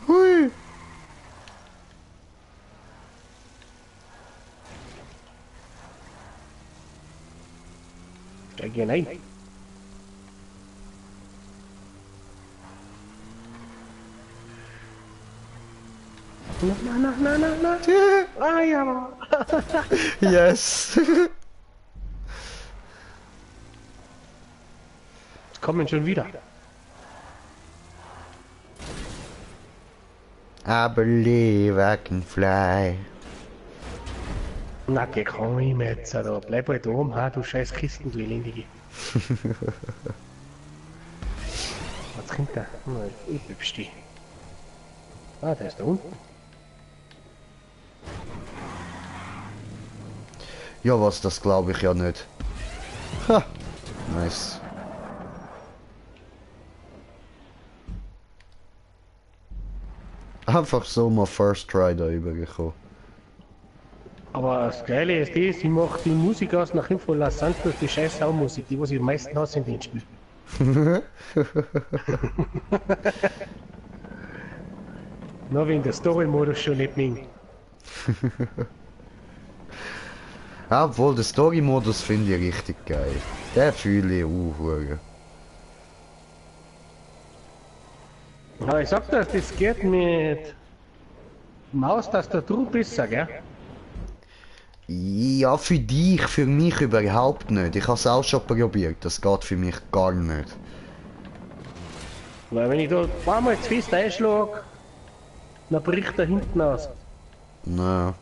Hui. steig hier rein. Na. Ah ja. Yes. Jetzt kommen schon wieder. I believe I can fly. Na, geh komm ich mir jetzt da. Bleib halt oben, ha, du scheiß Kisten, du Elendige. Was trinkt er? Ich bleib stehen. Ah, der ist da unten. Ja, was, das glaube ich ja nicht. Ha. Nice. Einfach so mal First Try da übergekommen. Aber das Geile ist das, ich mach die Musik aus nach Info Los Santos, die scheiß Soundmusik, die was ich am meisten hasse in den Spielen. Nur wegen der Story-Modus schon nicht mehr. Obwohl, der Story-Modus finde ich richtig geil. Der fühle ich auch. Aber ich sag dir, das geht mit Maustastatur besser, gell? Ja, für dich, für mich überhaupt nicht. Ich habe es auch schon probiert, das geht für mich gar nicht. Weil wenn ich da ein paar Mal zu fest einschlage, dann bricht er hinten aus. Na.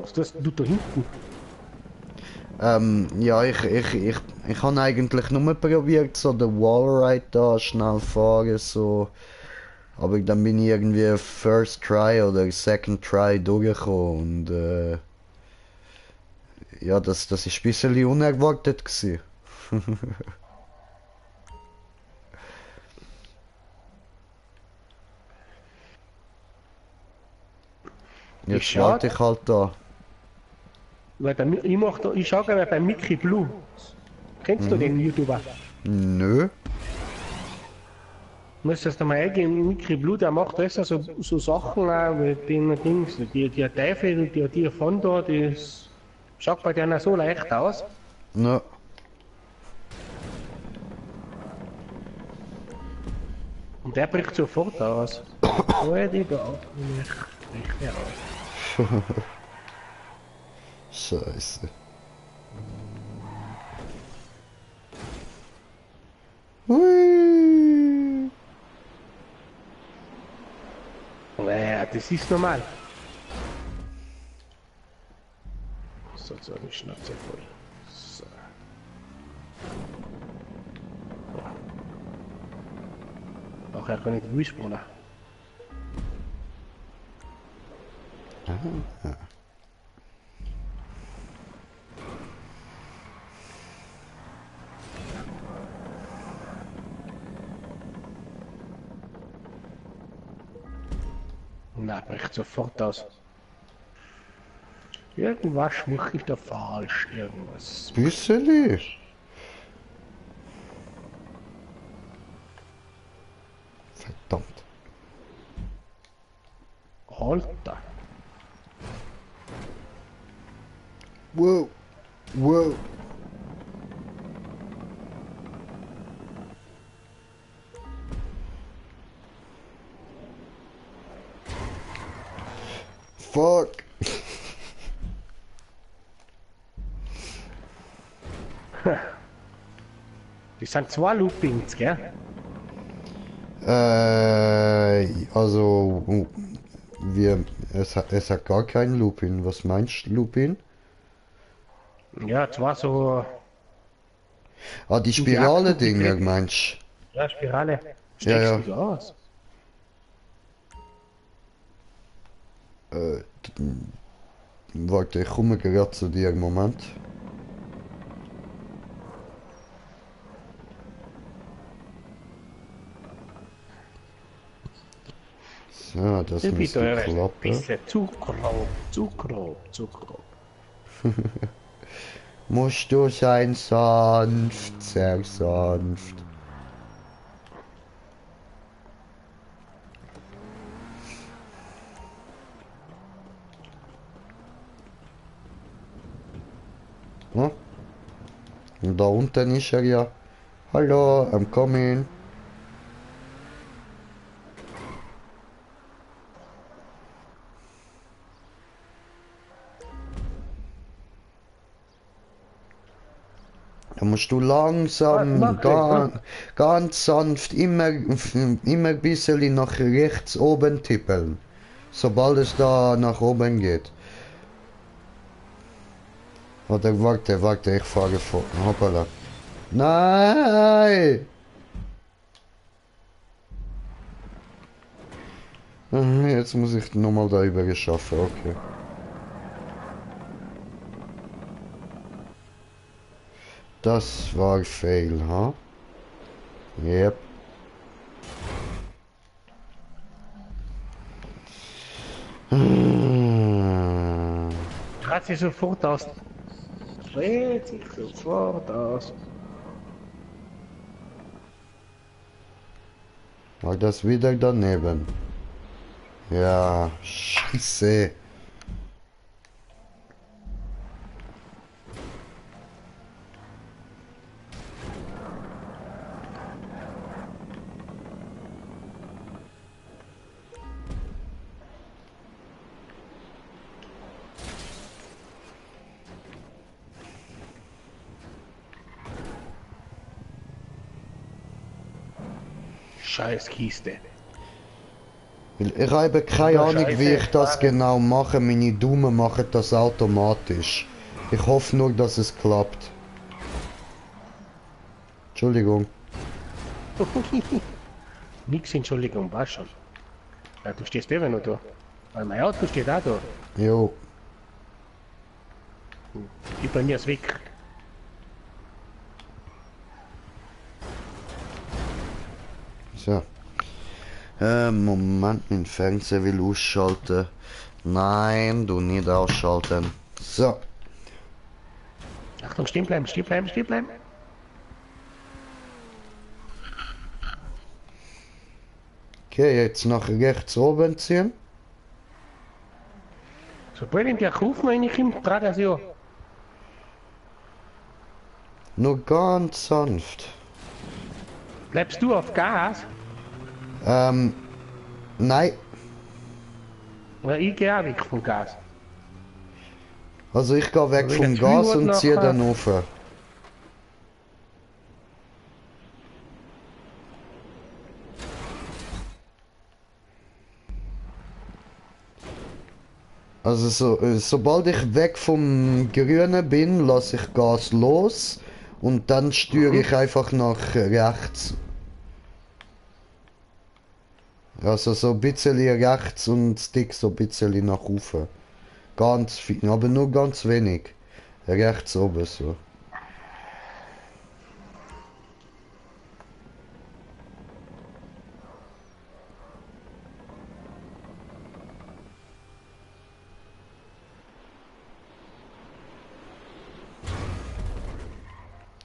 Was tust du da hinten? Ja, ich habe eigentlich nur probiert, so den Wallride da schnell fahren, so. Aber dann bin ich irgendwie First Try oder Second Try durchgekommen und ja, das ist ein bisschen unerwartet gewesen. Jetzt warte ich halt da. Weil ich schau gerade bei Mickey Blue. Kennst du den YouTuber? Nö. Müsstest du mal eingeben, Mikri Blue, der macht öfter so Sachen auch mit den Dings, die Teufel, die von da, das schaut bei denen so leicht aus. Ne. Und der bricht sofort aus. Oh, die da nicht mehr aus. Scheiße. Hui. Ja, das ist normal. So, die Schnauze voll. So. Ach, er kann nicht durchspringen. Na, bricht sofort aus. Irgendwas mache ich da falsch. Irgendwas. Bisseli. Verdammt. Alter. Wow. Wow. Fuck. Das sind zwei Loopings, gell? Also, es hat gar kein Lupin. Was meinst du, Lupin? Ja, zwei so. Ah, die Spirale-Dinger, meinst Ja, Spirale. du? Ja, ja. Du so aus? Warte, ich komme gerade zu dir, Moment. So, das müsste klappen. Bisschen zu grob. Musst du sein sanft, sehr sanft. Hm? Und da unten ist er ja. Hallo, I'm coming. Da musst du langsam, ganz sanft, immer ein bisschen nach rechts oben tippeln. Sobald es da nach oben geht. Oder warte, ich fahre vor. Hoppala. Nein! Jetzt muss ich nochmal da über schaffen, okay. Das war fail, ha? Yep. Dreht sich sofort aus. Dreht sich sofort aus. War das wieder daneben? Ja, scheiße. Scheiß Kiste. Ich habe keine Ahnung, wie ich das genau mache. Meine Daumen machen das automatisch. Ich hoffe nur, dass es klappt. Entschuldigung. Nix, Entschuldigung, war schon. Ja, du stehst immer noch da. Weil mein Auto steht auch da. Jo. Die bei mir ist weg. So. Moment, mein Fernseher will ausschalten. Nein, du nicht ausschalten. So. Achtung, stehen bleiben. Okay, jetzt nach rechts oben ziehen. Sobald in der Kurve reinkommt, dreht er sich an. Nur ganz sanft. Bleibst du auf Gas? Nein. Weil ich gehe auch weg vom Gas. Also ich gehe weg Wenn vom der Gas Zwiebel und ziehe nachher- dann rauf. Also sobald ich weg vom Grünen bin, lasse ich Gas los und dann steuere ich einfach nach rechts. Also so ein bisschen rechts und Stick so ein bisschen nach oben. Ganz viel, aber nur ganz wenig. Rechts oben so.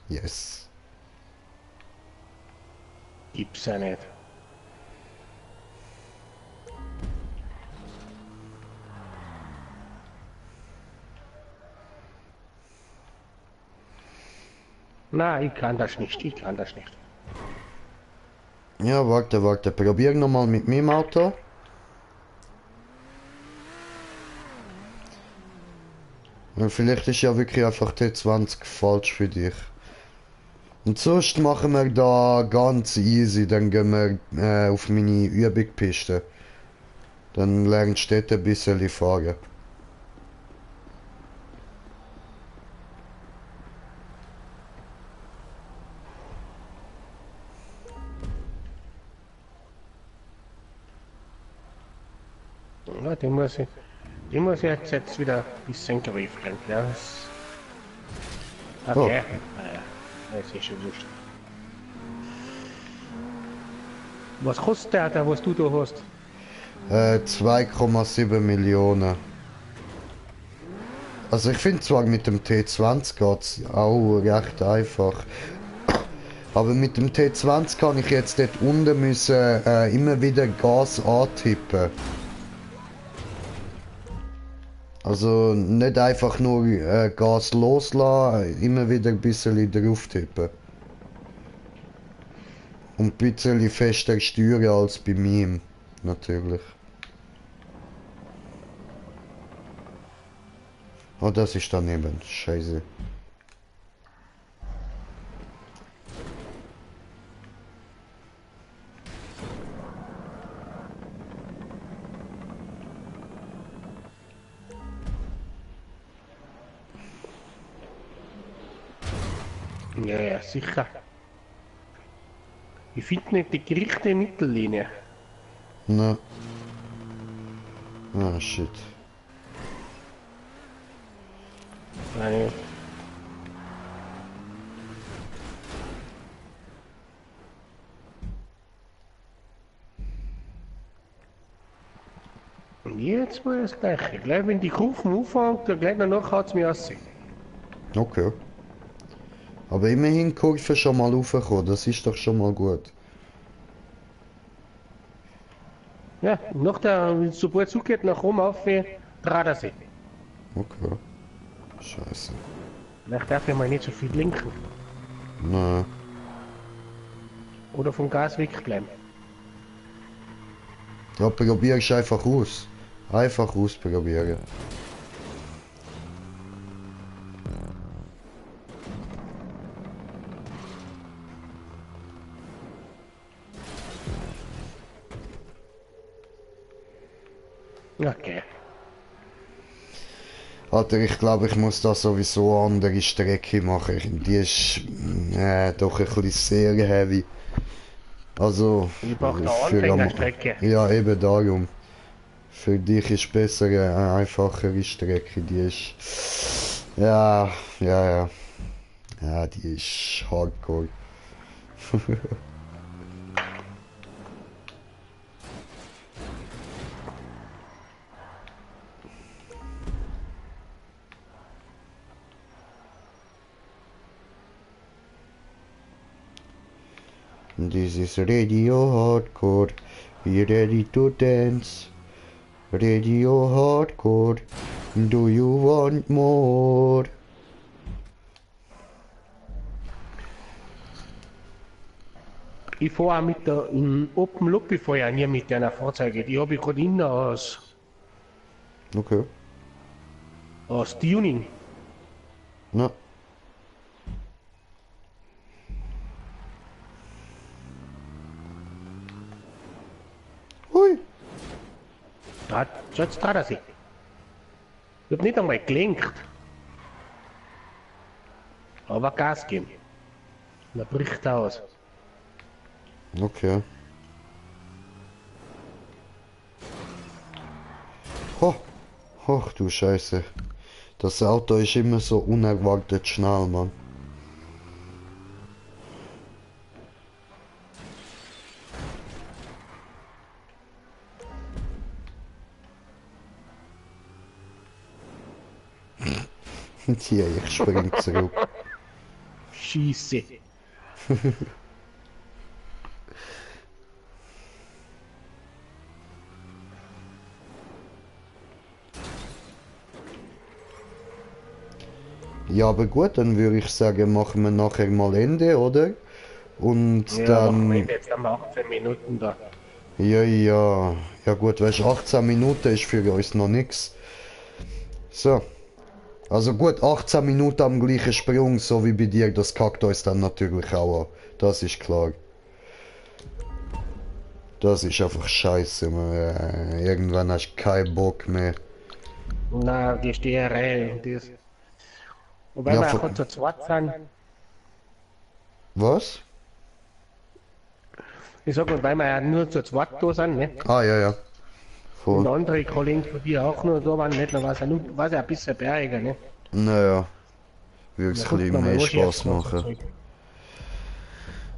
Yes. Gibt's ja nicht. Nein, ich kann das nicht, ich kann das nicht. Ja, warte. Probier nochmal mit meinem Auto. Ja, vielleicht ist ja wirklich einfach T20 falsch für dich. Und sonst machen wir da ganz easy, dann gehen wir auf meine Übungpiste. Dann lernst du dort ein bisschen fahren. Ja, die muss ich jetzt wieder ein bisschen griffeln. Ja, das... Okay. Naja, das ist schon wurscht. Was kostet der, was du da hast? 2,7 Millionen. Also ich finde zwar mit dem T20 geht's auch recht einfach. Aber mit dem T20 kann ich jetzt dort unten müssen, immer wieder Gas antippen. Also nicht einfach nur Gas loslassen, immer wieder ein bisschen drauf tippen. Und ein bisschen fester steuern als bei mir, natürlich. Oh, das ist daneben, scheiße. Ja, ja, sicher. Ich finde nicht die gerichte Mittellinie. Na. Ah, shit. Nein. Und jetzt muss ich das Gleiche. Gleich wenn die Kurven anfängt, dann gleich danach hat es mich aussehen. Okay. Aber immerhin Kurve schon mal raufgekommen, das ist doch schon mal gut. Ja, nach der, sobald es zugeht, nach oben auf, dreht er sich. Okay. Scheiße. Vielleicht darf ich mal nicht so viel lenken. Na. Oder vom Gas wegbleiben. Ja, probier's einfach aus. Einfach ausprobieren. Okay. Alter, ich glaube, ich muss da sowieso eine andere Strecke machen. Die ist doch ein bisschen sehr heavy. Also, Ich brauche eine für Anfängerstrecke. ja, eben darum. Für dich ist besser eine einfachere Strecke. Die ist... Ja. Ja, die ist hardcore. This is Radio Hardcore. You ready to dance? Radio hardcore. Do you want more? Ich fahre mit der in Open Loop, ich fahre ja nie mit einer Fahrzeuge. Die habe ich gerade innen Okay. aus Tuning. Na. Hui. Jetzt hat er sich. Ich habe nicht einmal gelenkt. Aber Gas geben. Und er bricht aus. Okay. Ho. Ach du Scheiße. Das Auto ist immer so unerwartet schnell, Mann. Hier, ich spring zurück. Scheiße. Ja, aber gut, dann würde ich sagen, machen wir nachher mal Ende, oder? Und Ja, machen wir dann... jetzt haben wir 18 Minuten da. Ja, ja. Ja gut, weißt du, 18 Minuten ist für uns noch nix. So. Also gut, 18 Minuten am gleichen Sprung, so wie bei dir, das kackt uns dann natürlich auch an. Das ist klar. Das ist einfach scheiße, man. Irgendwann hast du keinen Bock mehr. Na, die Steherei und das. Wobei Ja, wir von- auch zu zweit sind. Was? Ich sag mal, weil wir ja nur zu zweit da sind, ne? Ah, ja, ja. Und Voll. andere Kollegen von dir auch noch da waren, nicht? Dann war es ja ein bisschen bergiger, ne? Naja. Würde es Da ein kommt bisschen noch mal mehr was Spaß Schärfes und so machen. Zeug.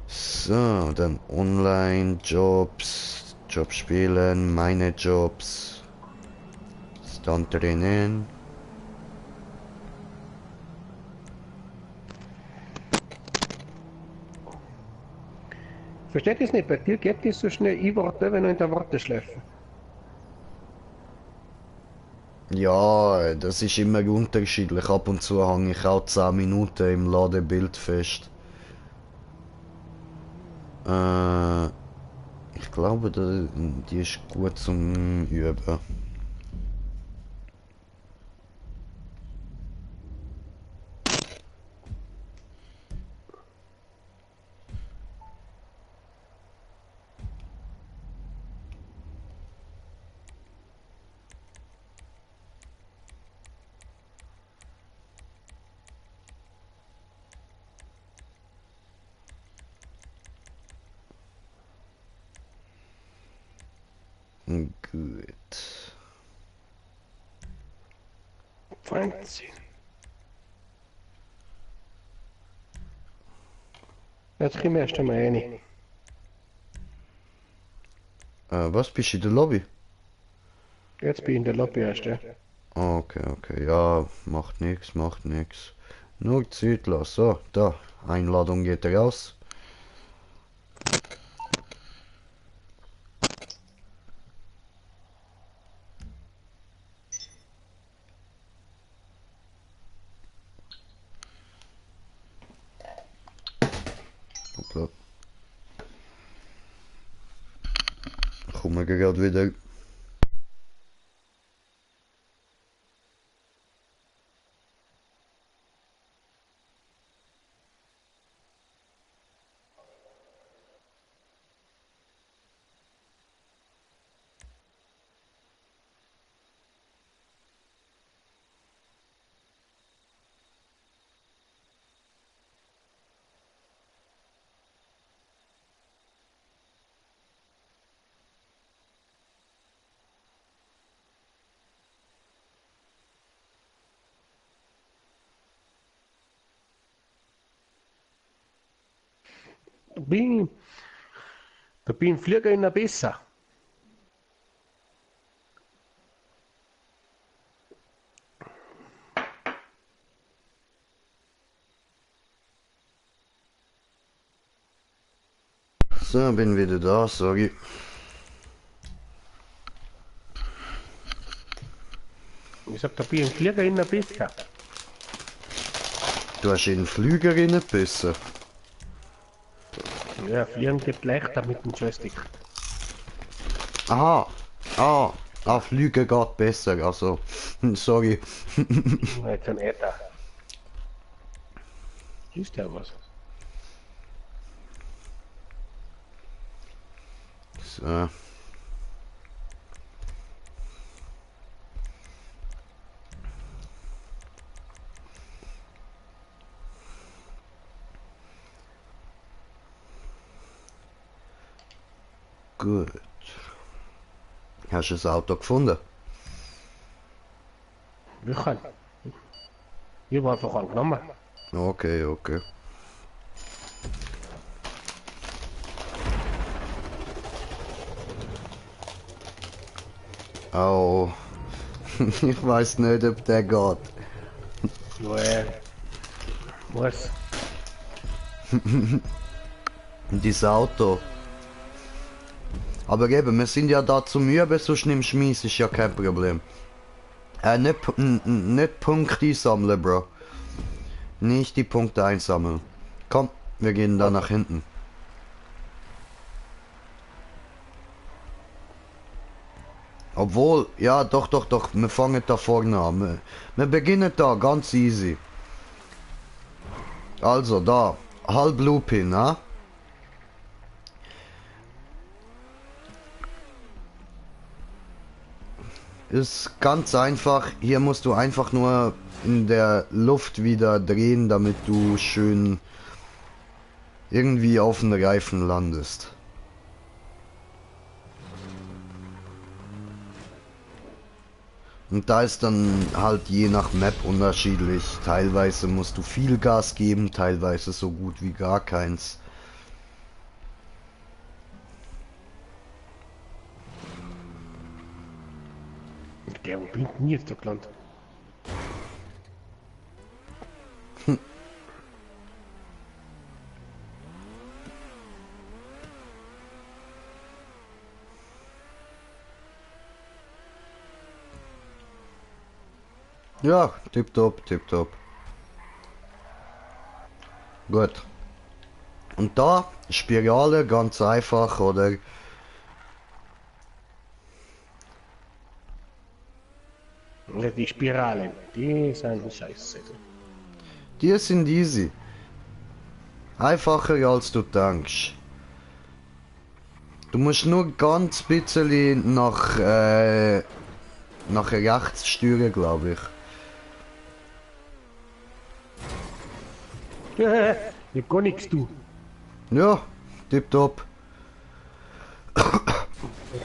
So, dann Online-Jobs, Job spielen, meine Jobs, Stunt drinnen. Versteht das nicht? Bei dir geht das so schnell, ich warte noch in der Warteschleife. Ja, das ist immer unterschiedlich. Ab und zu hänge ich auch 10 Minuten im Ladebild fest. Ich glaube, die ist gut zum Üben. Gut. Wahnsinn. Jetzt kriegen wir erst einmal rein. Was bist du in der Lobby? Jetzt bin ich in der Lobby erst, ja. Okay, okay, ja, macht nix, macht nix. Nur Zeit lassen. So, da, Einladung geht raus. Hoppla. Kommen wir gerade wieder. Da bin Flieger in der besser. So, bin wieder da, sorry. Ich hab da bei einem Flieger in der Biss gehabt. Du hast in den Flüger reingebissen. Ja, Fliegen geht leichter mit dem Joystick. Aha. Flüge geht besser, also. Sorry. Jetzt ein Äther. Ist ja was. So. Gut. Hast du das Auto gefunden? Wir können. Ich war einfach angenommen. Okay, okay. Oh. Ich weiß nicht, ob der geht. Was? Dieses Auto. Aber eben, wir sind ja da zum Üben, sonst nimmst du mies, ist ja kein Problem. Nicht Punkte einsammeln, Bro. Nicht die Punkte einsammeln. Komm, wir gehen da nach hinten. Obwohl, ja, doch, wir fangen da vorne an. Wir beginnen da, ganz easy. Also, da, halb Loopin, ha? Ist ganz einfach, hier musst du einfach nur in der Luft wieder drehen, damit du schön irgendwie auf den Reifen landest. Und da ist dann halt je nach Map unterschiedlich. Teilweise musst du viel Gas geben, teilweise so gut wie gar keins. Der blinkt nie jetzt der Land. Ja, tipptopp, tipptopp. Gut. Und da, Spirale, ganz einfach, oder? Ja, die Spiralen, die sind scheiße. Die sind easy. Einfacher als du denkst. Du musst nur ganz bisschen nach rechts steuern, glaube ich. Ich gar nichts du. Ja, tipptopp.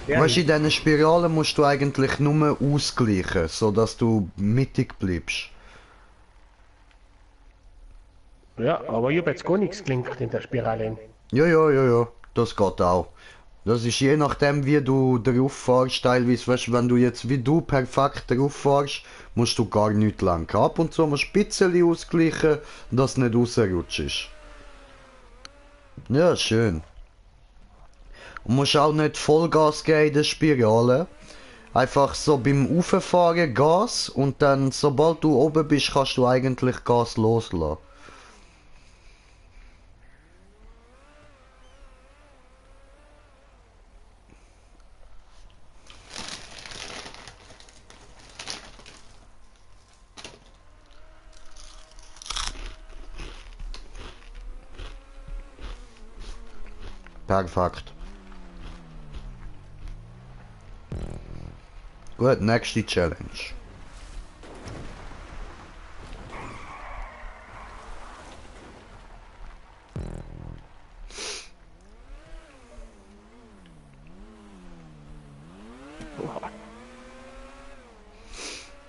Weißt du, in diesen Spiralen musst du eigentlich nur ausgleichen, so dass du mittig bleibst. Ja, aber ich hab jetzt gar nichts gelinkt in der Spirale. Ja, das geht auch. Das ist je nachdem, wie du drauf fährst, teilweise, weißt du, wenn du jetzt wie du perfekt drauf fährst, musst du gar nicht lang. Ab und zu musst du ein bisschen ausgleichen, dass du nicht rausrutschst. Ja, schön. Und musst auch nicht Vollgas geben in der Spirale. Einfach so beim Rauffahren Gas und dann, sobald du oben bist, kannst du eigentlich Gas loslassen. Perfekt. Gut, nächste Challenge.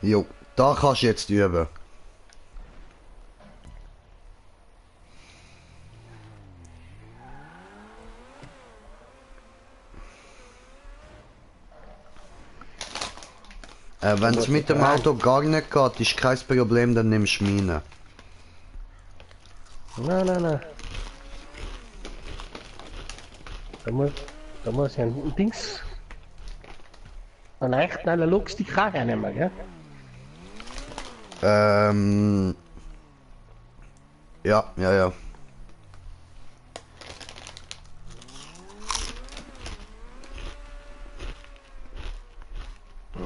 Jo, da kannst du jetzt üben. Wenn es mit dem Auto gar nicht geht, ist kein Problem, dann nimmst du meine. Nein. Da muss ich ein Dings. Einen echt schnellen Logstik auch reinnehmen, gell? Ja, ja, ja.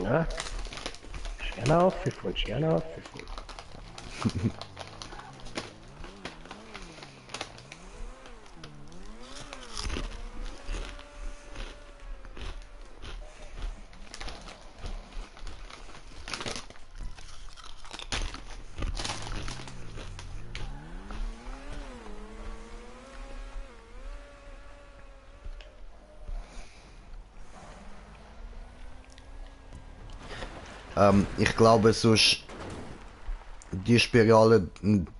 Ja. Schön aufpfiffen, schön aufpfiffen. Ich glaube, sonst die Spirale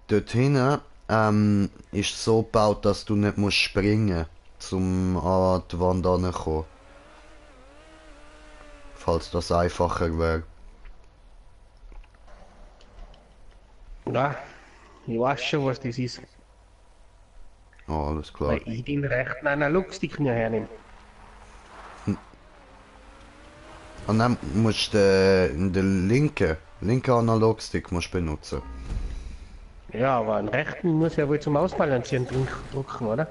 dort hinten ist so gebaut, dass du nicht musst springen, um an die Wand ranzukommen. Falls das einfacher wäre. Ja, ich weiß schon, was das ist. Oh, alles klar. Weil ich den rechten Analogstick nicht hernehme. Und dann musst du den linken Analogstick musst benutzen. Ja, aber einen rechten muss ja wohl zum Ausbalancieren drücken, oder?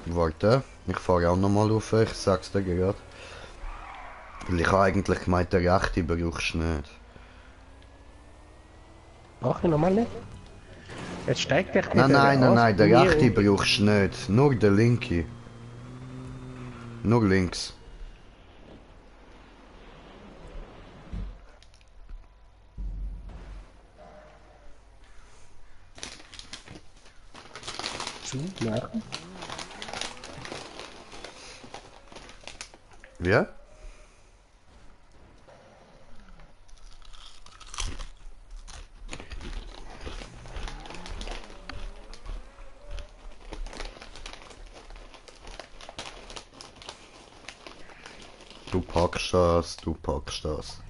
Warte, ich fahre auch nochmal auf, ich sag's dir gerade. Weil ich habe eigentlich gemeint, der rechte brauchst du nicht. Brauche ich nochmal nicht? Jetzt steigt echt Nein, nein, nein, nein, der rechte rechte. brauchst du nicht. Nur der linke. Nur links. Zumachen. Wie? Du packst das, du packst das.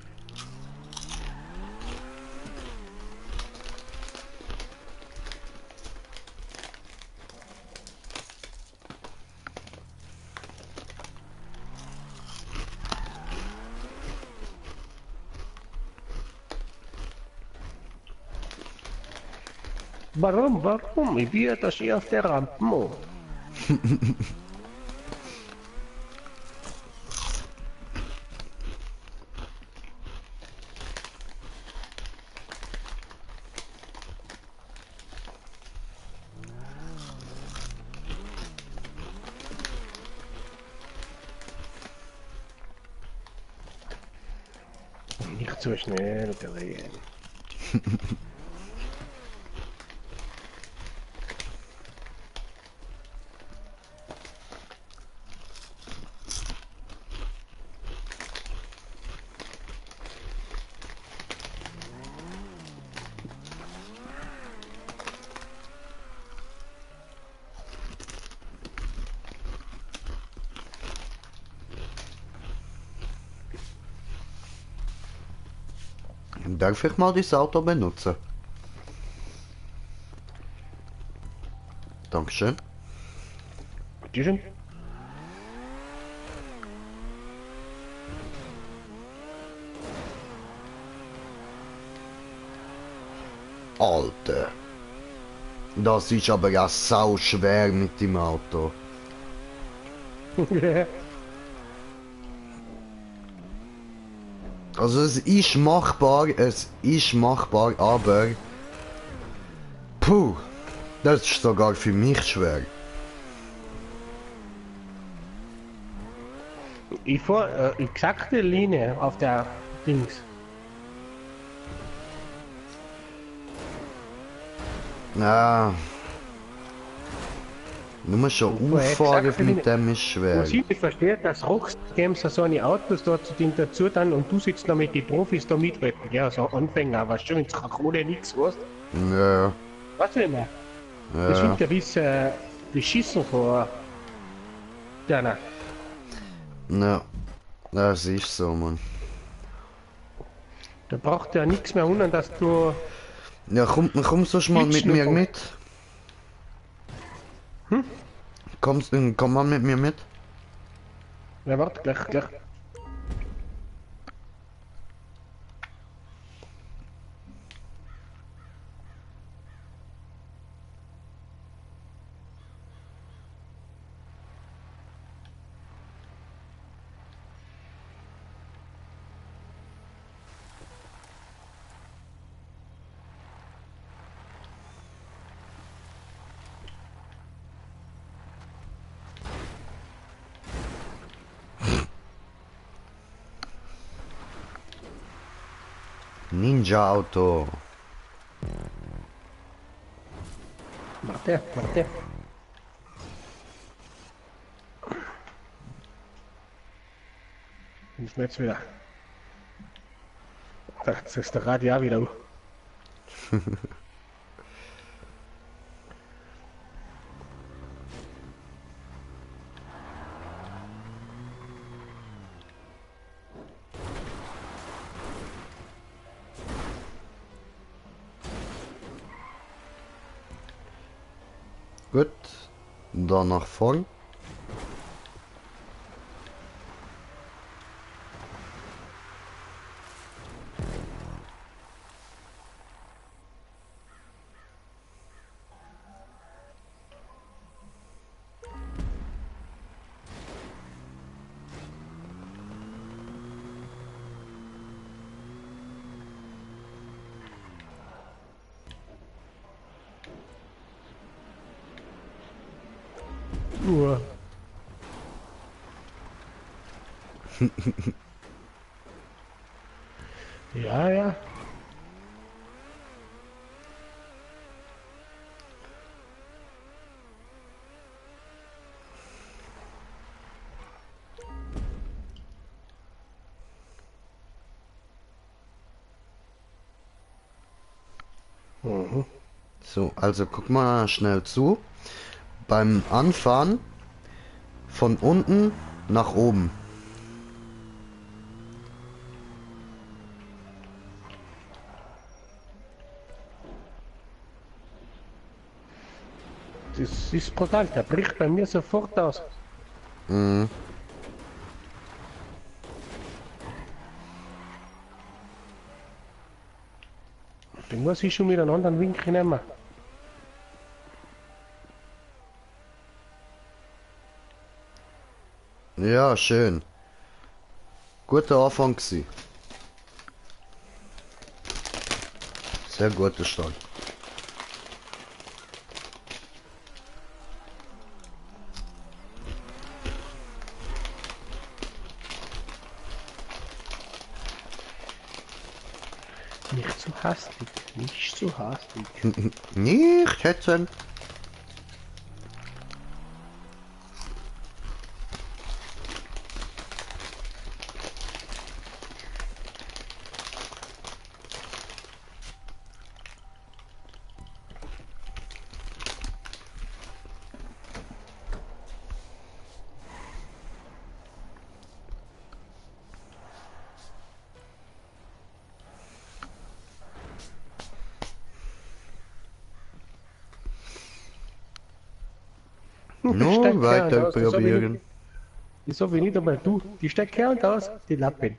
Warum? Ich will das hier auf der Rampe. Nicht so schnell drehen. Darf ich mal das Auto benutzen? Dankeschön. Bitteschön. Alter. Das ist aber ja sau schwer mit dem Auto. Also es ist machbar, aber... Puh, das ist sogar für mich schwer. Ich fahr exakte Linie auf der Dings. Ja. Nur schon auffahren exakt mit dem ist schwer. Was ich nicht verstehe, dass Rockgames so eine Autos dort dazu dann und du sitzt da mit den Profis da mitretten. Ja, so Anfänger, aber schon ins Kohle nichts, was? Ja. Was will man? Das Ja. wird ja bis beschissen vor deiner. Ja. Das ist so, Mann. Da braucht ja nichts mehr wundern, dass du. Ja, komm sonst mal mit mir mit. Komm mal mit mir mit. Ja, warte, gleich. Ninja-Auto. Warte, warte. Und ist mir jetzt wieder. Jetzt ist der Radio auch wieder. Gut. Dann nach vorn. Ja, ja. Mhm. So, also guck mal schnell zu. Beim Anfahren von unten nach oben. Das ist brutal, der bricht bei mir sofort aus. Mhm. Den muss ich schon mit einem anderen Winkel nehmen. Ja, schön. Guter Anfang gewesen. Sehr guter Start. Nicht zu hastig, nicht zu hastig. Nicht hetzen. Nur weiter probieren. So wie nicht einmal du. Die steckt kernt aus, die Lappen.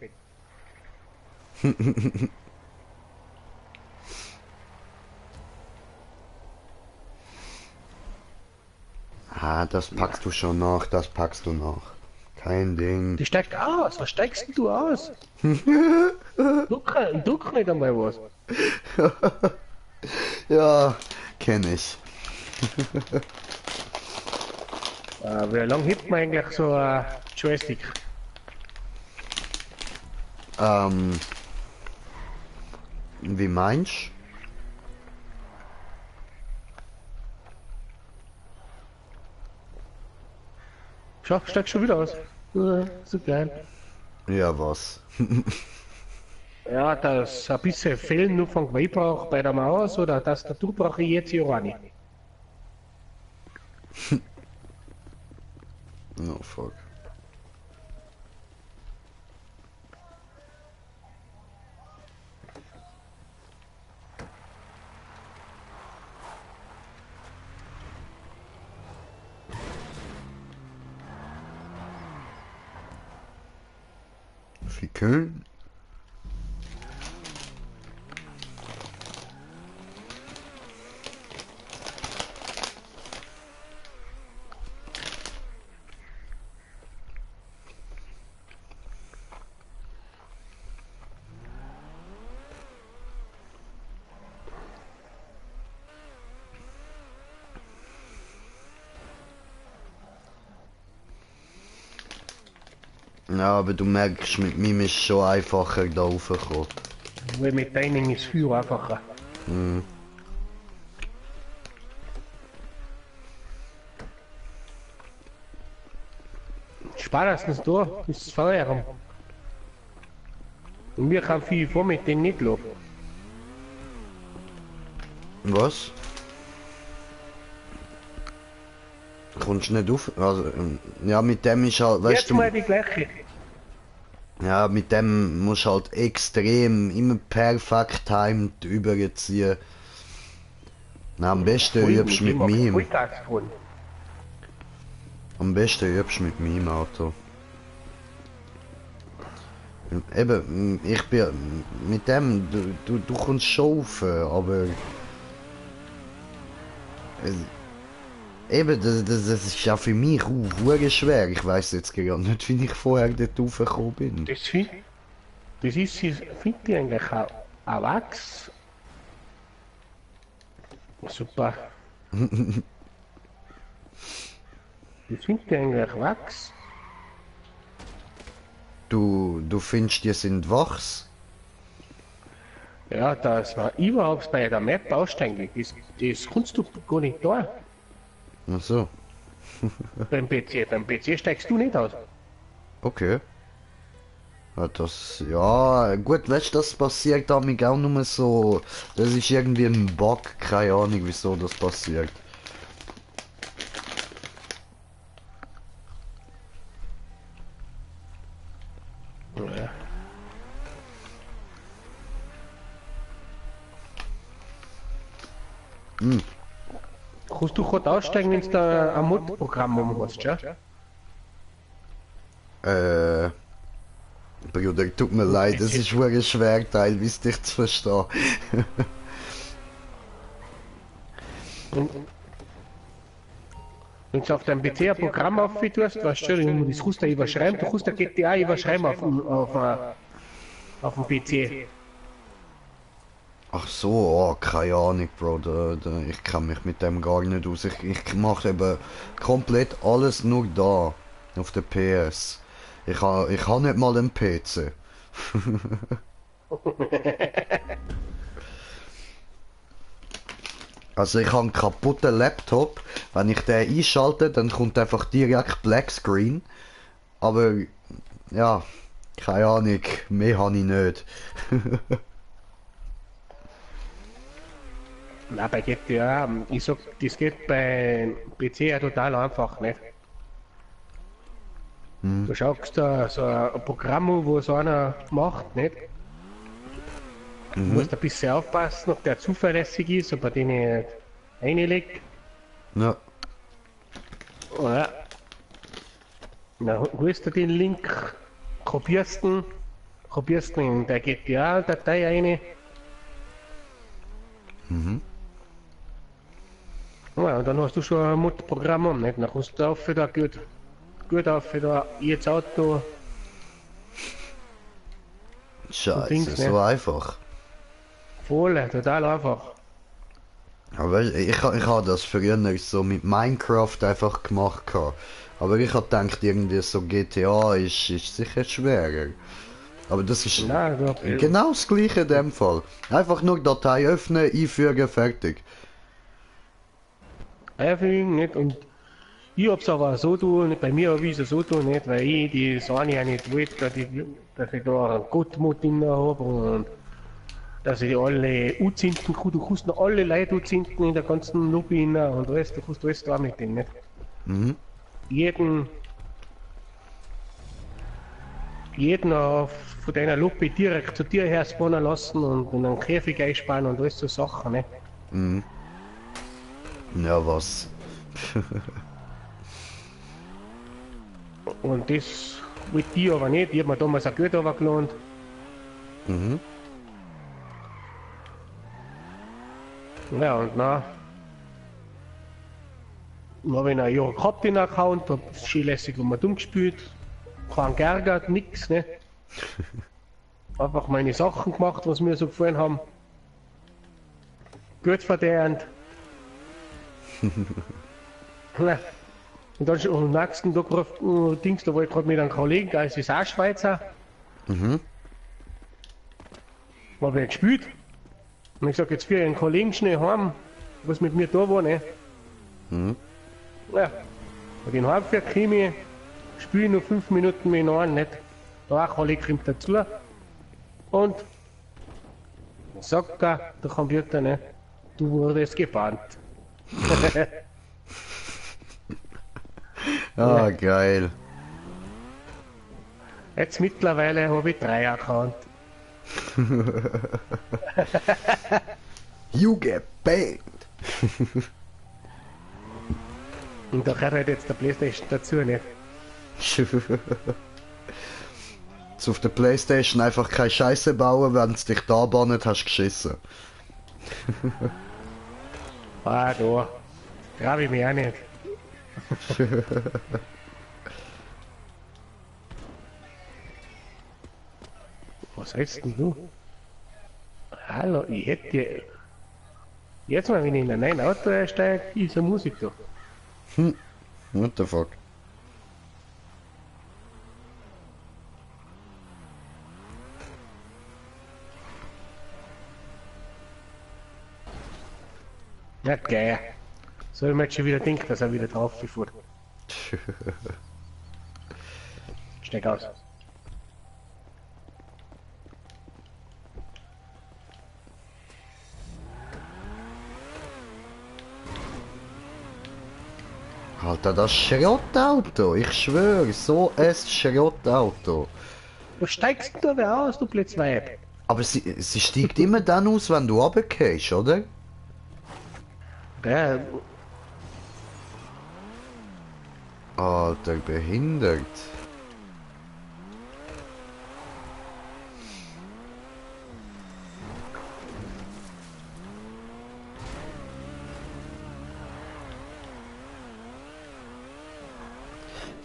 Ah, das packst du schon noch, das packst du noch. Kein Ding. Die steckt aus. Was steckst denn du aus? du kann nicht einmal was. Ja, kenn ich. Wie lange hebt man eigentlich so ein Joystick? Wie meinst Schau, steigt schon wieder aus. So geil. du? Ja, was? Ja, das ein bisschen Fehlen nur von Weibrauch bei der Maus oder Tastatur brauche ich jetzt ja auch nicht. Oh, fuck. Fickeln? Ja, aber du merkst, mit mir ist schon einfacher da raufgekommen. Weil mit Training ist viel einfacher. Mhm. Spätestens da ist es Feierabend. Und wir kann viel vor mit denen nicht laufen. Was? Kommst du nicht auf? Also, ja, mit dem ist halt, weißt Jetzt du, mal die gleiche. ja, mit dem musst du halt extrem, immer perfekt timed überziehen. Na, am besten übst du mit mir. Volltagsfahren. Am besten übst du mit meinem Auto. Eben, ich bin mit dem, du kommst schon auf, aber eben, das ist ja für mich auch schwer. Ich weiß jetzt gerade nicht, wie ich vorher dort raufgekommen bin. Das finde ich eigentlich auch Wachs. Super. Das finde ich eigentlich Wachs. Du findest, die sind wachs? Ja, dass man überhaupt bei der Map aussteigen, das kannst du gar nicht da. Ach so, Beim PC steigst du nicht aus. okay. Ja, das, ja, gut, weißt du, das passiert damit auch nur so, das ist irgendwie ein Bug, keine Ahnung, wieso das passiert. Ja. Kannst du gerade aussteigen, wenn du da ein Mod-Programm umhast, ja? Bruder, tut mir leid, es ist wirklich schwer, teilweise dich zu verstehen. Wenn du auf deinem PC ein Programm auftust, weißt du, das kannst du überschreiben, du kannst der GTA überschreiben auf dem PC. Ach so, oh, keine Ahnung, Bro, ich kann mich mit dem gar nicht aus. Ich mache eben komplett alles nur da, auf der PS. Ich ha nicht mal einen PC. Also ich habe einen kaputten Laptop, wenn ich den einschalte, dann kommt einfach direkt Black Screen. Aber, ja, keine Ahnung, mehr habe ich nicht. Na, bei GTA, ich sag, das geht bei PC ja total einfach, nicht? Du schaust da so ein Programm an, wo so einer macht, nicht? Du musst ein bisschen aufpassen, ob der zuverlässig ist, ob er den nicht reinlegt. Ja. Ja. Dann holst du den Link, kopierst ihn in der GTA-Datei rein. Ja, und dann hast du schon ein Mod-Programm um, nicht? Dann kannst du auf wieder gut auf wieder jetzt Auto. Scheiße, Dings, so ne? einfach. Voll, total einfach. Aber ich habe das früher so mit Minecraft einfach gemacht. Aber ich habe gedacht, irgendwie so GTA ist sicher schwerer. Aber das ist Nein, genau das gleiche in dem Fall. Einfach nur Datei öffnen, einfügen, fertig. Einfügen, nicht? Und ich hab's aber so tun, bei mir habe ich es so tun, nicht? Weil ich die Sahne ja nicht will, dass ich da einen Gottmod drin habe und dass ich alle anzünden kann. Du kannst noch alle Leute anzünden in der ganzen Lobby und alles, du kannst alles da mit denen, nicht? Mhm. Jeden von deiner Lobby direkt zu dir her spawnen lassen und in einen Käfig einsparen und alles so Sachen, nicht? Mhm. Ja, was? Und das mit dir aber nicht. Ich hab mir damals ein Geld runtergeladen. Mhm. Ja, und dann habe ich ein Jahr gehabt den Account, hab schön lässig um dumm gespielt. Kein geärgert, nix, ne? Einfach meine Sachen gemacht, was mir so gefallen haben. Gut verdient. Ja. Und dann schon am nächsten Tag Dings, da war ich gerade mit einem Kollegen, der ist auch Schweizer. Mhm. Mal wer gespielt. Und ich sag, jetzt für einen Kollegen schnell heim, was mit mir da war, ne? Hm. Ja. Und den Heimfährt komme ich, spiele nur 5 Minuten mit einem, nicht? Da ein Kollege kommt dazu. Und sagt der Computer, ne? Du wurdest gebannt. Ah, geil. Jetzt mittlerweile habe ich 3 Accounts. You get banged. Und da gehört halt jetzt der Playstation dazu, nicht? Jetzt auf der Playstation einfach keine Scheiße bauen, wenn es dich da bannet, hast du geschissen. Ah, da. Trau ich mich auch nicht. Was heißt denn du? Hallo, ich hätte dir... Jetzt mal, wenn ich in ein neues Auto einsteige, ist eine Musik da. What the fuck? Ja, geil. So ich mir jetzt schon wieder denkt, dass er wieder drauf gefahren. Steig aus. Alter, das Schrottauto, ich schwöre, so ein Schrottauto. Wo steigst du da aus, du Blitzweib? Aber sie steigt immer dann aus, wenn du runtergehst, oder? Ja, Alter, behindert.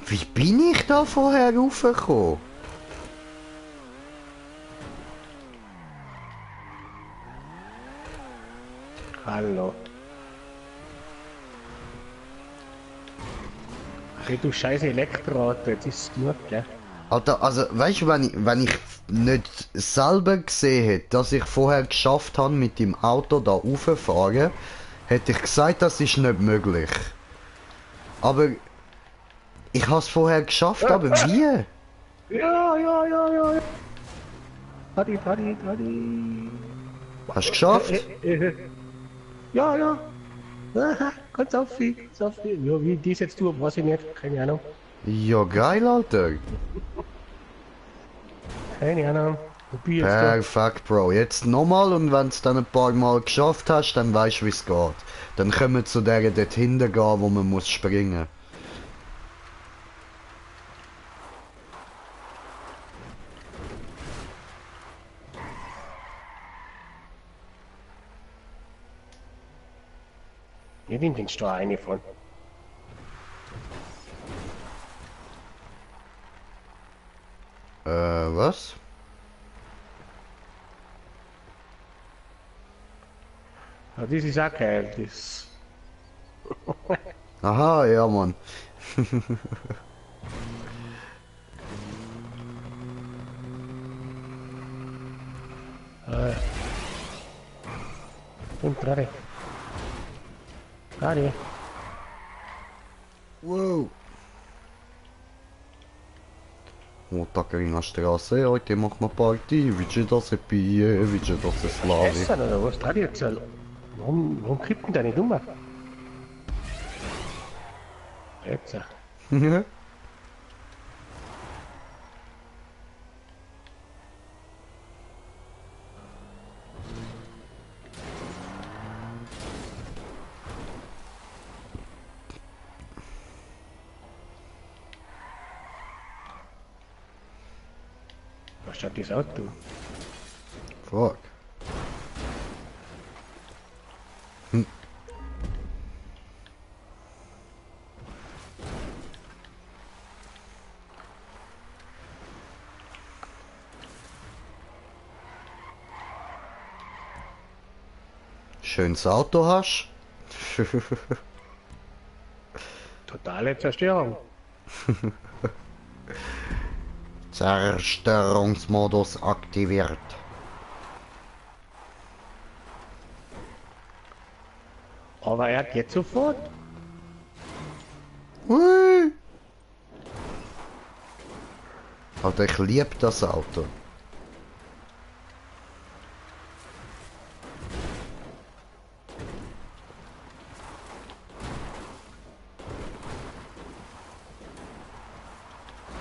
Wie bin ich da vorher raufgekommen? hallo. Hey, du scheiß Elektroauto, jetzt ist es genug, gell? Alter, also weißt du, wenn ich nicht selber gesehen hätte, dass ich vorher geschafft habe, mit dem Auto da raufzufahren, hätte ich gesagt, das ist nicht möglich. Aber ich habe es vorher geschafft, aber wie? Ja. Hadi. Hast du geschafft? Ja. Aha, ganz auf wie. Ja, wie dies jetzt tun, weiß ich nicht, keine Ahnung. Ja, geil, Alter. Keine Ahnung. Probier jetzt Perfekt, Bro. Jetzt nochmal und wenn du es dann ein paar Mal geschafft hast, dann weißt du, wie es geht. Dann können wir zu der dort hinten gehen, wo man muss springen. Ich nehme den Steuer eine von. Was? Ja, das ist auch geil, das... Aha, ja, Mann. Und gerade. Wow. Otakarina Straße, heute machen wir Party, wiecie da se pije, wiecie da se slavi. Essen oder was? Traditionell. Warum kriegt denn der nicht um? Jetzt. Was schaut das Auto? Fuck. Schönes Auto hast. Totale Zerstörung. Zerstörungsmodus aktiviert. Aber er geht sofort. Ui. Alter, ich liebe das Auto.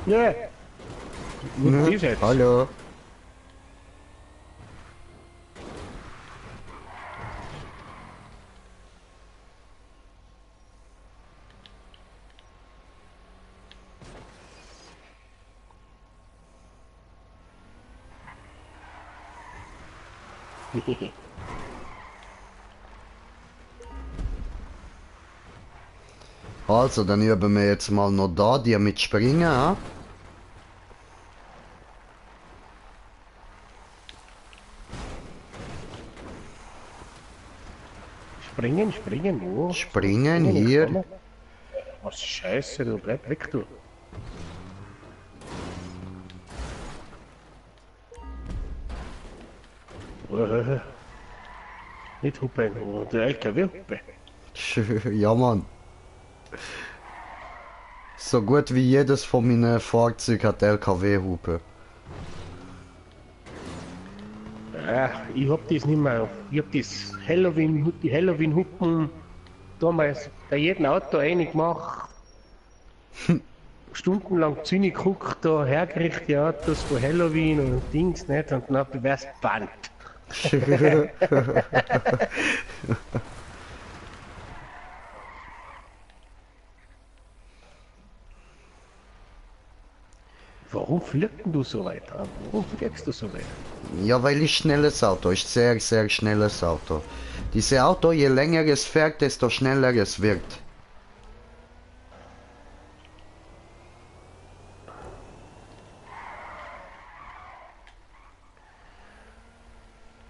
Ja. Was ist jetzt? Hallo. Also, dann üben wir jetzt mal noch da, die mit Springen, ja? Springen, springen, wo? Springen hier. komm. Was Scheiße, du bleib weg, du. Nicht hupen, der LKW hupen. Ja, Mann. So gut wie jedes von meinen Fahrzeugen hat LKW-Hupe. Ja, ich hab das nicht mehr. Ich hab das Halloween, die Halloween-Hupen damals bei jedem Auto reingemacht. Stundenlang Zyni geguckt, da hergerichtete Autos von Halloween und Dings nicht und dann bewährst Band. Warum fliegst du so weit an? Warum fliegst du so weit? Ja, weil ich schnelles Auto, ist sehr, sehr schnelles Auto. Dieses Auto, je länger es fährt, desto schneller es wird.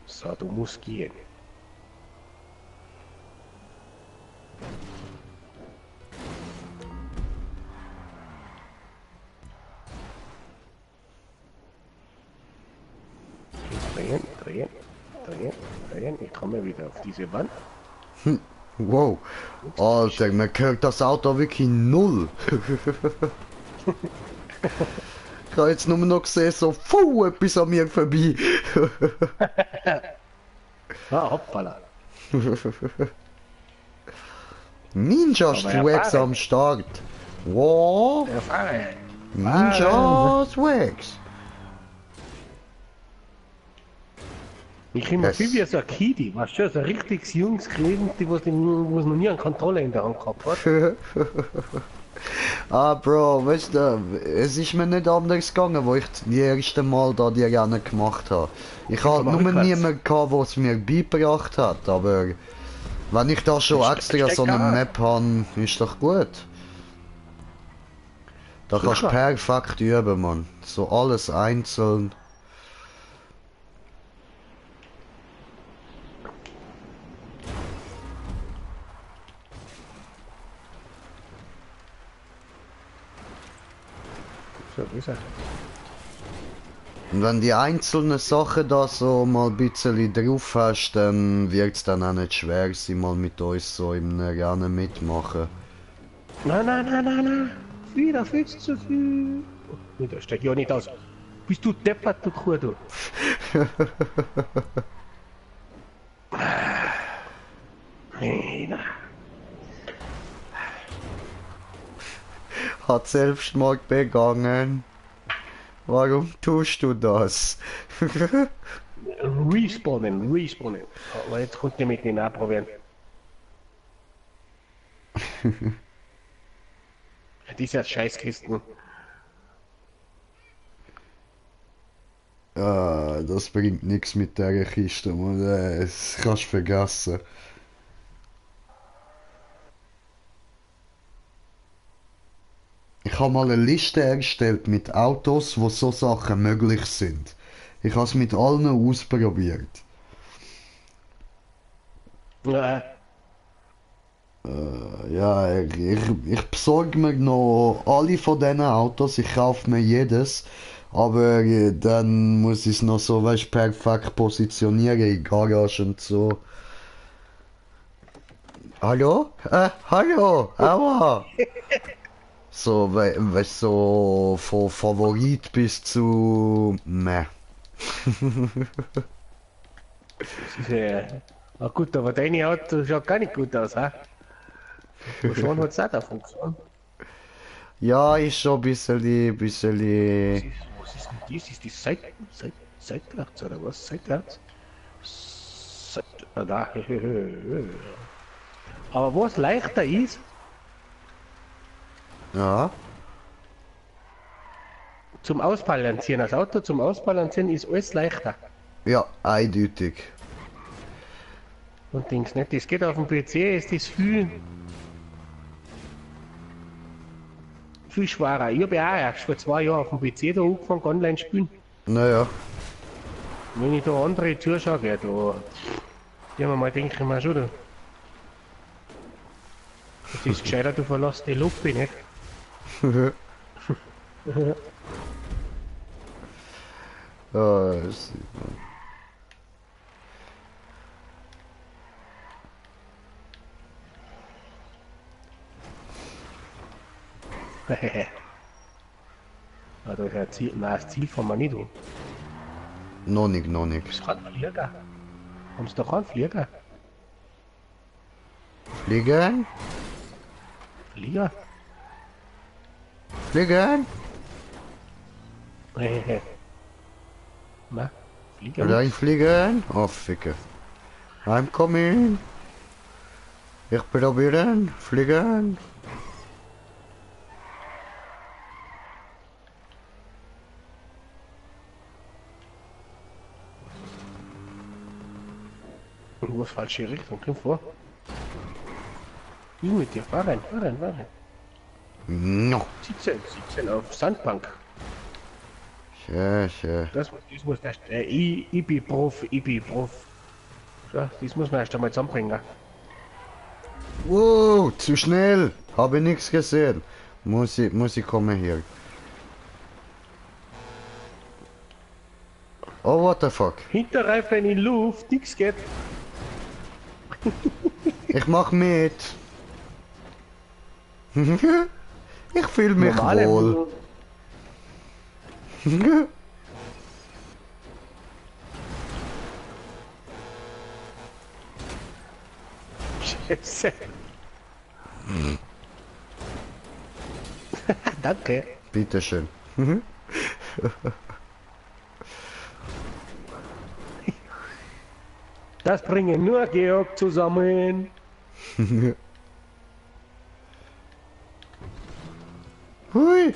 So, du musst gehen. Drehen, drehen, drehen, drehen. Ich komme wieder auf diese Wand. Wow. Alter, man hört das Auto wirklich null. Ich habe jetzt nur noch gesehen, so, puh, etwas an mir vorbei. Ah, hoppala. Ninja Swags am Start. Wow. Erfahren. Ninja Swags. Ich komme mir Yes. viel wie so ein Kidi, weißt du, so ein richtiges junges Kind, was noch nie eine Kontrolle in der Hand gehabt hat. Ah, Bro, weißt du, es ist mir nicht anders gegangen, wo ich das erste Mal da die Rennen gemacht habe. Ich habe nur niemanden gehabt, der es mir beigebracht hat, aber wenn ich da schon extra so eine Map habe, ist doch gut. Da kannst du perfekt üben, Mann. So alles einzeln. So ist er. Und wenn die einzelnen Sachen da so mal ein bisschen drauf hast, dann wird es dann auch nicht schwer, sie mal mit uns so im Rennen mitmachen. Nein, nein, nein, nein, nein. Wieder viel zu viel. Oh, da steigt ja nicht aus. Bist du deppert, du Kuh, du. Nee, nein. Hat Selbstmord begangen. Warum tust du das? Respawnen, respawnen. Aber jetzt kommt ihr mit den abprobieren. Diese Scheißkisten. Ah, das bringt nichts mit der Kiste, man. Das kannst du vergessen. Ich habe mal eine Liste erstellt mit Autos, wo so Sachen möglich sind. Ich habe es mit allen ausprobiert. Ja, ich besorge mir noch alle von diesen Autos, ich kaufe mir jedes, aber dann muss ich es noch so, weißt, perfekt positionieren in Garage und so. Hallo? Hallo, aua. So, weißt so von Favorit bis zu meh. Ah gut, aber deine Auto schaut gar nicht gut aus, ha? Aber schon hat es auch davon gefahren. Ja, ist schon ein bisschen. Was ist denn dies? Ist die seitwärts oder was? Seitwärts? Da. Aber was leichter ist, Ja, zum Ausbalancieren, das Auto zum Ausbalancieren ist alles leichter. ja, eindeutig. Und Dings nicht, das geht auf dem PC, ist das viel schwerer. Ich habe ja auch erst vor 2 Jahren auf dem PC da angefangen online spielen. Naja, Wenn ich da andere zuschaue, ja, da die haben mal denke ich mir schon, das ist gescheiter, du verlässt die Lupe nicht. ja, das sieht man. Ja, da ist ein Ziel, nein, das Ziel fahren wir nicht an. Noch nicht, noch nicht. Das kann Flieger. Haben sie doch einen Flieger? Fliegen? Flieger? Fliegen? Na, Flieger? Allein fliegen? Oh, ficke. I'm coming. Ich probieren. Fliegen. Was falsche Richtung, komm vor. Ich mit dir, fahren. No. Sitzen auf Sandbank. Schön, schön. Das muss erst, ich bin Prof. So, das muss man erst einmal zusammenbringen. Wow, zu schnell. Habe nichts gesehen. Muss ich kommen hier. Oh, what the fuck. Hinterreifen in Luft, nix geht. Ich mach mit. Ich fühle mich Normale wohl. Scheiße. Danke. Bitteschön. Das bringen nur Georg zusammen. Hui.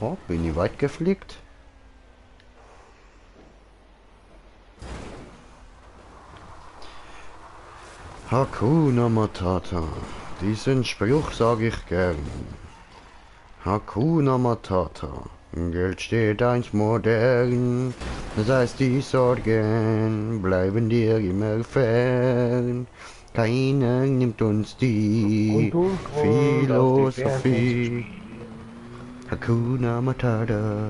Oh, bin ich weit geflickt? Hakuna Matata. Diesen Spruch sage ich gern. Hakuna Matata. Geld steht einst modern. Das heißt, die Sorgen bleiben dir immer fern. Keiner nimmt uns die Philosophie. Hakuna Matata.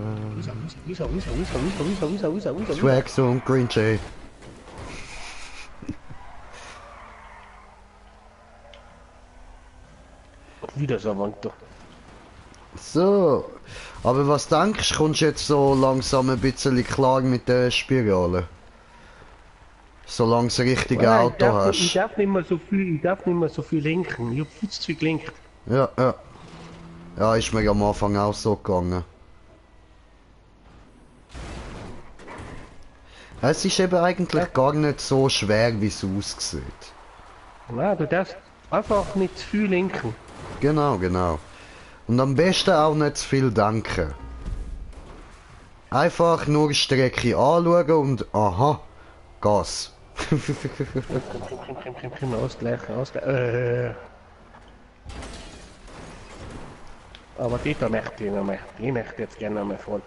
Swag Song Green Jay. Wieder so Wand da. So, aber was denkst du, kommst du jetzt so langsam ein bisschen klar mit der Spirale? Solange du das richtige Auto hast. Ich darf nicht mehr so viel lenken. Ich hab viel zu viel gelenkt. Ja, ja. Ja, ist mir am Anfang auch so gegangen. Es ist eben eigentlich gar nicht so schwer, wie es aussieht. Nein, du darfst einfach nicht zu viel lenken. Genau, genau. Und am besten auch nicht zu viel denken. Einfach nur die Strecke anschauen und aha, Gas. Ausgleichen. Aber die da möchte ich noch mehr. Die möchte jetzt gerne noch mehr fahren.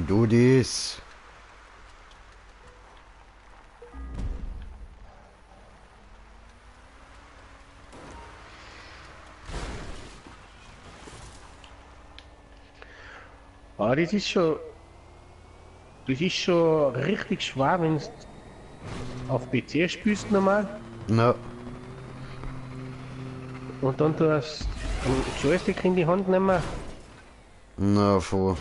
Du dies. Ah, das ist schon. Das ist schon richtig schwer, wenn du auf PC spielst normal. Ja. Und dann du hast einen Joystick in die Hand nehmen. Na, voll.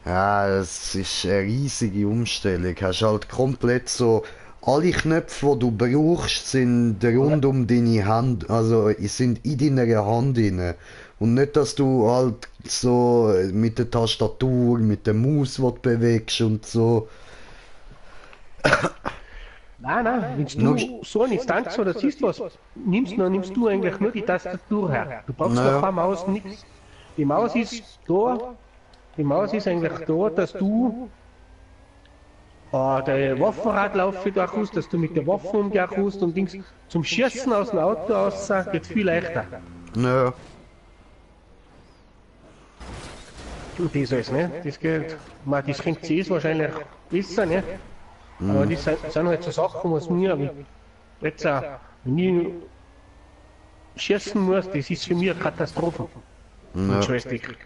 Ja, das ist eine riesige Umstellung. Hast halt komplett so, alle Knöpfe, die du brauchst, sind rund um deine Hand, also sind in deiner Hand inne. Und nicht, dass du halt so mit der Tastatur, mit der Maus was bewegst und so. Nein, wenn du so eine Instanz oder siehst was, nimmst du eigentlich nur die Tastatur her. Du brauchst Naja. noch keine Maus, nichts. Die Maus ist da. Die Maus ist eigentlich da, dass du der Waffenradlauf da kannst, dass du mit der Waffe umgehen kannst und Dings. Zum Schießen aus dem Auto aus geht viel leichter. Naja. Und das alles, ne? Das geht. Man, das kennt CS wahrscheinlich besser, ne? Aber das sind halt so Sachen, was mir jetzt auch, wenn ich schießen muss, das ist für mich eine Katastrophe. Ja. Ein Joystick.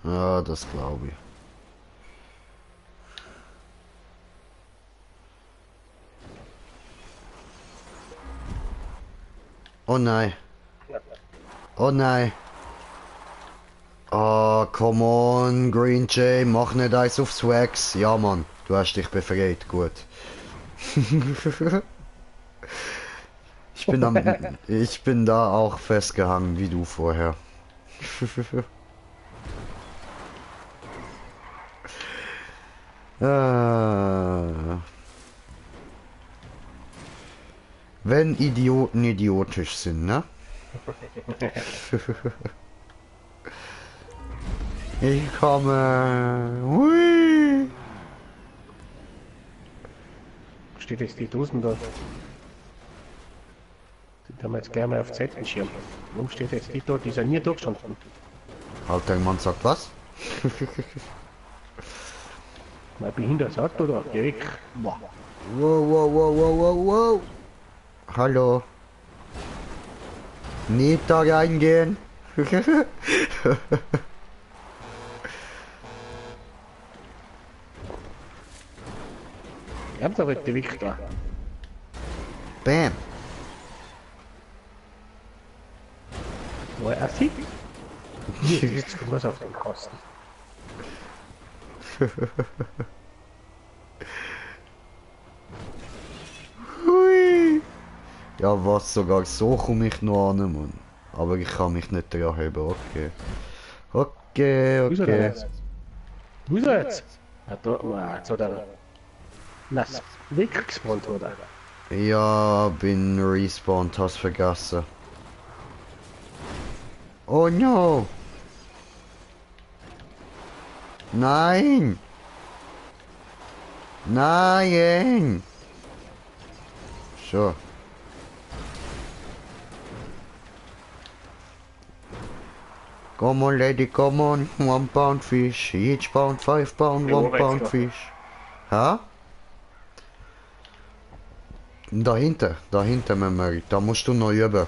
Ja, das glaube ich. Oh nein. Oh nein. Oh, come on, Green Jay, mach nicht eins auf Swags. Ja, Mann, du hast dich befreit, gut. Ich bin da auch festgehangen, wie du vorher. Wenn Idioten idiotisch sind, ne? Ich komme. Hui. Steht jetzt die Dosen da? Die haben wir jetzt gleich mal auf Zeitenschirm. Warum steht jetzt die da? Die sind nie durchgestanden. Halt, der Mann sagt was? Mein behindertes Auto da, geh weg. Boah. Wow, wow, wow, wow, wow, wow. Hallo. Nicht da reingehen. Ich hab da heute weg da. Bam. Wo er sieht? Hier sitzt was auf dem Kosten. Hui. Ja, was, sogar so komme ich noch an, Mann. Aber ich kann mich nicht dran heben, okay. Okay, Wo ist er denn okay. jetzt? Wo ist er jetzt? Ja, da, jetzt hat er nass weggespawnt, oder? Ja, bin respawned, hast vergessen. Oh no! Nein! Nein! So. Come on, lady, come on. 1 pound fish. Each pound, 5 pound, 1 pound fish. Ha? Dahinter, Memory. Da musst du noch üben.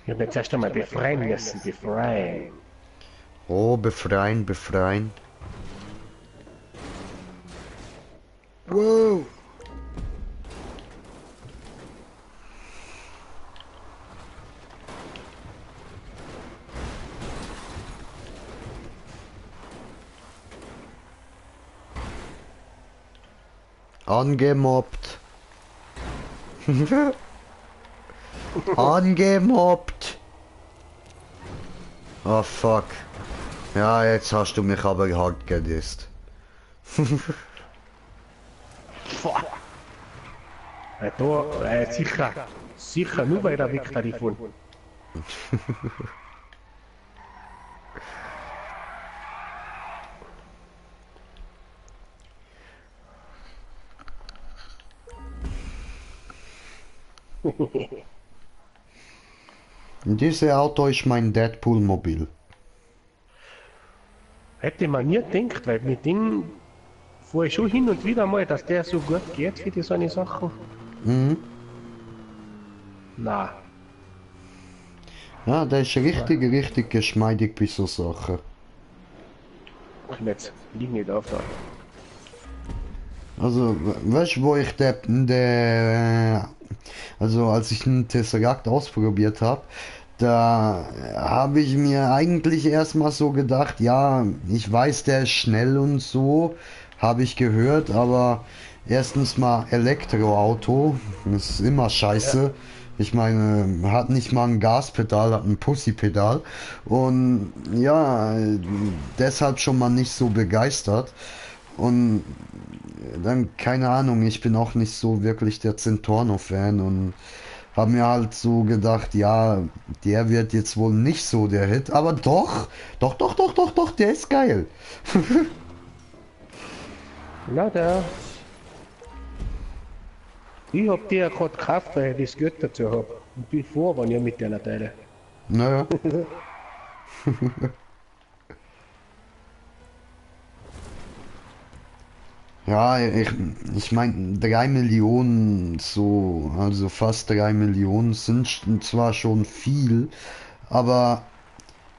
Ich hab jetzt erst einmal befreien müssen, befreien. Oh, befreien, befreien. Wow. Angemobbt. Angemobbt. Oh fuck. Ja, jetzt hast du mich aber hart gedisst. Da, sicher nur weil der weg davon. Dieses Auto ist mein Deadpool-Mobil. Hätte man nie gedacht, weil mit dem fahre ich schon hin und wieder mal, dass der so gut geht für die so eine Sachen. Mhm. Na, Ja, der ist richtig geschmeidig bei so Sachen. jetzt lieg nicht auf da. Also, weißt du, wo ich also als ich den Tesseract ausprobiert habe, da habe ich mir eigentlich erstmal so gedacht, ja, ich weiß, der ist schnell und so, habe ich gehört, aber erstens mal Elektroauto, das ist immer scheiße. Ich meine, hat nicht mal ein Gaspedal, hat ein Pussypedal und ja, deshalb schon mal nicht so begeistert. Und dann, keine Ahnung, ich bin auch nicht so wirklich der Zentorno-Fan und habe mir halt so gedacht, ja, der wird jetzt wohl nicht so der Hit, aber doch, der ist geil. Na, der. Ich hab die ja gerade gekauft, weil ich das Geld dazu hab. Und bin vor, wenn ihr mit der Teile. Naja. Ja, ich meine, 3 Millionen so, also fast 3 Millionen sind zwar schon viel, aber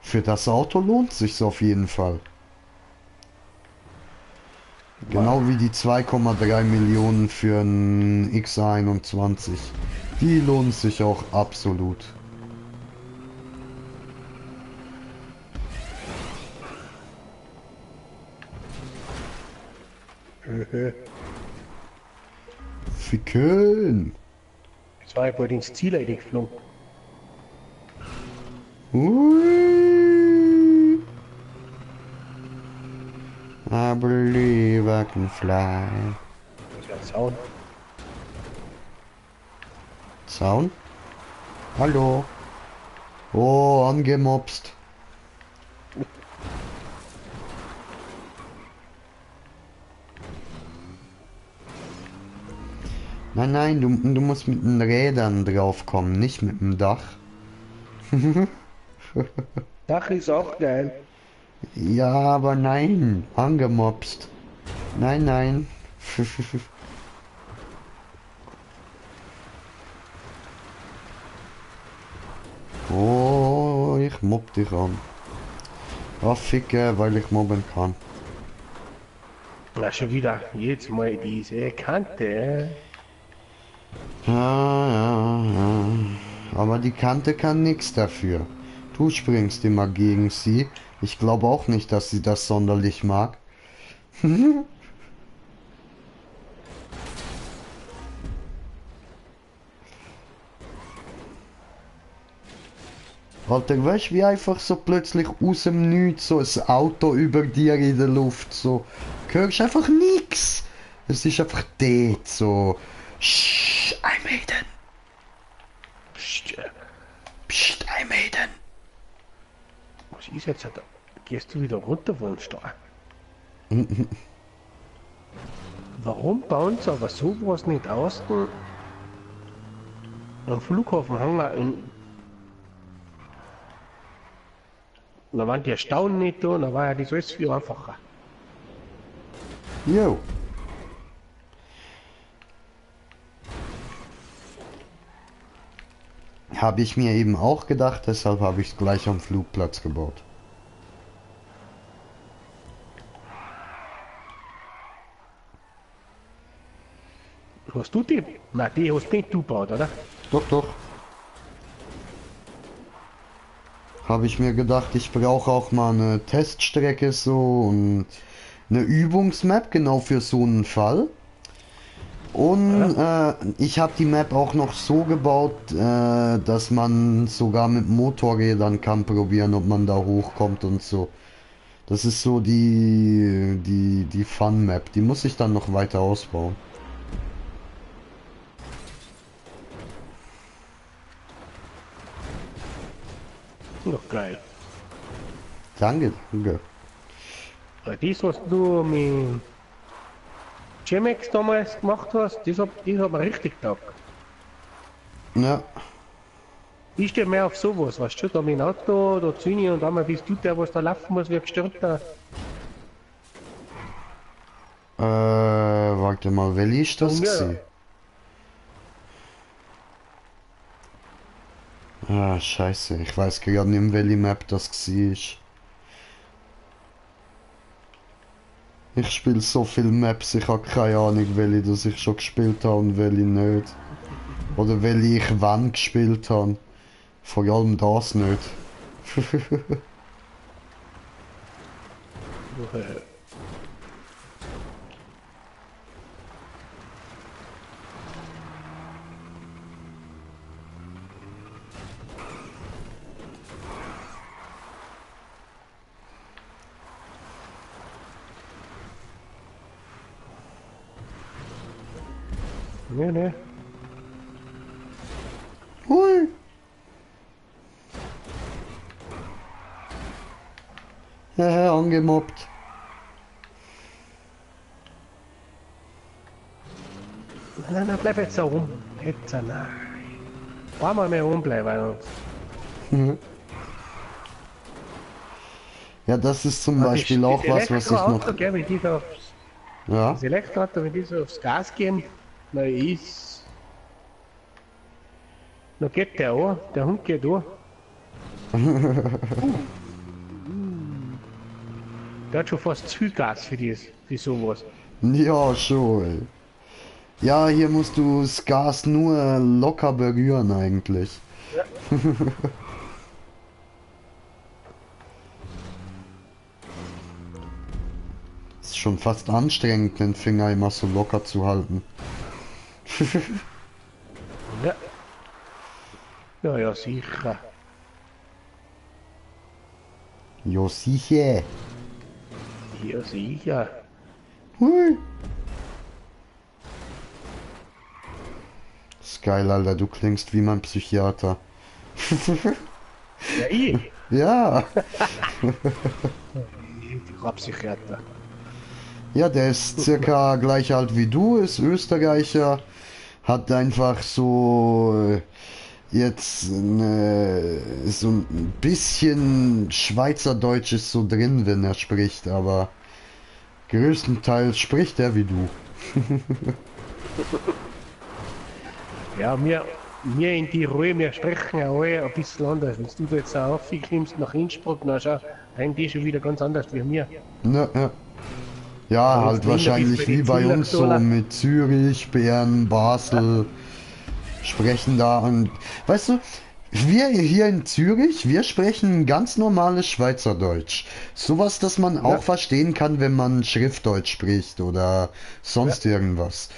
für das Auto lohnt sich's auf jeden Fall. Genau wie die 2,3 Millionen für ein X21. Die lohnen sich auch absolut. Ficken. Jetzt war ich bald ins Ziel eingeflogen. Ui. I believe I can fly. Das wird Sound. Zaun? Hallo? Oh, angemobst. Nein, du musst mit den Rädern draufkommen, nicht mit dem Dach. Dach ist auch geil. Ja, aber nein, angemobst. Nein. Oh, ich mobb dich an. Oh, ficke, weil ich mobben kann. Na, schon wieder. Jetzt mal diese Kante. Ja. Aber die Kante kann nichts dafür. Du springst immer gegen sie. Ich glaube auch nicht, dass sie das sonderlich mag. Alter, weißt du, wie einfach so plötzlich aus dem Nichts so ein Auto über dir in der Luft so. Hörst einfach nix. Es ist einfach dort so. Shh, I made it. Psst, I made it. Was ist jetzt? Gehst du wieder runter, wohnst du? Warum bauen sie aber sowas nicht außen am Flughafen hangen? Da waren die Stauen nicht da, da war ja das alles viel einfacher. Jo. Habe ich mir eben auch gedacht, deshalb habe ich es gleich am Flugplatz gebaut. Hast du die? Nein, die hast nicht du gebaut, oder? Doch. Habe ich mir gedacht, ich brauche auch mal eine Teststrecke so und eine Übungsmap genau für so einen Fall. Und ich habe die Map auch noch so gebaut, dass man sogar mit Motorrädern kann probieren, ob man da hochkommt und so. Das ist so die Fun-Map. Die muss ich dann noch weiter ausbauen. Noch geil. Danke. Das, was du mit Gemex damals gemacht hast, das hat mir richtig getaugt. Ja. Ich stehe mehr auf sowas, weißt du, da mit dem Auto, da zieh ich und einmal bist du der, was da laufen muss, wie gestört da. Warte mal, welche ist das Ja. gewesen? Ah, scheiße, ich weiß gerade nicht mehr, welche Map das war. Ich spiele so viele Maps, ich habe keine Ahnung, welche das ich schon gespielt habe und welche nicht. Oder welche ich wann gespielt habe. Vor allem das nicht. Nee. Hui. Angemobbt. Nein, bleib jetzt so rum. Jetzt, nein. Einmal mehr rumbleiben. Ja, das ist zum Beispiel auch was ich noch... Gell, wenn die da Ja, das Elektroauto, wenn die so aufs Gas gehen, dann ist... Dann geht der an, der Hund geht an. Der hat schon fast zu viel Gas für sowas. ja, schon, ey. Ja, hier musst du das Gas nur locker berühren eigentlich. Ist schon fast anstrengend, den Finger immer so locker zu halten. Ja. Ja, sicher. Jo, sicher. Ja, sicher. Hui. Ist geil, Alter, du klingst wie mein Psychiater. Ja, ich. Ja. Ich hab Psychiater. Ja, der ist circa gleich alt wie du, ist Österreicher, hat einfach so jetzt so ein bisschen Schweizerdeutsch ist so drin, wenn er spricht, aber größtenteils spricht er wie du. Ja, wir in Tirol, wir sprechen ja alle ein bisschen anders. Wenn du da jetzt auch aufkommst nach Innsbruck, dann schau, reden die schon wieder ganz anders wie wir. Ja. Ja, Aber halt jetzt wahrscheinlich wie bei uns so mit Zürich, Bern, Basel sprechen da und weißt du, wir hier in Zürich, wir sprechen ganz normales Schweizerdeutsch. Sowas, das man auch verstehen kann, wenn man Schriftdeutsch spricht oder sonst irgendwas.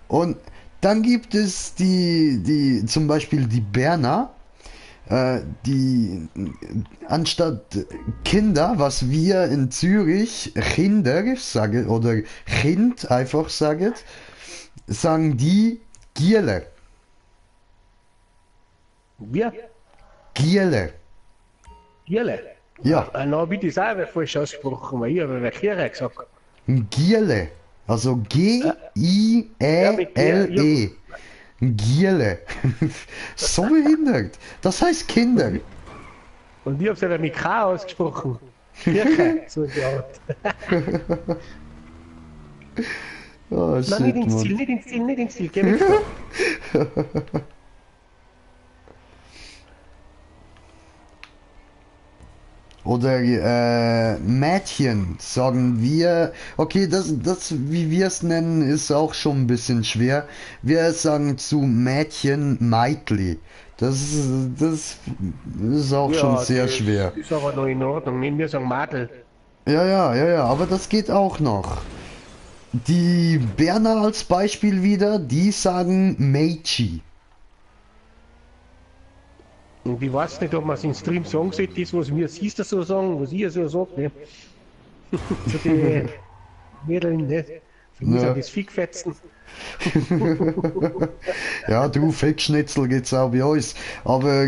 Und dann gibt es die zum Beispiel die Berner, die anstatt Kinder, was wir in Zürich Kinder sagen oder Kind einfach sagen die Giele. Wir? Giele. Giele? Ja, Na, wie das auch falsch ausgesprochen, weil ich habe Kirche gesagt. Giele. Also Giele. Giele. So behindert. Das heißt Kinder. Und ich habe es aber mit K ausgesprochen. Kirche, so in der Art. Oh, Nein, shit, nicht ins Mann. Ziel, nicht ins Ziel, geh weg. Oder Mädchen sagen wir. Okay, das wie wir es nennen, ist auch schon ein bisschen schwer. Wir sagen zu Mädchen Meitli. Das ist auch schon sehr schwer. Ist aber noch in Ordnung, nehmen wir sagen Madel. Ja, aber das geht auch noch. Die Berner als Beispiel wieder, die sagen Meitschi. Und ich weiß nicht, ob man es im Stream sagen sollte, das, was wir Sister so sagen, was ihr so sagt, ne? Zu den Mädeln, ne? Für mich sind das Fickfetzen. Ja, du, Fickschnitzel gibt's auch bei uns. Aber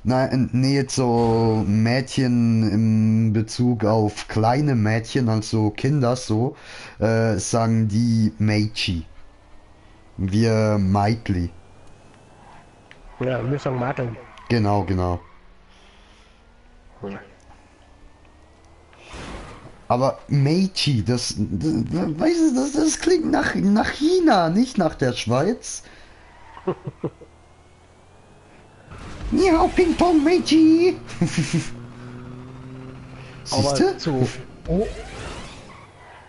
nein, nicht so Mädchen in Bezug auf kleine Mädchen, also Kinder so, sagen die Meitschi. Wir Meitli. Ja, wir sagen Madeln. Genau. Aber Meiji, weißt du, das klingt nach China, nicht nach der Schweiz. Ja, Ping Pong Meiji. Siehst du? Aber so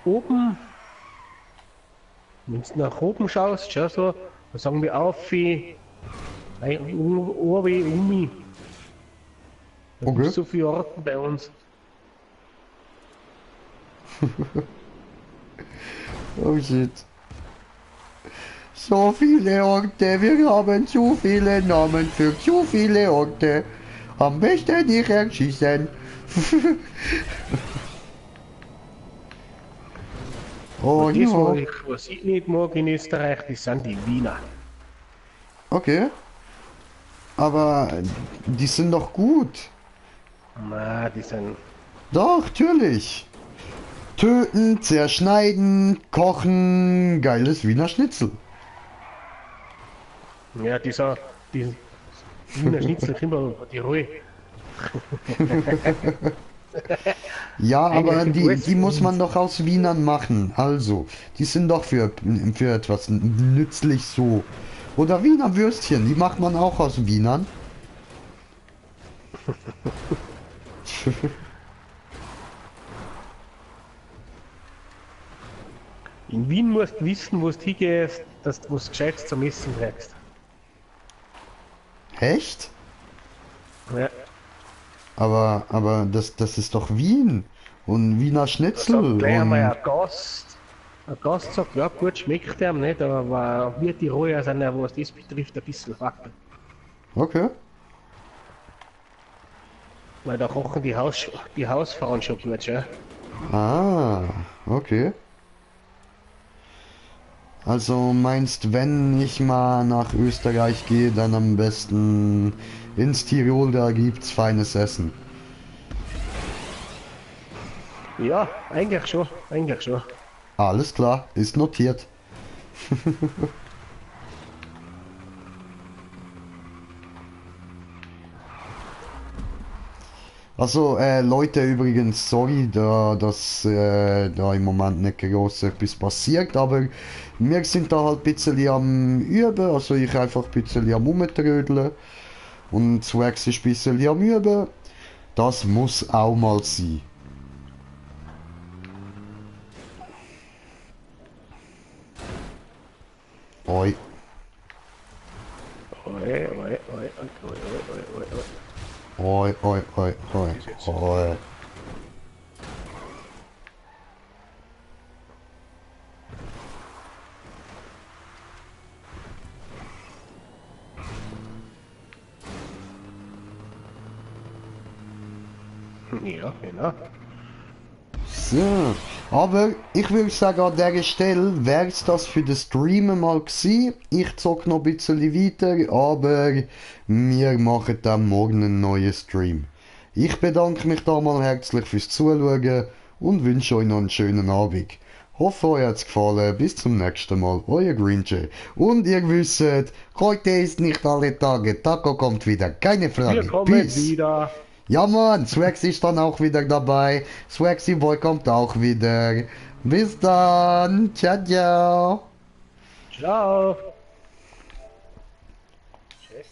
oben, wenn du nach oben schaust, schau so, da sagen wir auf wie Ohr wie Umi. Da Okay. gibt so viele Orten bei uns. Oh shit. So viele Orte, wir haben zu viele Namen für zu viele Orte. Am besten nicht erschießen. Oh Und das, ja. was ich nicht mag in Österreich, das sind die Wiener. Okay. Aber die sind doch gut. Na, die sind. Doch, natürlich. Töten, zerschneiden, kochen, geiles Wiener Schnitzel. Ja, die Wiener Schnitzel immer die Ruhe. Ja, aber Eigentlich die muss man doch aus Wienern machen. Also, die sind doch für etwas nützlich so. Oder Wiener Würstchen, die macht man auch aus Wienern. In Wien musst du wissen, wo du hingehst, dass du was Gescheites zum Essen kriegst. Echt? Ja, Aber das ist doch Wien. Und Wiener da Schnitzel. sagt gleich einmal Und, ein Gast sagt, ja gut, schmeckt ihm nicht, aber wir Tiroler sind ja, was das betrifft, ein bisschen wacker. okay. Weil da kochen die Hausfrauen schon gut, schon. Ah, okay. Also meinst, wenn ich mal nach Österreich gehe, dann am besten ins Tirol, da gibt's feines Essen. Ja, eigentlich schon, eigentlich schon. Alles klar, ist notiert. Also, Leute, übrigens, sorry, dass da im Moment nicht groß etwas passiert, aber wir sind da halt ein bisschen am Üben, also ich einfach ein bisschen am Rumtrödeln und Swax ist ein bisschen am Üben. Das muss auch mal sein. Oi. Oi, oi, oi, oi, oi, oi, oi, oi. Oi, oi, oi, oi, oi. Ja, genau. So, aber ich würde sagen, an dieser Stelle wäre es das für den Stream mal gewesen. Ich zocke noch ein bisschen weiter, aber wir machen dann morgen einen neuen Stream. Ich bedanke mich da mal herzlich fürs Zuschauen und wünsche euch noch einen schönen Abend. Hoffe, euch hat's gefallen. Bis zum nächsten Mal. Euer Green Jay. Und ihr wisst, heute ist nicht alle Tage. Taco kommt wieder. Keine Frage. Wir kommen Peace. wieder. Ja Mann, Swaxy ist dann auch wieder dabei. Swaxy Boy kommt auch wieder. Bis dann. Ciao, ciao. Ciao.